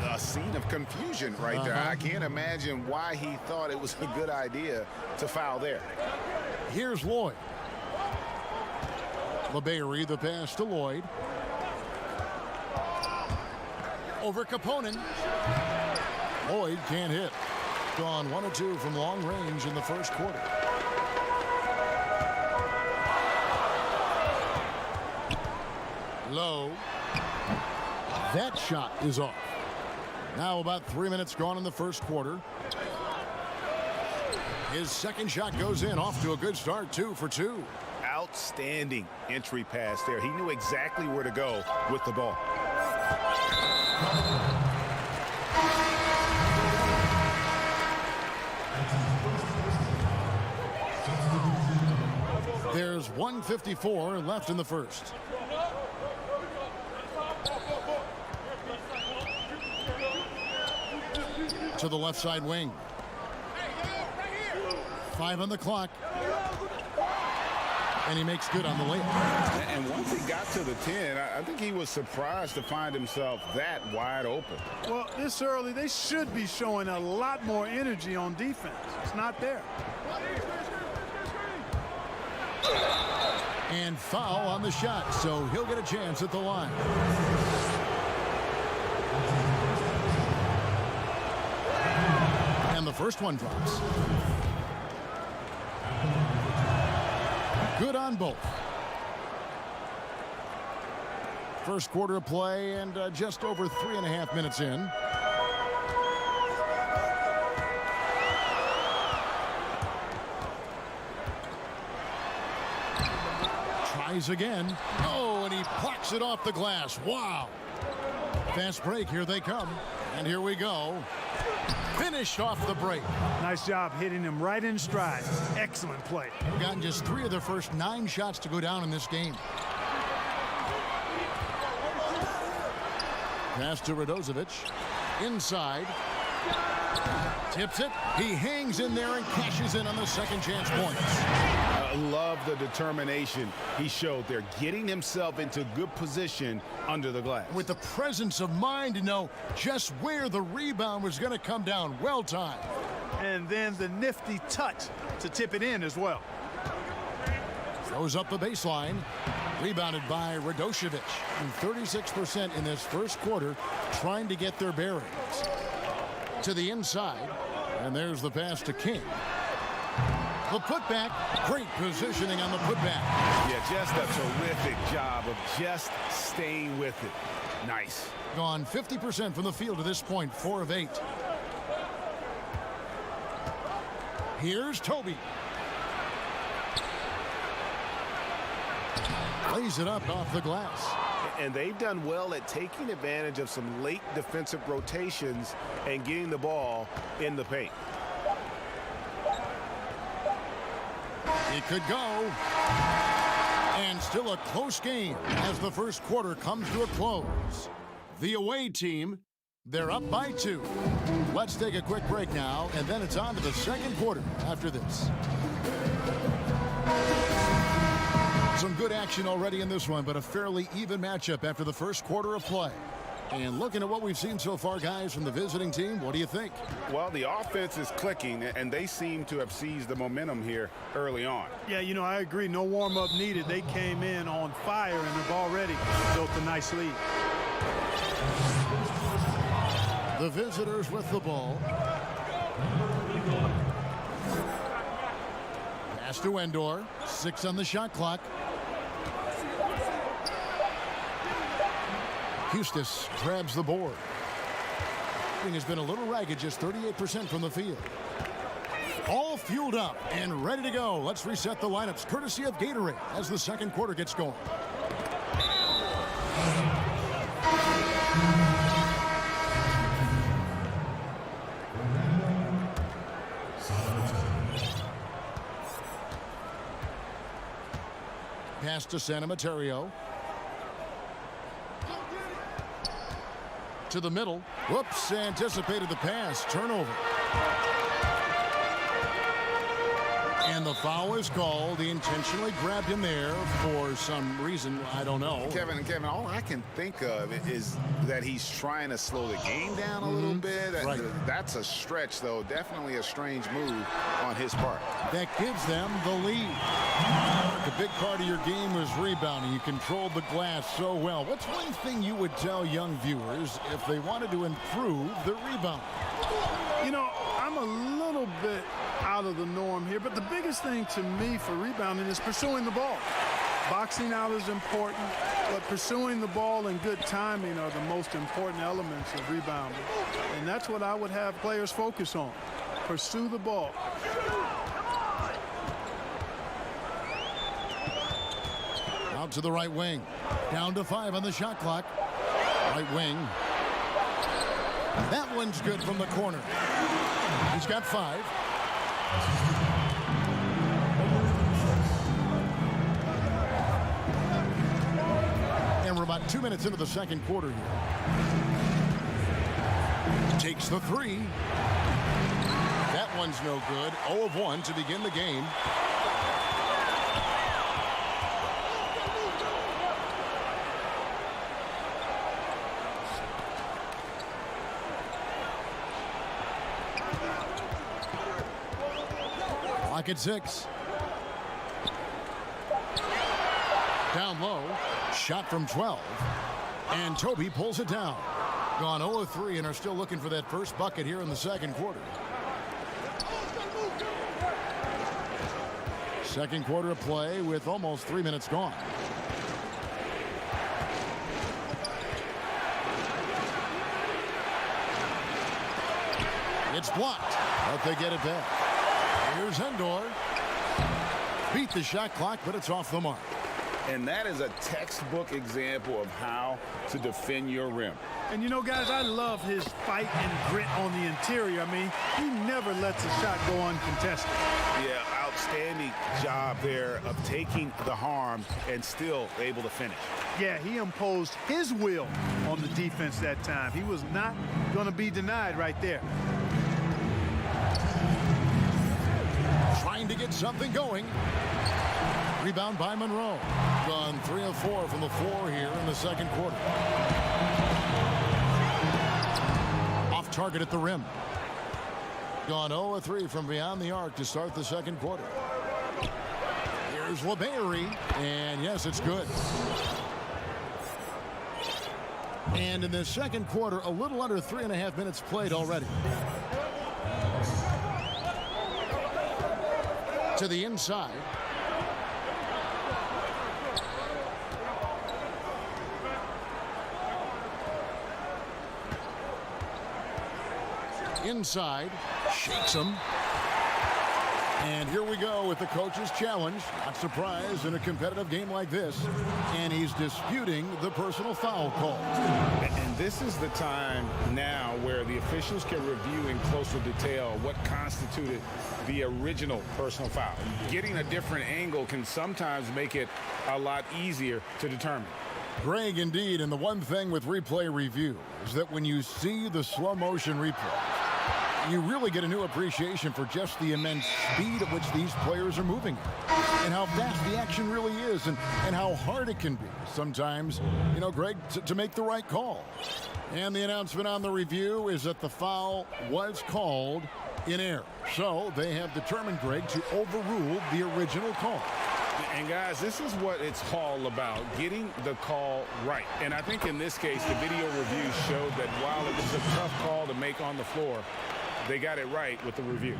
A scene of confusion right there. I can't imagine why he thought it was a good idea to foul there. Here's Lloyd. LeBarry, the pass to Lloyd. Over Kaponen. Lloyd can't hit. Gone 1 of 2 from long range in the first quarter. Low. That shot is off. Now about 3 minutes gone in the first quarter. His second shot goes in, off to a good start, 2 for 2. Outstanding entry pass there. He knew exactly where to go with the ball. There's 1:54 left in the first. To the left side wing. 5 on the clock. And he makes good on the layup. And once he got to the 10, I think he was surprised to find himself that wide open. Well, this early, they should be showing a lot more energy on defense. It's not there. And foul on the shot, so he'll get a chance at the line. And the first one drops. Good on both. First quarter of play and just over 3.5 minutes in. Tries again. Oh, and he plucks it off the glass. Wow. Fast break. Here they come. And here we go. Finished off the break. Nice job hitting him right in stride. Excellent play. They've gotten just 3 of their first 9 shots to go down in this game. Pass to Radozovic. Inside. Tips it. He hangs in there and cashes in on the second chance points. I love the determination he showed there, getting himself into good position under the glass. With the presence of mind to know just where the rebound was going to come down. Well timed. And then the nifty touch to tip it in as well. Throws up the baseline. Rebounded by Radozovic. 36% in this first quarter, trying to get their bearings. To the inside. And there's the pass to King. The putback. Great positioning on the putback. Yeah, just a terrific job of just staying with it. Nice. Gone 50% from the field to this point. 4 of 8. Here's Toby. Lays it up off the glass. And they've done well at taking advantage of some late defensive rotations and getting the ball in the paint. It could go. And still a close game as the first quarter comes to a close. The away team, they're up by 2. Let's take a quick break now, and then it's on to the second quarter after this. Some good action already in this one, but a fairly even matchup after the first quarter of play. And looking at what we've seen so far, guys, from the visiting team, what do you think? Well, the offense is clicking, and they seem to have seized the momentum here early on. Yeah, you know, I agree. No warm-up needed. They came in on fire and have already built a nice lead. The visitors with the ball. Pass to Endor. 6 on the shot clock. Hustis grabs the board. Shooting has been a little ragged, just 38% from the field. All fueled up and ready to go. Let's reset the lineups, courtesy of Gatorade, as the second quarter gets going. Pass to Santa Materio. To the middle. Whoops, anticipated the pass. Turnover. And the foul is called. He intentionally grabbed him there for some reason. I don't know. Kevin, all I can think of is that he's trying to slow the game down a little bit. Right. That's a stretch, though. Definitely a strange move on his part. That gives them the lead. The big part of your game was rebounding. You controlled the glass so well. What's one thing you would tell young viewers if they wanted to improve their rebound? You know, I'm a little bit out of the norm here, but the biggest thing to me for rebounding is pursuing the ball. Boxing out is important, but pursuing the ball and good timing are the most important elements of rebounding. And that's what I would have players focus on. Pursue the ball. Out to the right wing. Down to 5 on the shot clock. Right wing. That one's good from the corner. He's got 5. And we're about 2 minutes into the second quarter here. Takes the 3. That one's no good. 0 of 1 to begin the game. Clock at 6. Down low. Shot from 12. And Toby pulls it down. Gone 0 of 3 and are still looking for that first bucket here in the second quarter. Second quarter of play with almost 3 minutes gone. It's blocked, but they get it back. Here's Endor. Beat the shot clock, but it's off the mark. And that is a textbook example of how to defend your rim. And you know, guys, I love his fight and grit on the interior. I mean, he never lets a shot go uncontested. Yeah, outstanding job there of taking the harm and still able to finish. Yeah, he imposed his will on the defense that time. He was not going to be denied right there. Trying to get something going. Rebound by Monroe. Gone 3 of 4 from the floor here in the second quarter. Off target at the rim. Gone 0 of 3 from beyond the arc to start the second quarter. Here's LeBailey, and yes, it's good. And in the second quarter, a little under 3.5 minutes played already. To the inside. Inside. Shakes him. And here we go with the coach's challenge. Not surprised in a competitive game like this. And he's disputing the personal foul call. And this is the time now where the officials can review in closer detail what constituted the original personal foul. Getting a different angle can sometimes make it a lot easier to determine. Greg, indeed, and the one thing with replay review is that when you see the slow motion replay, you really get a new appreciation for just the immense speed at which these players are moving and how fast the action really is and how hard it can be sometimes, Greg, to make the right call. And the announcement on the review is that the foul was called in error. So they have determined, Greg, to overrule the original call. And guys, this is what it's all about, getting the call right. And I think in this case, the video review showed that while it was a tough call to make on the floor, they got it right with the review.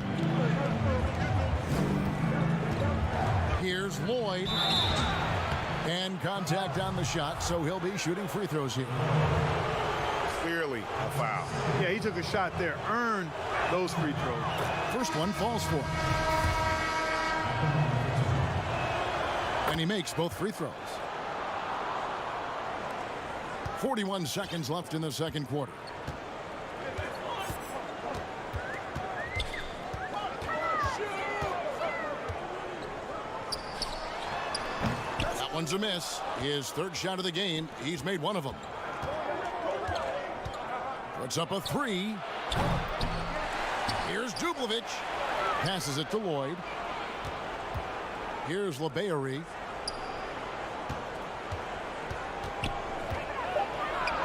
Here's Lloyd. And contact on the shot, so he'll be shooting free throws here. Clearly a foul. Yeah, he took a shot there, earned those free throws. First one falls for him. And he makes both free throws. 41 seconds left in the second quarter. That one's a miss. His third shot of the game. He's made one of them. Puts up a three. Here's Dublovic. Passes it to Lloyd. Here's LeBayery.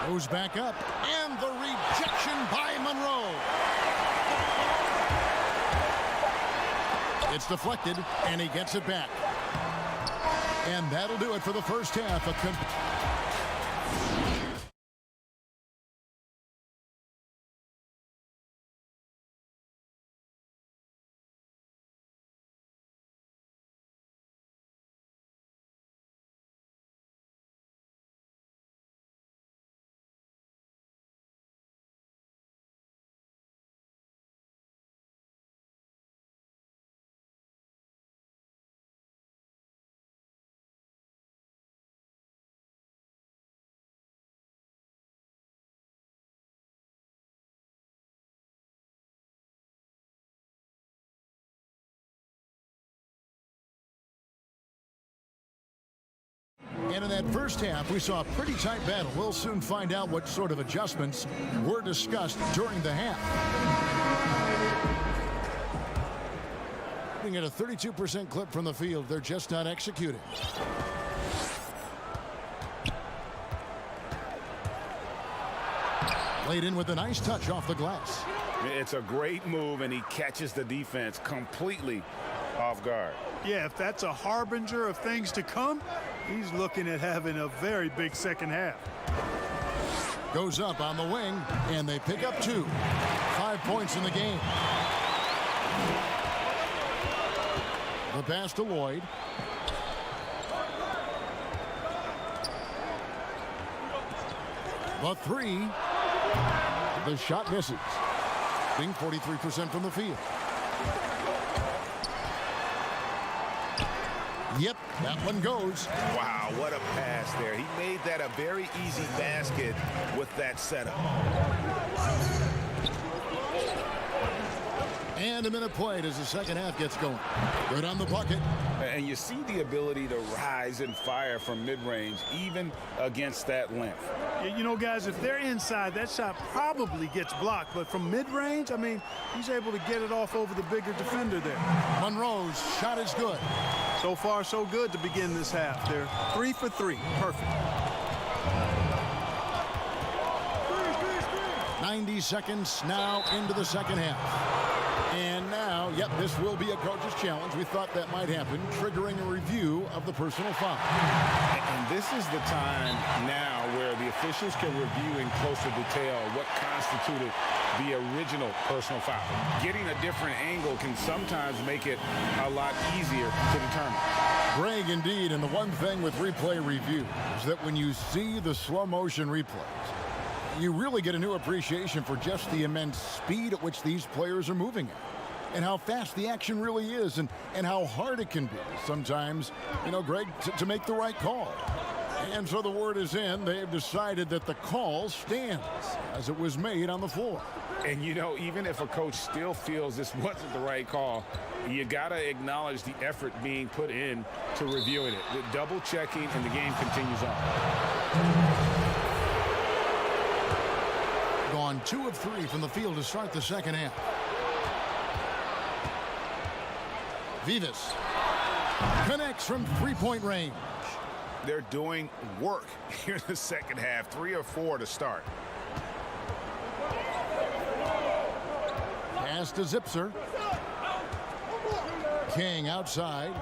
Goes back up. And the rejection by Monroe. It's deflected, and he gets it back. And that'll do it for the first half. And in that first half, we saw a pretty tight battle. We'll soon find out what sort of adjustments were discussed during the half. Looking at a 32% clip from the field, they're just not executing. Laid in with a nice touch off the glass. It's a great move, and he catches the defense completely off guard. Yeah, if that's a harbinger of things to come, he's looking at having a very big second half. Goes up on the wing, and they pick up 2. 5 points in the game. The pass to Lloyd. The three. The shot misses. Being 43% from the field. Yep, that one goes. Wow, what a pass there. He made that a very easy basket with that setup. And a minute played as the second half gets going. Good on the bucket. And you see the ability to rise and fire from mid-range, even against that length. You know, guys, if they're inside, that shot probably gets blocked. But from mid-range, I mean, he's able to get it off over the bigger defender there. Monroe's shot is good. So far, so good to begin this half. They're 3 for 3. Perfect. 90 seconds now into the second half. And now, yep, this will be a coach's challenge. We thought that might happen, triggering a review of the personal foul. And this is the time now where the officials can review in closer detail what constituted the original personal foul. Getting a different angle can sometimes make it a lot easier to determine. Greg, indeed, and the one thing with replay review is that when you see the slow motion replays, you really get a new appreciation for just the immense speed at which these players are moving at. and how fast the action really is and how hard it can be sometimes, Greg, to make the right call. And so the word is in. They've decided that the call stands as it was made on the floor. And, even if a coach still feels this wasn't the right call, you got to acknowledge the effort being put in to reviewing it. The double checking, and the game continues on. Gone 2 of 3 from the field to start the second half. Vivas connects from three-point range. They're doing work here in the second half. 3 or 4 to start. Pass to Zipser. King outside.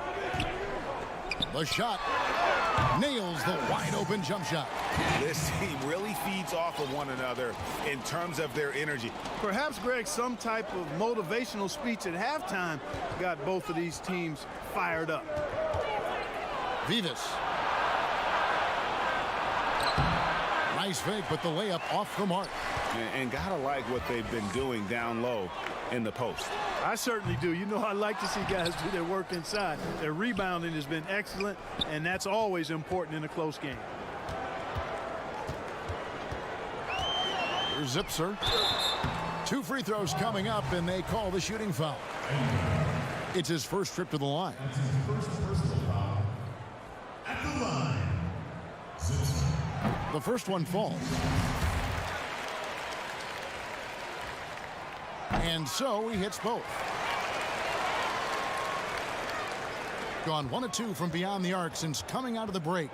The shot. Nails the wide-open jump shot. This team really feeds off of one another in terms of their energy. Perhaps, Greg, some type of motivational speech at halftime got both of these teams fired up. Vivas. Nice fake, but the layup off the mark. And gotta like what they've been doing down low in the post. I certainly do. I like to see guys do their work inside. Their rebounding has been excellent, and that's always important in a close game. Here's Zipser. 2 free throws coming up, and they call the shooting foul. It's his first trip to the line. That's his first personal foul. At the line, Zipser. The first one falls. And so he hits both. Gone 1 of 2 from beyond the arc since coming out of the break.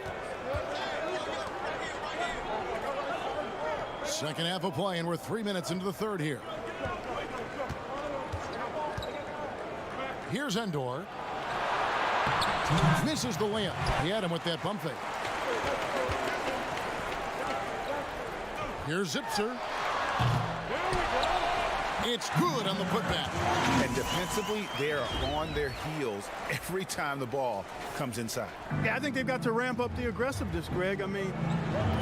Second half of play, and we're 3 minutes into the third here. Here's Endor. Misses the layup. He had him with that pump fake. Here's Zipser. It's good on the putback. And defensively, they're on their heels every time the ball comes inside. Yeah, I think they've got to ramp up the aggressiveness, Greg. I mean,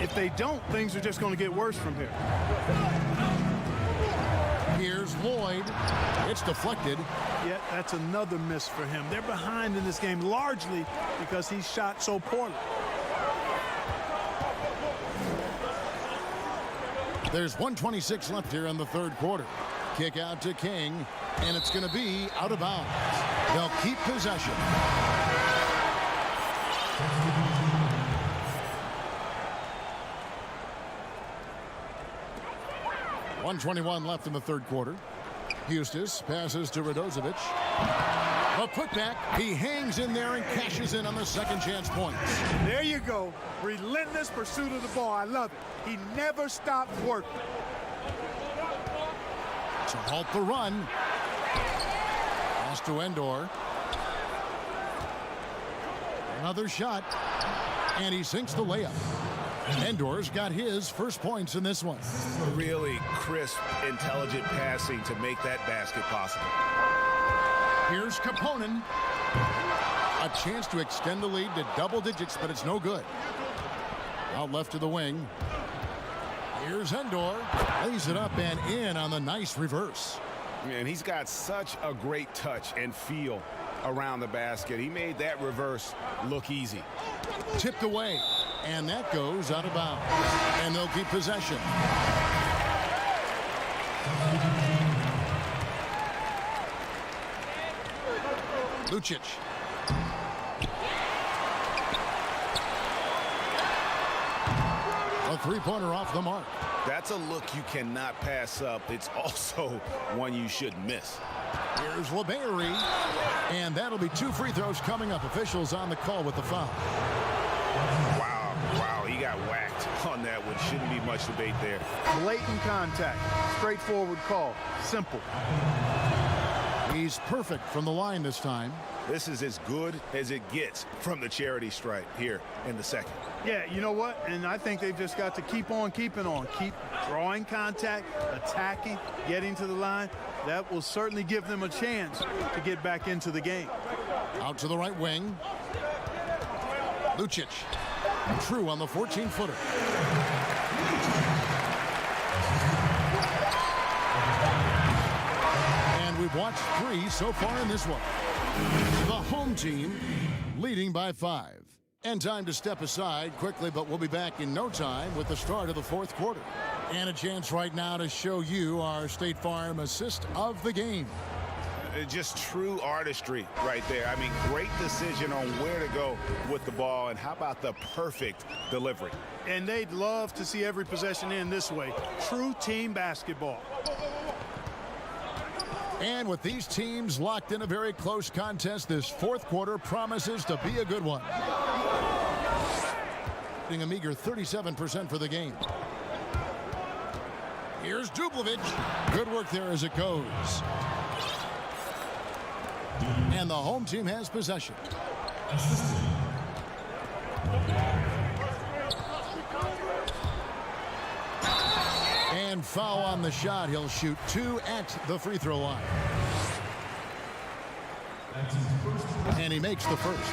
if they don't, things are just going to get worse from here. Here's Lloyd. It's deflected. Yet that's another miss for him. They're behind in this game largely because he shot so poorly. There's 1:26 left here in the third quarter. Kick out to King, and it's going to be out of bounds. They'll keep possession. .121 left in the third quarter. Eustace passes to Radozovic. A putback. He hangs in there and cashes in on the second chance points. There you go. Relentless pursuit of the ball. I love it. He never stopped working. To halt the run. Pass to Endor. Another shot. And he sinks the layup. Endor's got his first points in this one. Really crisp, intelligent passing to make that basket possible. Here's Kaponen. A chance to extend the lead to double digits, but it's no good. Out left to the wing. Here's Endor. Lays it up and in on the nice reverse. And he's got such a great touch and feel around the basket. He made that reverse look easy. Tipped away. And that goes out of bounds. And they'll keep possession. Lucic. A three-pointer off the mark. That's a look you cannot pass up. It's also one you shouldn't miss. Here's LeBailey. And that'll be 2 free throws coming up. Officials on the call with the foul. Wow, he got whacked on that one. Shouldn't be much debate there. Blatant contact. Straightforward call. Simple. He's perfect from the line this time. This is as good as it gets from the charity stripe here in the second. Yeah, you know what? And I think they've just got to keep on keeping on. Keep drawing contact, attacking, getting to the line. That will certainly give them a chance to get back into the game. Out to the right wing. Lucic. True on the 14-footer. And we've watched It's 3 so far in this one. The home team leading by 5. And time to step aside quickly, but we'll be back in no time with the start of the fourth quarter. And a chance right now to show you our State Farm assist of the game. Just true artistry right there. I mean, great decision on where to go with the ball, and how about the perfect delivery? And they'd love to see every possession end this way. True team basketball. And with these teams locked in a very close contest, this fourth quarter promises to be a good one. A meager 37% for the game. Here's Dublovic. Good work there as it goes. And the home team has possession. And foul on the shot. He'll shoot 2 at the free throw line. And he makes the first.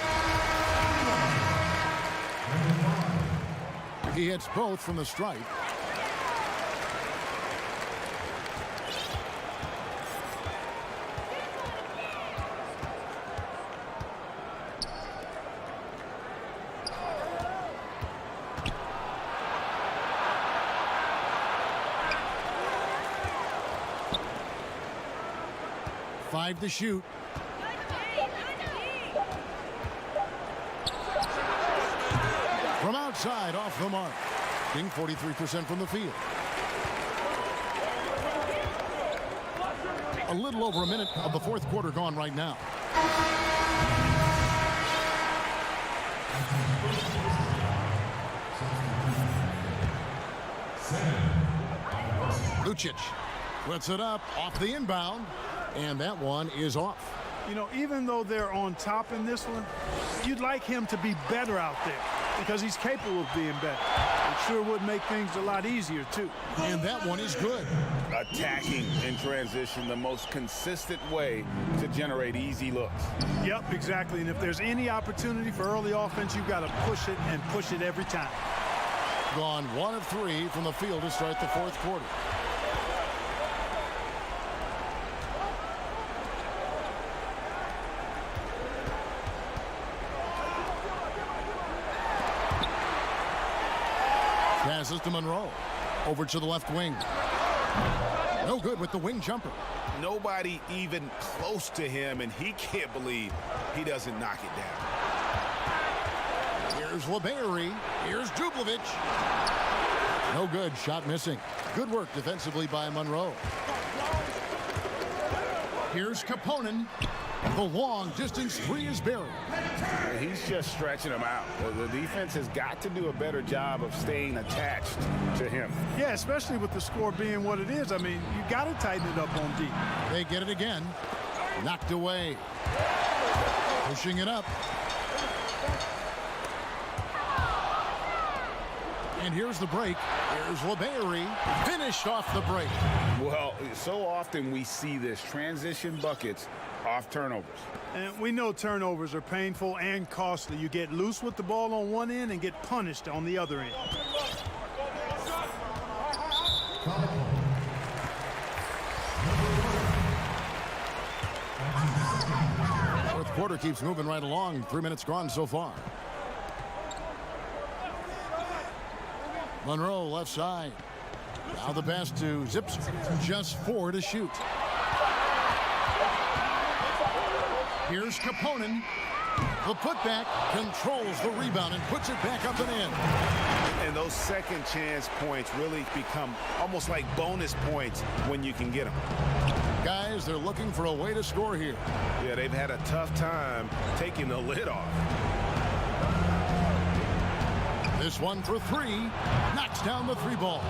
He hits both from the stripe. Five to shoot. From outside, off the mark. Being 43% from the field. A little over a minute of the fourth quarter gone right now. Lucic puts it up off the inbound, and that one is off. You know, even though they're on top in this one, you'd like him to be better out there because he's capable of being better. It sure would make things a lot easier, too. And that one is good. Attacking in transition, the most consistent way to generate easy looks. Yep, exactly. And if there's any opportunity for early offense, you've got to push it and push it every time. Gone 1 of 3 from the field to start the fourth quarter. Passes to Monroe. Over to the left wing. No good with the wing jumper. Nobody even close to him, and he can't believe he doesn't knock it down. Here's LeBary. Here's Dublovic. No good. Shot missing. Good work defensively by Monroe. Here's Kaponen. The long distance three is buried. He's just stretching him out. The defense has got to do a better job of staying attached to him. Yeah, especially with the score being what it is. I mean, you got to tighten it up on D. They get it again. Knocked away. Pushing it up. And here's the break. Here's LeBary. Finished off the break. Well, so often we see this transition buckets off turnovers. And we know turnovers are painful and costly. You get loose with the ball on one end and get punished on the other end. Fourth quarter keeps moving right along. 3 minutes gone so far. Monroe left side. Now the pass to Zips. Just 4 to shoot. Here's Kaponen. The putback controls the rebound and puts it back up and in. And those second chance points really become almost like bonus points when you can get them. Guys, they're looking for a way to score here. Yeah, they've had a tough time taking the lid off. This one for 3. Knocks down the 3 ball.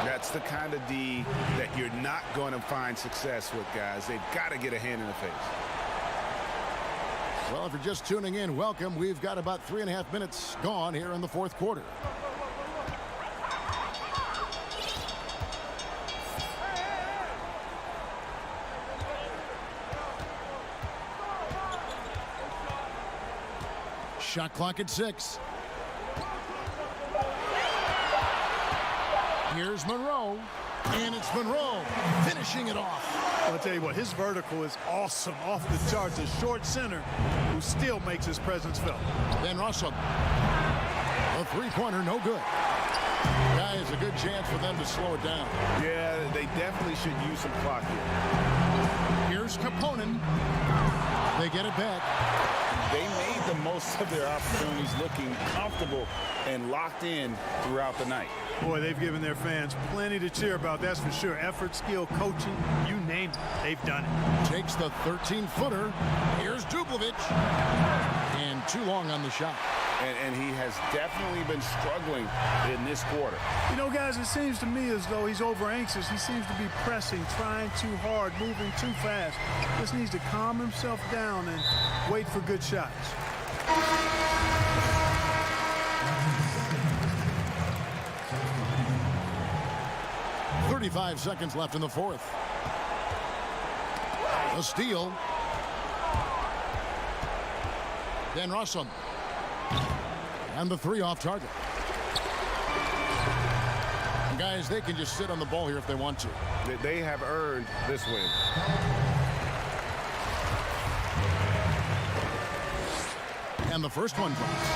That's the kind of D that you're not going to find success with, guys. They've got to get a hand in the face. Well, if you're just tuning in, welcome. We've got about 3.5 minutes gone here in the fourth quarter. Shot clock at 6. Here's Monroe. And it's Monroe finishing it off. I'll tell you what, his vertical is awesome, off the charts. A short center who still makes his presence felt. Then Russell. A three-pointer, no good. Guys, a good chance for them to slow it down. Yeah, they definitely should use some clock here. Here's Kaponen. They get it back. They made the most of their opportunities, looking comfortable and locked in throughout the night. Boy, they've given their fans plenty to cheer about, that's for sure. Effort, skill, coaching, you name it, they've done it. Takes the 13-footer. Here's Dublovic. And too long on the shot. And he has definitely been struggling in this quarter. You know, guys, it seems to me as though he's over anxious. He seems to be pressing, trying too hard, moving too fast. Just needs to calm himself down and wait for good shots. 35 seconds left in the fourth. A steal. Then Russell. And the three off target. And guys, they can just sit on the ball here if they want to. They have earned this win. And the first one drops.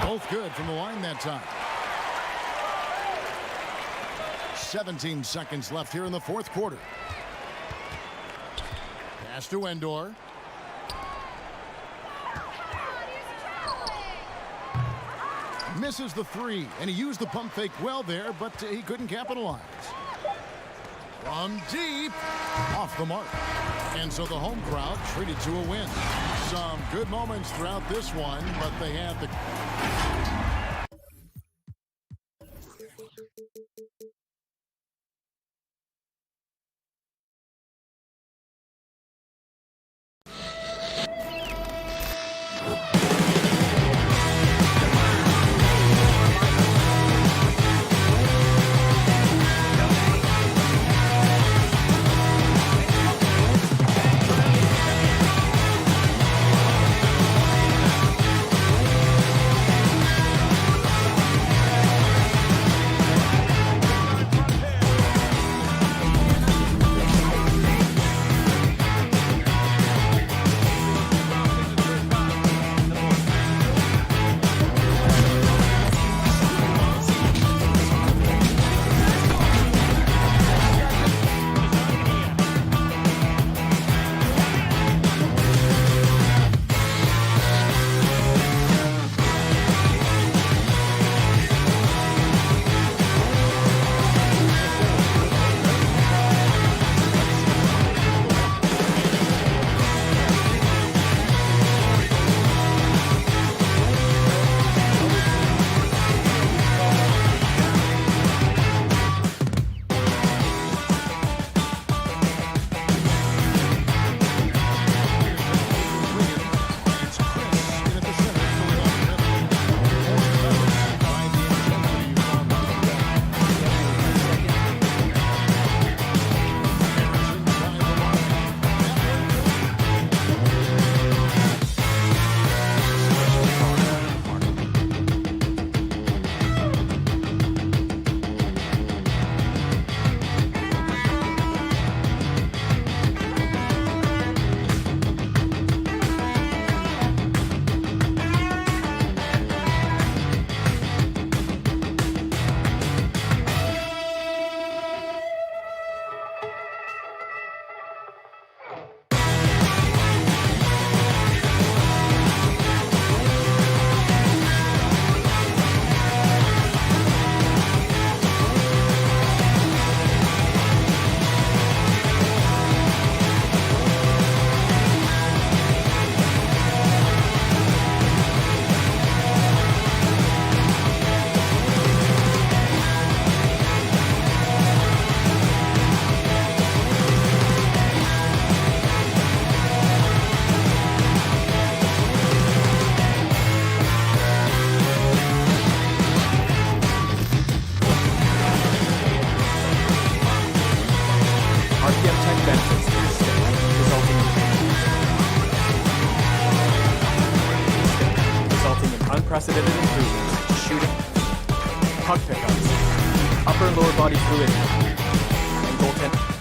Both good from the line that time. 17 seconds left here in the fourth quarter. Pass to Endor. Misses the three, and he used the pump fake well there, but he couldn't capitalize. From deep, off the mark. And so the home crowd treated to a win. Some good moments throughout this one, but they had the... unprecedented improvements to shooting, puck pickups, upper and lower body fluidity, and goaltending.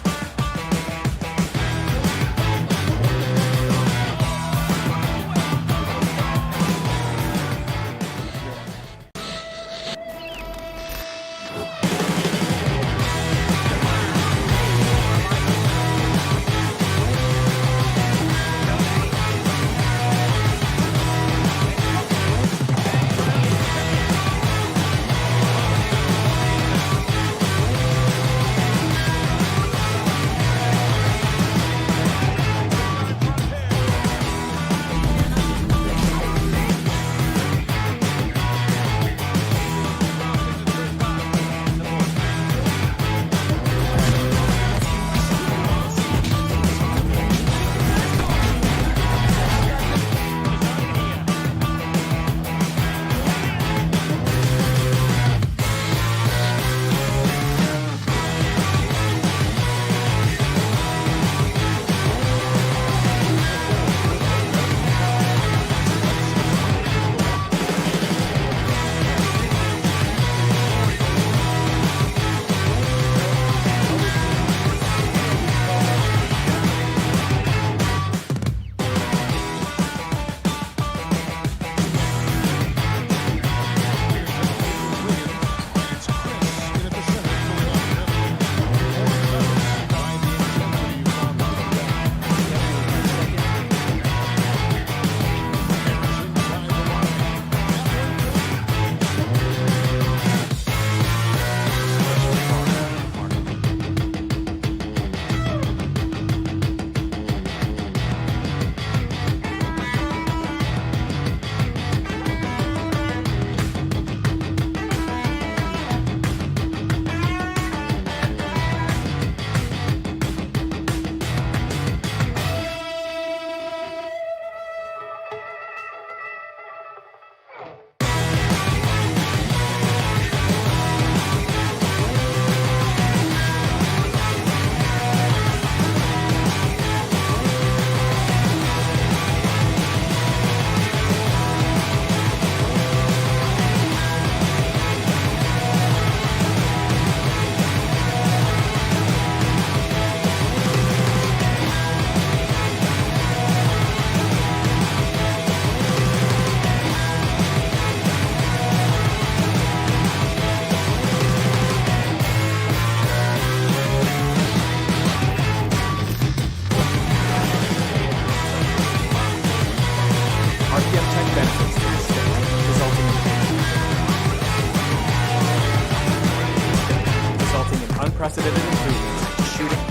unprecedented improvements in shooting,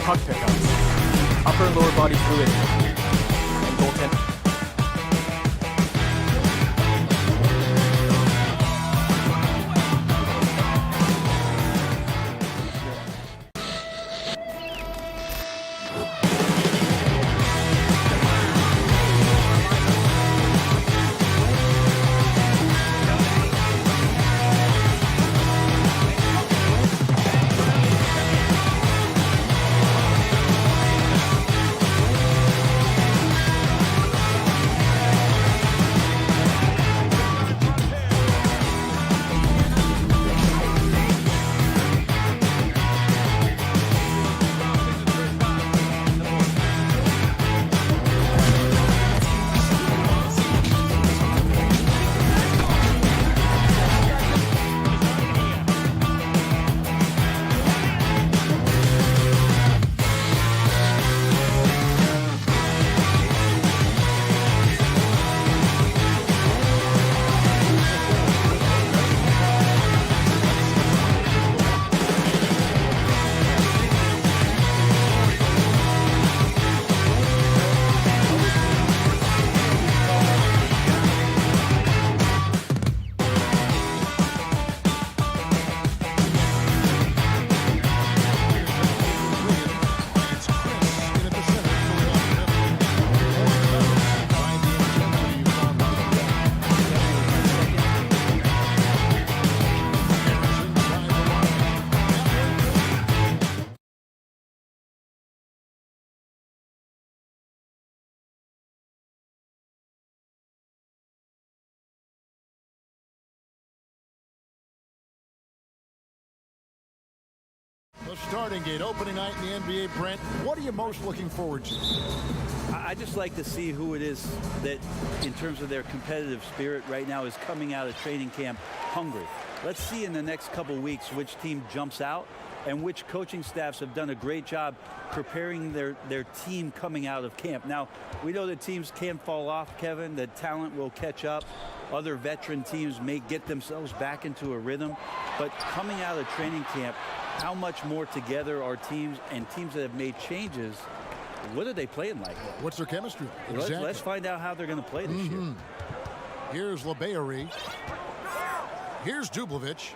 puck pickups, upper and lower body fluidity, and goaltending. The starting gate, opening night in the NBA, Brent. What are you most looking forward to? I just like to see who it is that, in terms of their competitive spirit right now, is coming out of training camp hungry. Let's see in the next couple weeks which team jumps out and which coaching staffs have done a great job preparing their team coming out of camp. Now, we know that teams can fall off, Kevin. The talent will catch up. Other veteran teams may get themselves back into a rhythm. But coming out of training camp, how much more together are teams, and teams that have made changes, what are they playing like? What's their chemistry? Exactly. Let's find out how they're going to play this year. Here's LeBayery. Here's Dublovich.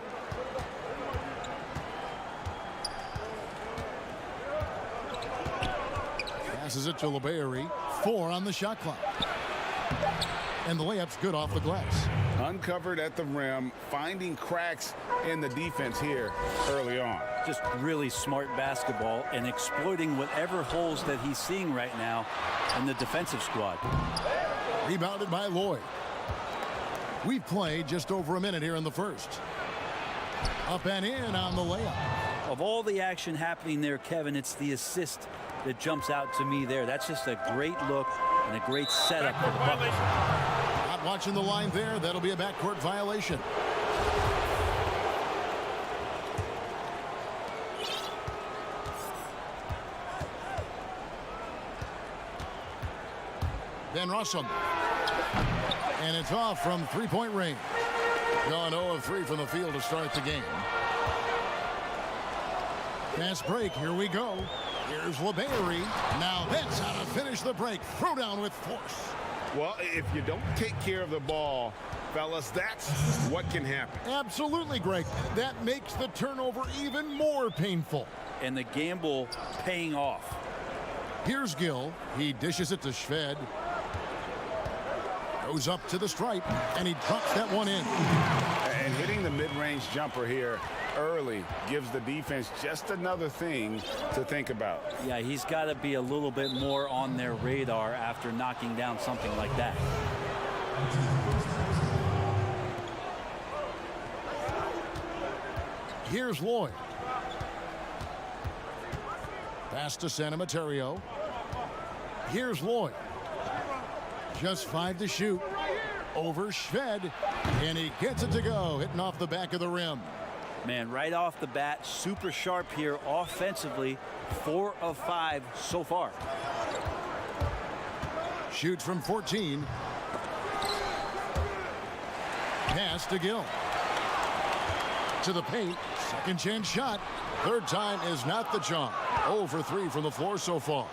Passes it to LeBayery. 4 on the shot clock. And the layup's good off the glass. Uncovered at the rim, finding cracks in the defense here early on. Just really smart basketball and exploiting whatever holes that he's seeing right now in the defensive squad. Rebounded by Lloyd. We've played just over a minute here in the first. Up and in on the layup. Of all the action happening there, Kevin, it's the assist that jumps out to me there. That's just a great look and a great setup for the Bucks. Not watching the line there. That'll be a backcourt violation. Van Rossum. And it's off from three-point range. Gone 0 of 3 from the field to start the game. Fast break. Here we go. Here's LeBayery. Now that's how to finish the break. Throw down with force. Well, if you don't take care of the ball, fellas, that's what can happen. Absolutely, Greg. That makes the turnover even more painful. And the gamble paying off. Here's Gill. He dishes it to Shved. Goes up to the stripe, and he drops that one in. And hitting the mid-range jumper here early gives the defense just another thing to think about. Yeah, he's got to be a little bit more on their radar after knocking down something like that. Here's Lloyd. Pass to Santa Materio. Here's Lloyd. Just 5 to shoot. Over Shved. And he gets it to go. Hitting off the back of the rim. Man, right off the bat, super sharp here offensively. 4 of 5 so far. Shoots from 14. Pass to Gill. To the paint. Second chance shot. Third time is not the charm. 0 for 3 from the floor so far.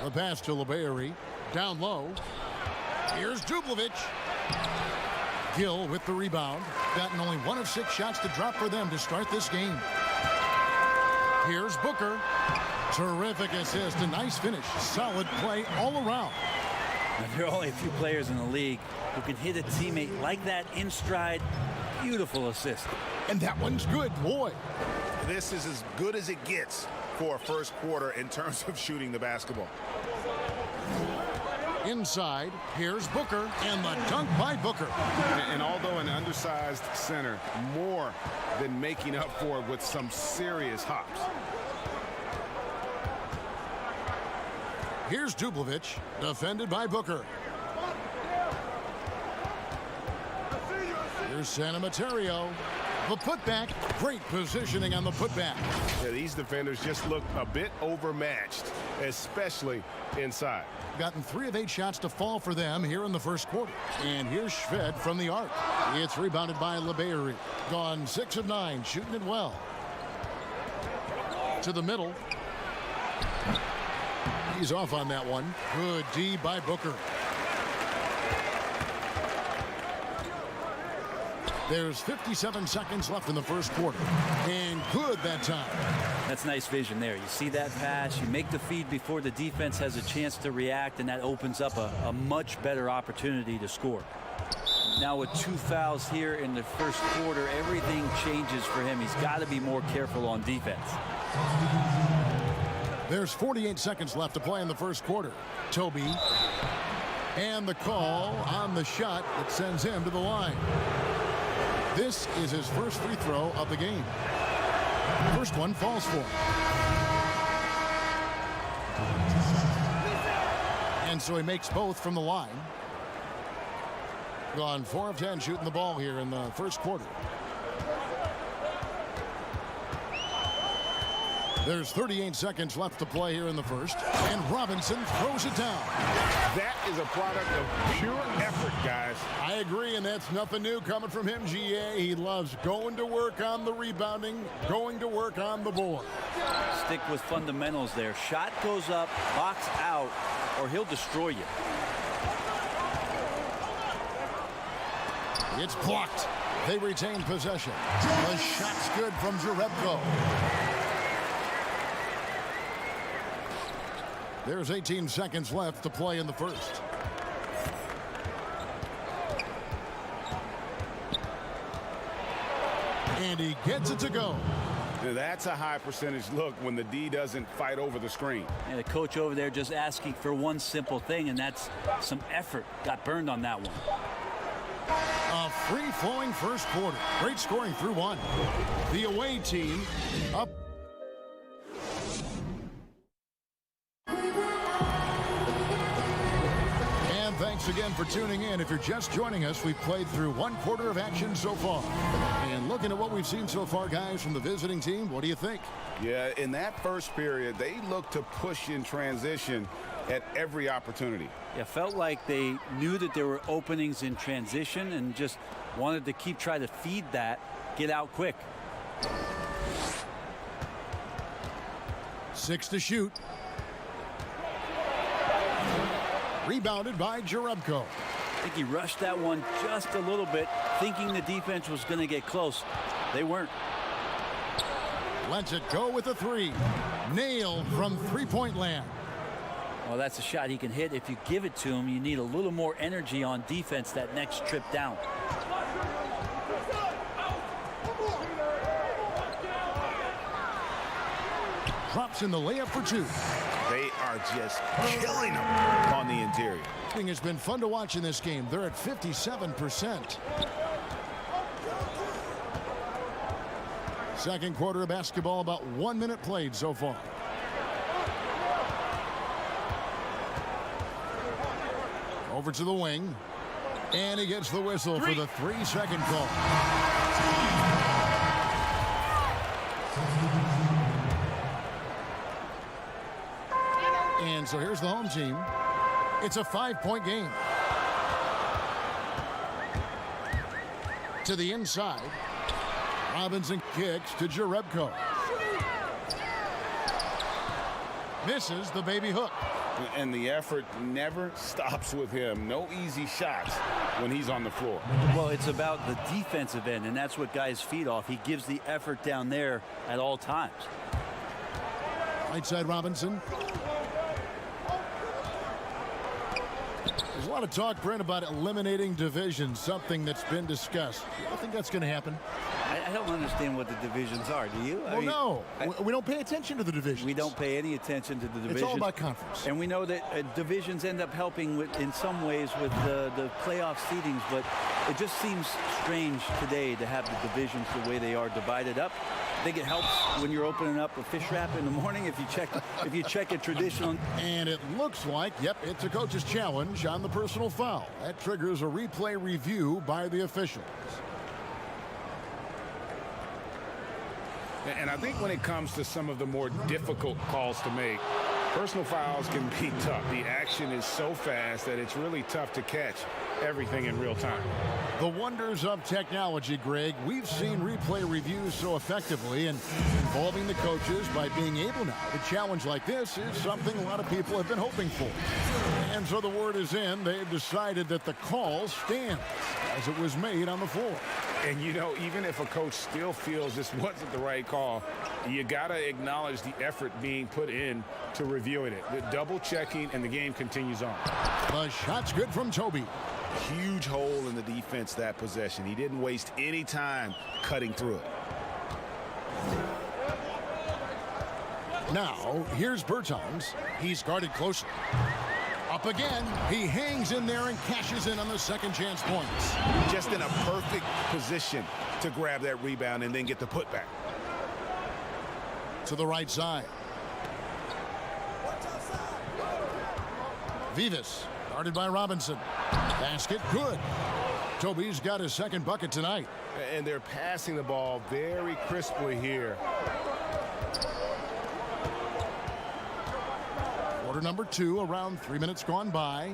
The pass to LeBayery. Down low. Here's Dublovich. Gill with the rebound. Gotten only 1 of 6 shots to drop for them to start this game. Here's Booker. Terrific assist. A nice finish. Solid play all around. Now, there are only a few players in the league who can hit a teammate like that in stride. Beautiful assist. And that one's good. Boy. This is as good as it gets for a first quarter in terms of shooting the basketball. Inside, here's Booker, and the dunk by Booker. And although an undersized center, more than making up for it with some serious hops. Here's Dublovich, defended by Booker. Here's Santa Materio. The putback, great positioning on the putback. Yeah, these defenders just look a bit overmatched, especially inside. Gotten 3 of 8 shots to fall for them here in the first quarter. And here's Shved from the arc. It's rebounded by LeBayery. Gone 6 of 9, shooting it well. To the middle. He's off on that one. Good D by Booker. There's 57 seconds left in the first quarter. And good that time. That's nice vision there. You see that pass, you make the feed before the defense has a chance to react, and that opens up a much better opportunity to score. Now with 2 fouls here in the first quarter, everything changes for him. He's got to be more careful on defense. There's 48 seconds left to play in the first quarter. Toby. And the call on the shot that sends him to the line. This is his first free throw of the game. First one falls for him. And so he makes both from the line. Gone 4 of 10 shooting the ball here in the first quarter. There's 38 seconds left to play here in the first, and Robinson throws it down. That is a product of pure effort, guys. I agree, and that's nothing new coming from him, GA. He loves going to work on the rebounding, going to work on the board. Stick with fundamentals there. Shot goes up, box out, or he'll destroy you. It's blocked. They retain possession. The shot's good from Jerebko. There's 18 seconds left to play in the first. And he gets it to go. That's a high percentage look when the D doesn't fight over the screen. And the coach over there just asking for one simple thing, and that's some effort. Got burned on that one. A free-flowing first quarter. Great scoring through one. The away team up. And thanks again for tuning in. If you're just joining us, we've played through one quarter of action so far. And looking at what we've seen so far, guys, from the visiting team, what do you think? Yeah, in that first period, they looked to push in transition at every opportunity. Yeah, felt like they knew that there were openings in transition and just wanted to keep trying to feed that, get out quick. 6 to shoot. Rebounded by Jerebko. I think he rushed that one just a little bit, thinking the defense was going to get close. They weren't. Lets it go with a 3. Nailed from three-point land. Well, that's a shot he can hit. If you give it to him, you need a little more energy on defense that next trip down. Drops in the layup for 2. They are just killing them on the interior. It's been fun to watch in this game. They're at 57%. Second quarter of basketball, about 1 minute played so far. Over to the wing. And he gets the whistle for the 3-second call. And so here's the home team. It's a 5-point game. To the inside. Robinson kicks to Jerebko. Misses the baby hook. And the effort never stops with him. No easy shots when he's on the floor. Well, it's about the defensive end, and that's what guys feed off. He gives the effort down there at all times. Right side Robinson. There's a lot of talk, Brent, about eliminating divisions, something that's been discussed. I don't think that's going to happen. I don't understand what the divisions are. Do you? Well, no. We don't pay attention to the divisions. We don't pay any attention to the divisions. It's all about conference. And we know that divisions end up helping in some ways with the playoff seedings, but it just seems strange today to have the divisions the way they are divided up. I think it helps when you're opening up a fish wrap in the morning if you check a traditional. And it looks like, yep, it's a coach's challenge on the personal foul. That triggers a replay review by the officials. And I think when it comes to some of the more difficult calls to make, personal fouls can be tough. The action is so fast that it's really tough to catch everything in real time. The wonders of technology, Greg. We've seen replay reviews so effectively, and involving the coaches by being able now to challenge like this is something a lot of people have been hoping for. And so the word is in. They've decided that the call stands as it was made on the floor. And, you know, even if a coach still feels this wasn't the right call, you got to acknowledge the effort being put in to reviewing it. The double checking, and the game continues on. The shot's good from Toby. Huge hole in the defense that possession. He didn't waste any time cutting through it. Now, here's Bertans. He's guarded closely. Up again. He hangs in there and cashes in on the second chance points. Just in a perfect position to grab that rebound and then get the putback. to the right side. Vivas, guarded by Robinson. Basket, good. Toby's got his second bucket tonight. And they're passing the ball very crisply here. Quarter number 2, around 3 minutes gone by.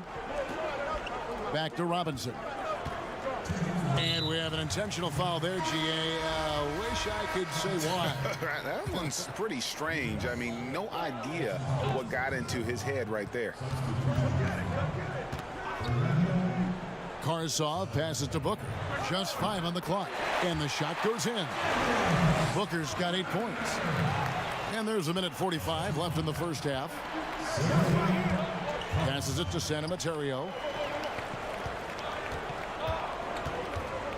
Back to Robinson. And we have an intentional foul there, G.A. Wish I could say why. That one's pretty strange. I mean, no idea what got into his head right there. Karsov passes to Booker. Just 5 on the clock. And the shot goes in. Booker's got 8 points. And there's a minute 45 left in the first half. Passes it to San Materio.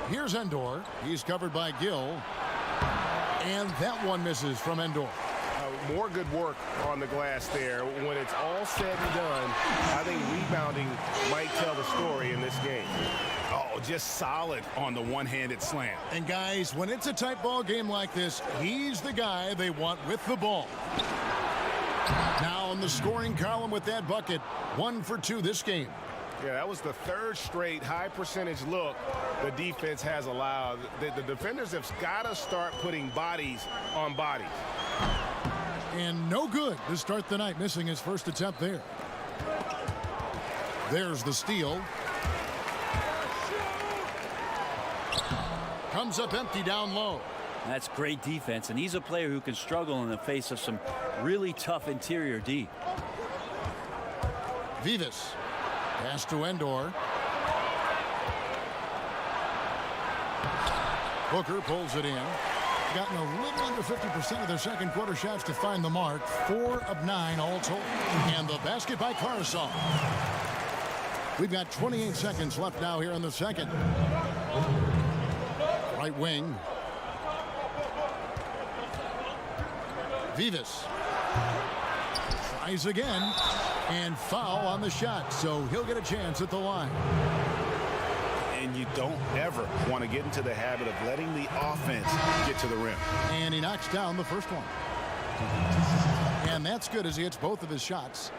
Here's Endor. He's covered by Gill. And that one misses from Endor. More good work on the glass there. When it's all said and done, I think rebounding might tell the story in this game. Oh, just solid on the one-handed slam. And guys, when it's a tight ball game like this, he's the guy they want with the ball. Now in the scoring column with that bucket, 1 for 2 this game. Yeah, that was the third straight high percentage look the defense has allowed. The defenders have got to start putting bodies on bodies. And no good to start the night, missing his first attempt there. There's the steal. Comes up empty down low. That's great defense, and he's a player who can struggle in the face of some really tough interior D. Vivas. Pass to Endor. Booker pulls it in. Gotten a little under 50% of their second quarter shots to find the mark. 4 of 9 all told. And the basket by Karsov. We've got 28 seconds left now here in the second. Right wing. Vivas. Tries again. And foul on the shot. So he'll get a chance at the line. And you don't ever want to get into the habit of letting the offense get to the rim. And he knocks down the first one. And that's good as he hits both of his shots.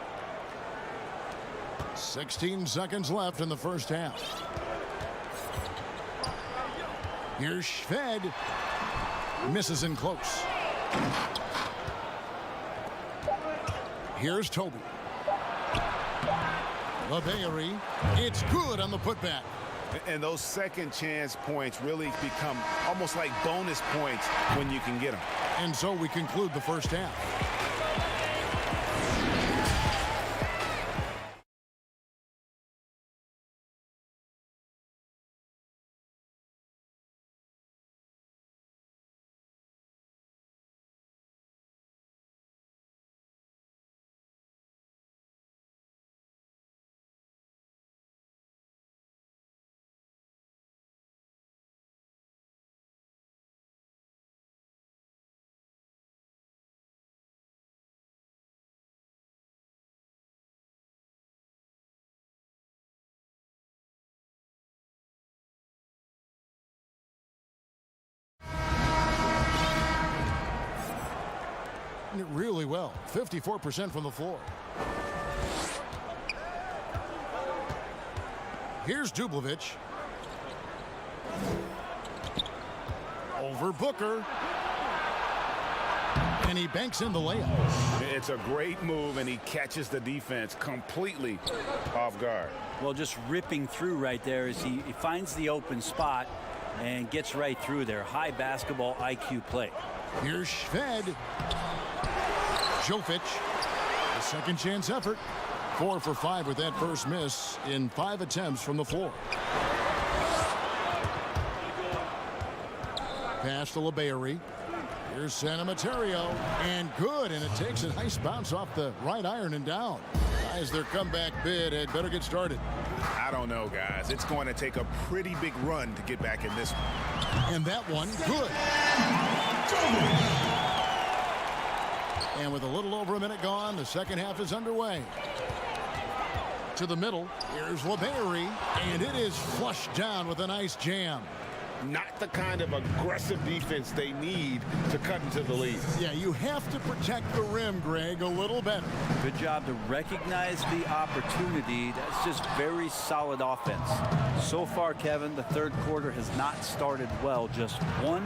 16 seconds left in the first half. Here's Shved. Misses in close. Here's Toby. LeBayery. It's good on the putback. And those second chance points really become almost like bonus points when you can get them. And so we conclude the first half. It really well. 54% from the floor. Here's Dublovich. Over Booker. And he banks in the layup. It's a great move, and he catches the defense completely off guard. Well, just ripping through right there as he finds the open spot and gets right through there. High basketball IQ play. Here's Shved. Jovic, a second chance effort. 4 for 5 with that first miss in 5 attempts from the floor. Pass to LeBayery. Here's San Materio. And good, and it takes a nice bounce off the right iron and down. Guys, their comeback bid had better get started. I don't know, guys. It's going to take a pretty big run to get back in this one. And that one, good. And with a little over a minute gone, the second half is underway. To the middle, here's LeBayery, and it is flushed down with a nice jam. not the kind of aggressive defense they need to cut into the lead. Yeah, you have to protect the rim, Greg, a little better. Good job to recognize the opportunity. That's just very solid offense. So far, Kevin, the third quarter has not started well. Just 1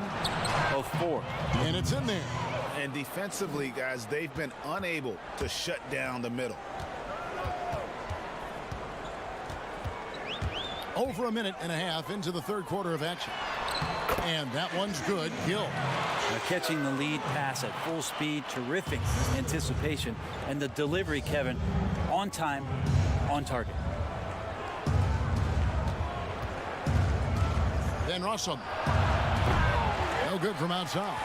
of 4. And it's in there. And defensively, guys, they've been unable to shut down the middle. Over a minute and a half into the third quarter of action. And that one's good. Gill. Now catching the lead pass at full speed. Terrific anticipation. And the delivery, Kevin, on time, on target. Then Russell. No good from outside.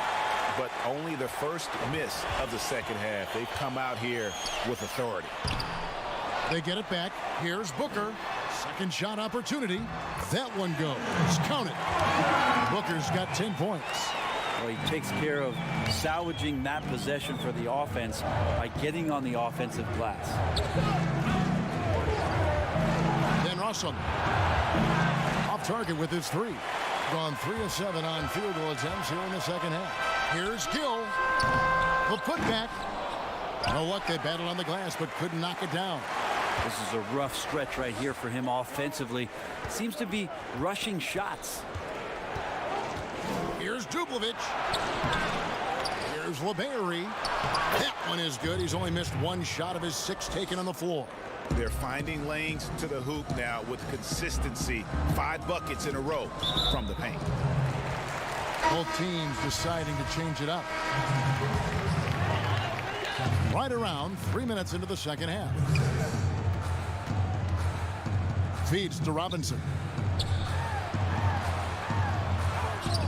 But only the first miss of the second half. They've come out here with authority. They get it back. Here's Booker. Second shot opportunity. That one goes. Count it. Booker's got 10 points. Well, he takes care of salvaging that possession for the offense by getting on the offensive glass. Then Russell. Off target with his 3. Gone 3 of 7 on field goal attempts here in the second half. Here's Gill. The putback. You know what? They battled on the glass but couldn't knock it down. This is a rough stretch right here for him offensively. Seems to be rushing shots. Here's Dublovic. Here's LeBarry. That one is good. He's only missed 1 shot of his 6 taken on the floor. They're finding lanes to the hoop now with consistency. 5 buckets in a row from the paint. Both teams deciding to change it up. Right around 3 minutes into the second half. Feeds to Robinson.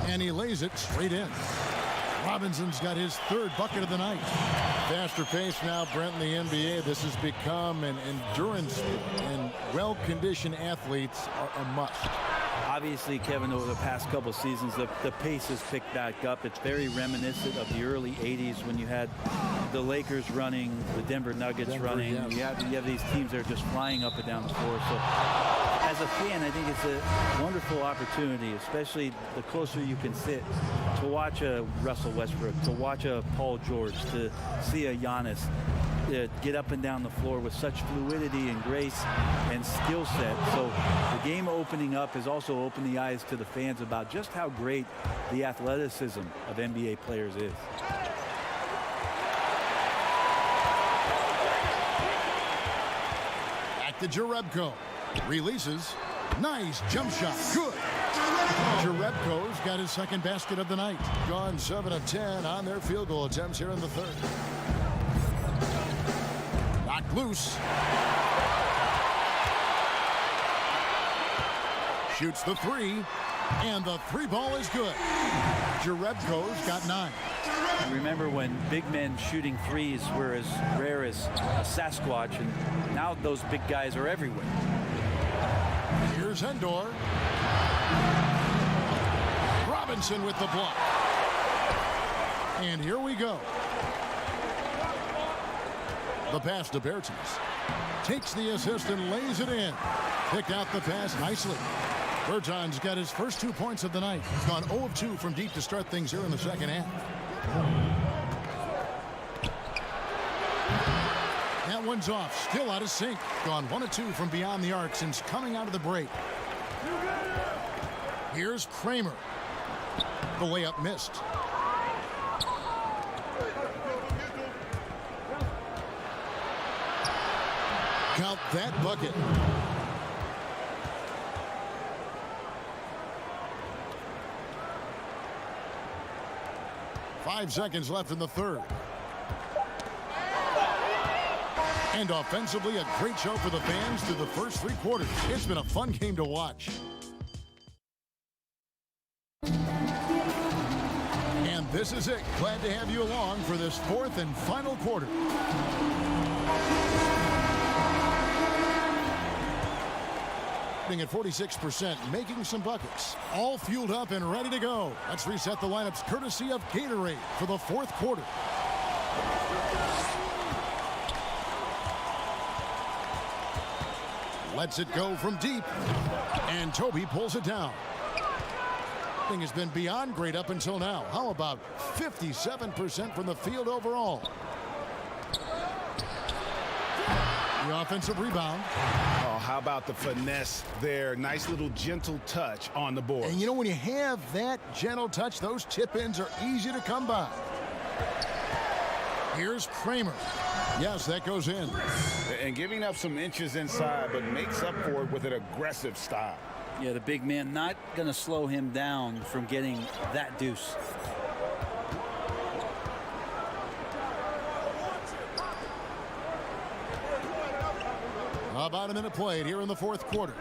And he lays it straight in. Robinson's got his 3rd bucket of the night. Faster pace now, Brent, in the NBA. This has become an endurance sport, and well-conditioned athletes are a must. Obviously, Kevin, over the past couple of seasons, the pace has picked back up. It's very reminiscent of the early 80s when you had the Lakers running, the Denver Nuggets running. Yes. You have these teams that are just flying up and down the floor. So as a fan, I think it's a wonderful opportunity, especially the closer you can sit, to watch a Russell Westbrook, to watch a Paul George, to see a Giannis get up and down the floor with such fluidity and grace and skill set. So the game opening up has also opened the eyes to the fans about just how great the athleticism of NBA players is. Back to Jerebko. Releases. Nice jump shot. Good. Jerebko's got his 2nd basket of the night. Gone 7 of 10 on their field goal attempts here in the 3rd. Knocked loose. Shoots the 3. And the 3 ball is good. Jerebko's got 9. Remember when big men shooting threes were as rare as a Sasquatch, and now those big guys are everywhere. Here's Endor. Robinson with the block. And here we go. The pass to Bertens. Takes the assist and lays it in. Picked out the pass nicely. Bertans got his first 2 points of the night. Gone 0 of 2 from deep to start things here in the second half. That one's off. Still out of sync. Gone 1 of 2 from beyond the arc since coming out of the break. Here's Kramer. The layup missed. Count that bucket. Five seconds left in the 3rd. And offensively, a great show for the fans through the first 3 quarters. It's been a fun game to watch. And this is it. Glad to have you along for this 4th and final quarter. At 46%, making some buckets. All fueled up and ready to go. Let's reset the lineups courtesy of Gatorade for the 4th quarter. Lets it go from deep. And Toby pulls it down. Thing has been beyond great up until now. How about 57% from the field overall? The offensive rebound. Oh, how about the finesse there? Nice little gentle touch on the board. And you know, when you have that gentle touch, those tip-ins are easy to come by. Here's Kramer. Yes, that goes in. And giving up some inches inside, but makes up for it with an aggressive style. Yeah, the big man not going to slow him down from getting that deuce. About a minute played here in the fourth quarter.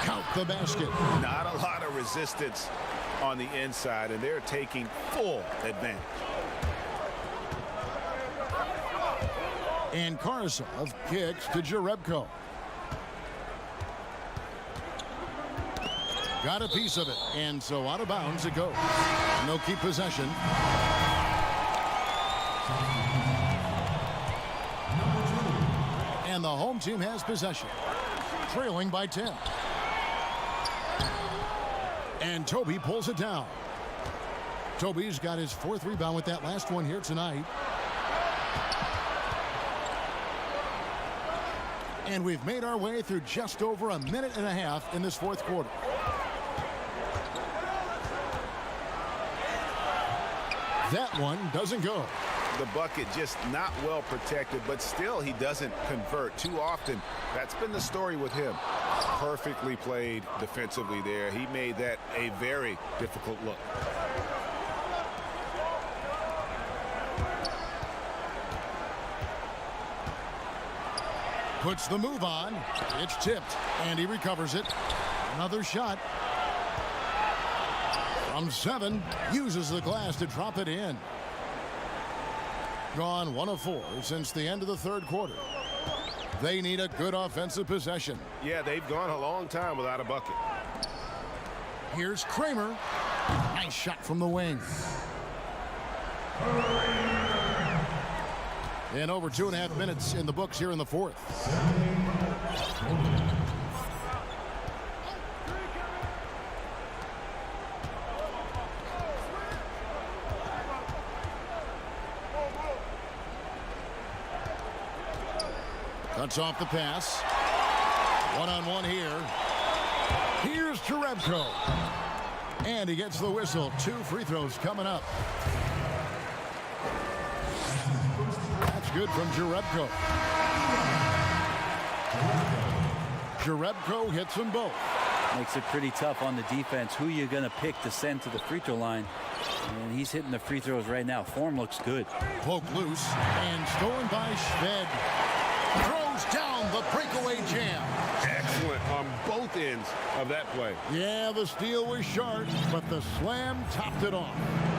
Count the basket. Not a lot of resistance on the inside, and they're taking full advantage. And Karsov kicks to Jerebko. Got a piece of it, and so out of bounds it goes. No keep possession. And the home team has possession, trailing by 10. And Toby pulls it down. Toby's got his fourth rebound with that last one here tonight. And we've made our way through just over a minute and a half in this fourth quarter. That one doesn't go. The bucket just not well protected, but still he doesn't convert too often. That's been the story with him. Perfectly played defensively there. He made that a very difficult look. Puts the move on. It's tipped, and he recovers it. Another shot. From 7, uses the glass to drop it in. Gone 1 of 4 since the end of the third quarter. They need a good offensive possession. Yeah, they've gone a long time without a bucket. Here's Kramer. Nice shot from the wing. And over 2.5 minutes in the books here in the fourth. Cuts off the pass. One-on-one here. Here's Jerebko. And he gets the whistle. 2 free throws coming up. That's good from Jerebko. Jerebko hits them both. Makes it pretty tough on the defense. Who you're going to pick to send to the free throw line. And he's hitting the free throws right now. Form looks good. Poke loose and stolen by Shved. Throws down the breakaway jam. Excellent on both ends of that play. Yeah, the steal was short, but the slam topped it off.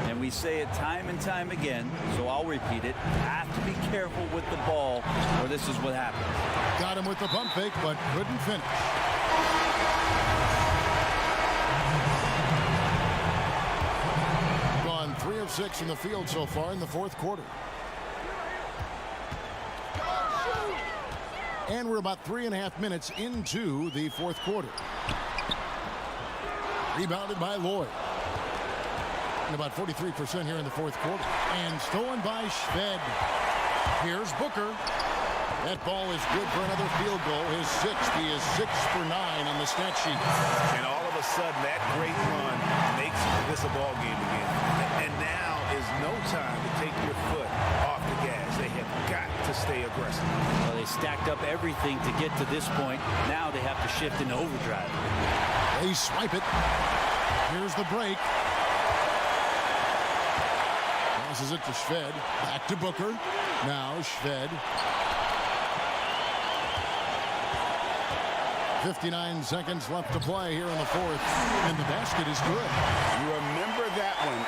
And we say it time and time again, so I'll repeat it. Have to be careful with the ball, or this is what happens. Got him with the pump fake, but couldn't finish. Gone 3 of 6 in the field so far in the fourth quarter. And we're about 3.5 minutes into the fourth quarter. Rebounded by Lloyd. And about 43% here in the fourth quarter. And stolen by Shved. Here's Booker. That ball is good for another field goal. His 6th. He is 6 for 9 on the stat sheet. And all of a sudden, that great run makes this a ball game again. And now is no time to take your foot off the gas. They have got to stay aggressive. Well, they stacked up everything to get to this point. Now they have to shift into overdrive. They swipe it. Here's the break. Passes it to Shved. Back to Booker. Now Shved. 59 seconds left to play here in the fourth. And the basket is good. You remember that one.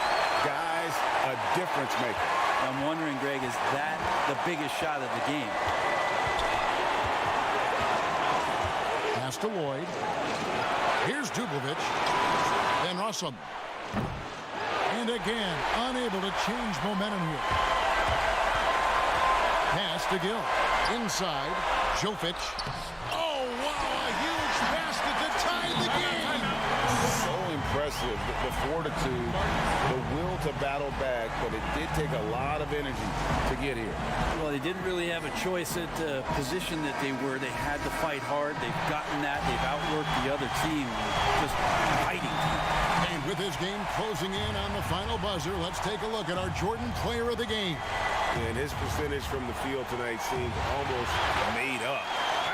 Guys, a difference maker. I'm wondering, Greg, is that the biggest shot of the game? Pass to Lloyd. Here's Dubovich. Then Rossum. And again, unable to change momentum here. Pass to Gill. Inside, Jovic. Oh, wow, a huge basket impressive, the fortitude, the will to battle back, but it did take a lot of energy to get here. Well, they didn't really have a choice at the position that they were. They had to fight hard. They've gotten that. They've outworked the other team. Just fighting. And with this game closing in on the final buzzer, let's take a look at our Jordan player of the game. And his percentage from the field tonight seemed almost made up.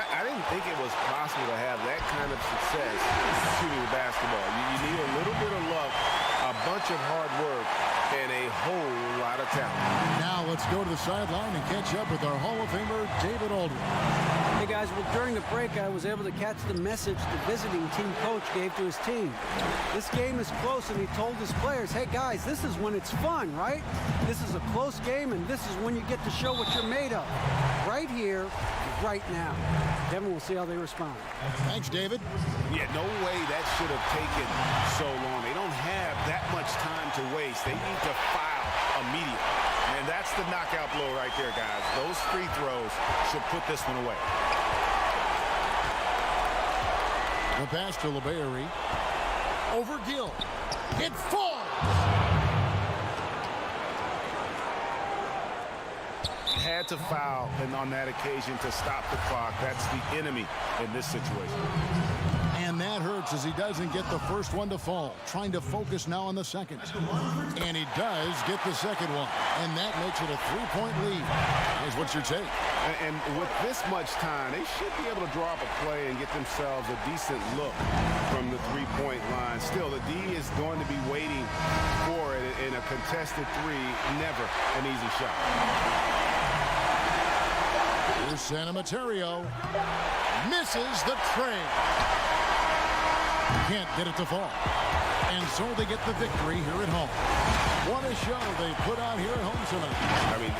I didn't think it was possible to have that kind of success shooting the basketball. You need a little bit of luck, a bunch of hard work, and a whole lot of talent. Now let's go to the sideline and catch up with our Hall of Famer, David Aldridge. Hey guys, well during the break I was able to catch the message the visiting team coach gave to his team. This game is close, and he told his players, hey guys, this is when it's fun, right? This is a close game, and this is when you get to show what you're made of. Right here, right now. Kevin, we'll see how they respond. Thanks, David. Yeah, no way that should have taken so long. They don't have that much time to waste. They need to foul immediately. And that's the knockout blow right there, guys. Those free throws should put this one away. The pass to LeBerry. Over Gill. It falls! Had to foul, and on that occasion to stop the clock. That's the enemy in this situation. And that hurts as he doesn't get the first one to fall. Trying to focus now on the second. And he does get the second one. And that makes it a 3-point lead. Here's what's your take? And with this much time, they should be able to draw up a play and get themselves a decent look from the three-point line. Still, the D is going to be waiting for it in a contested three. Never an easy shot. Here's Santa Materio. Misses the tray. Can't get it to fall. And so they get the victory here at home. What a show they put on here at home tonight. I mean,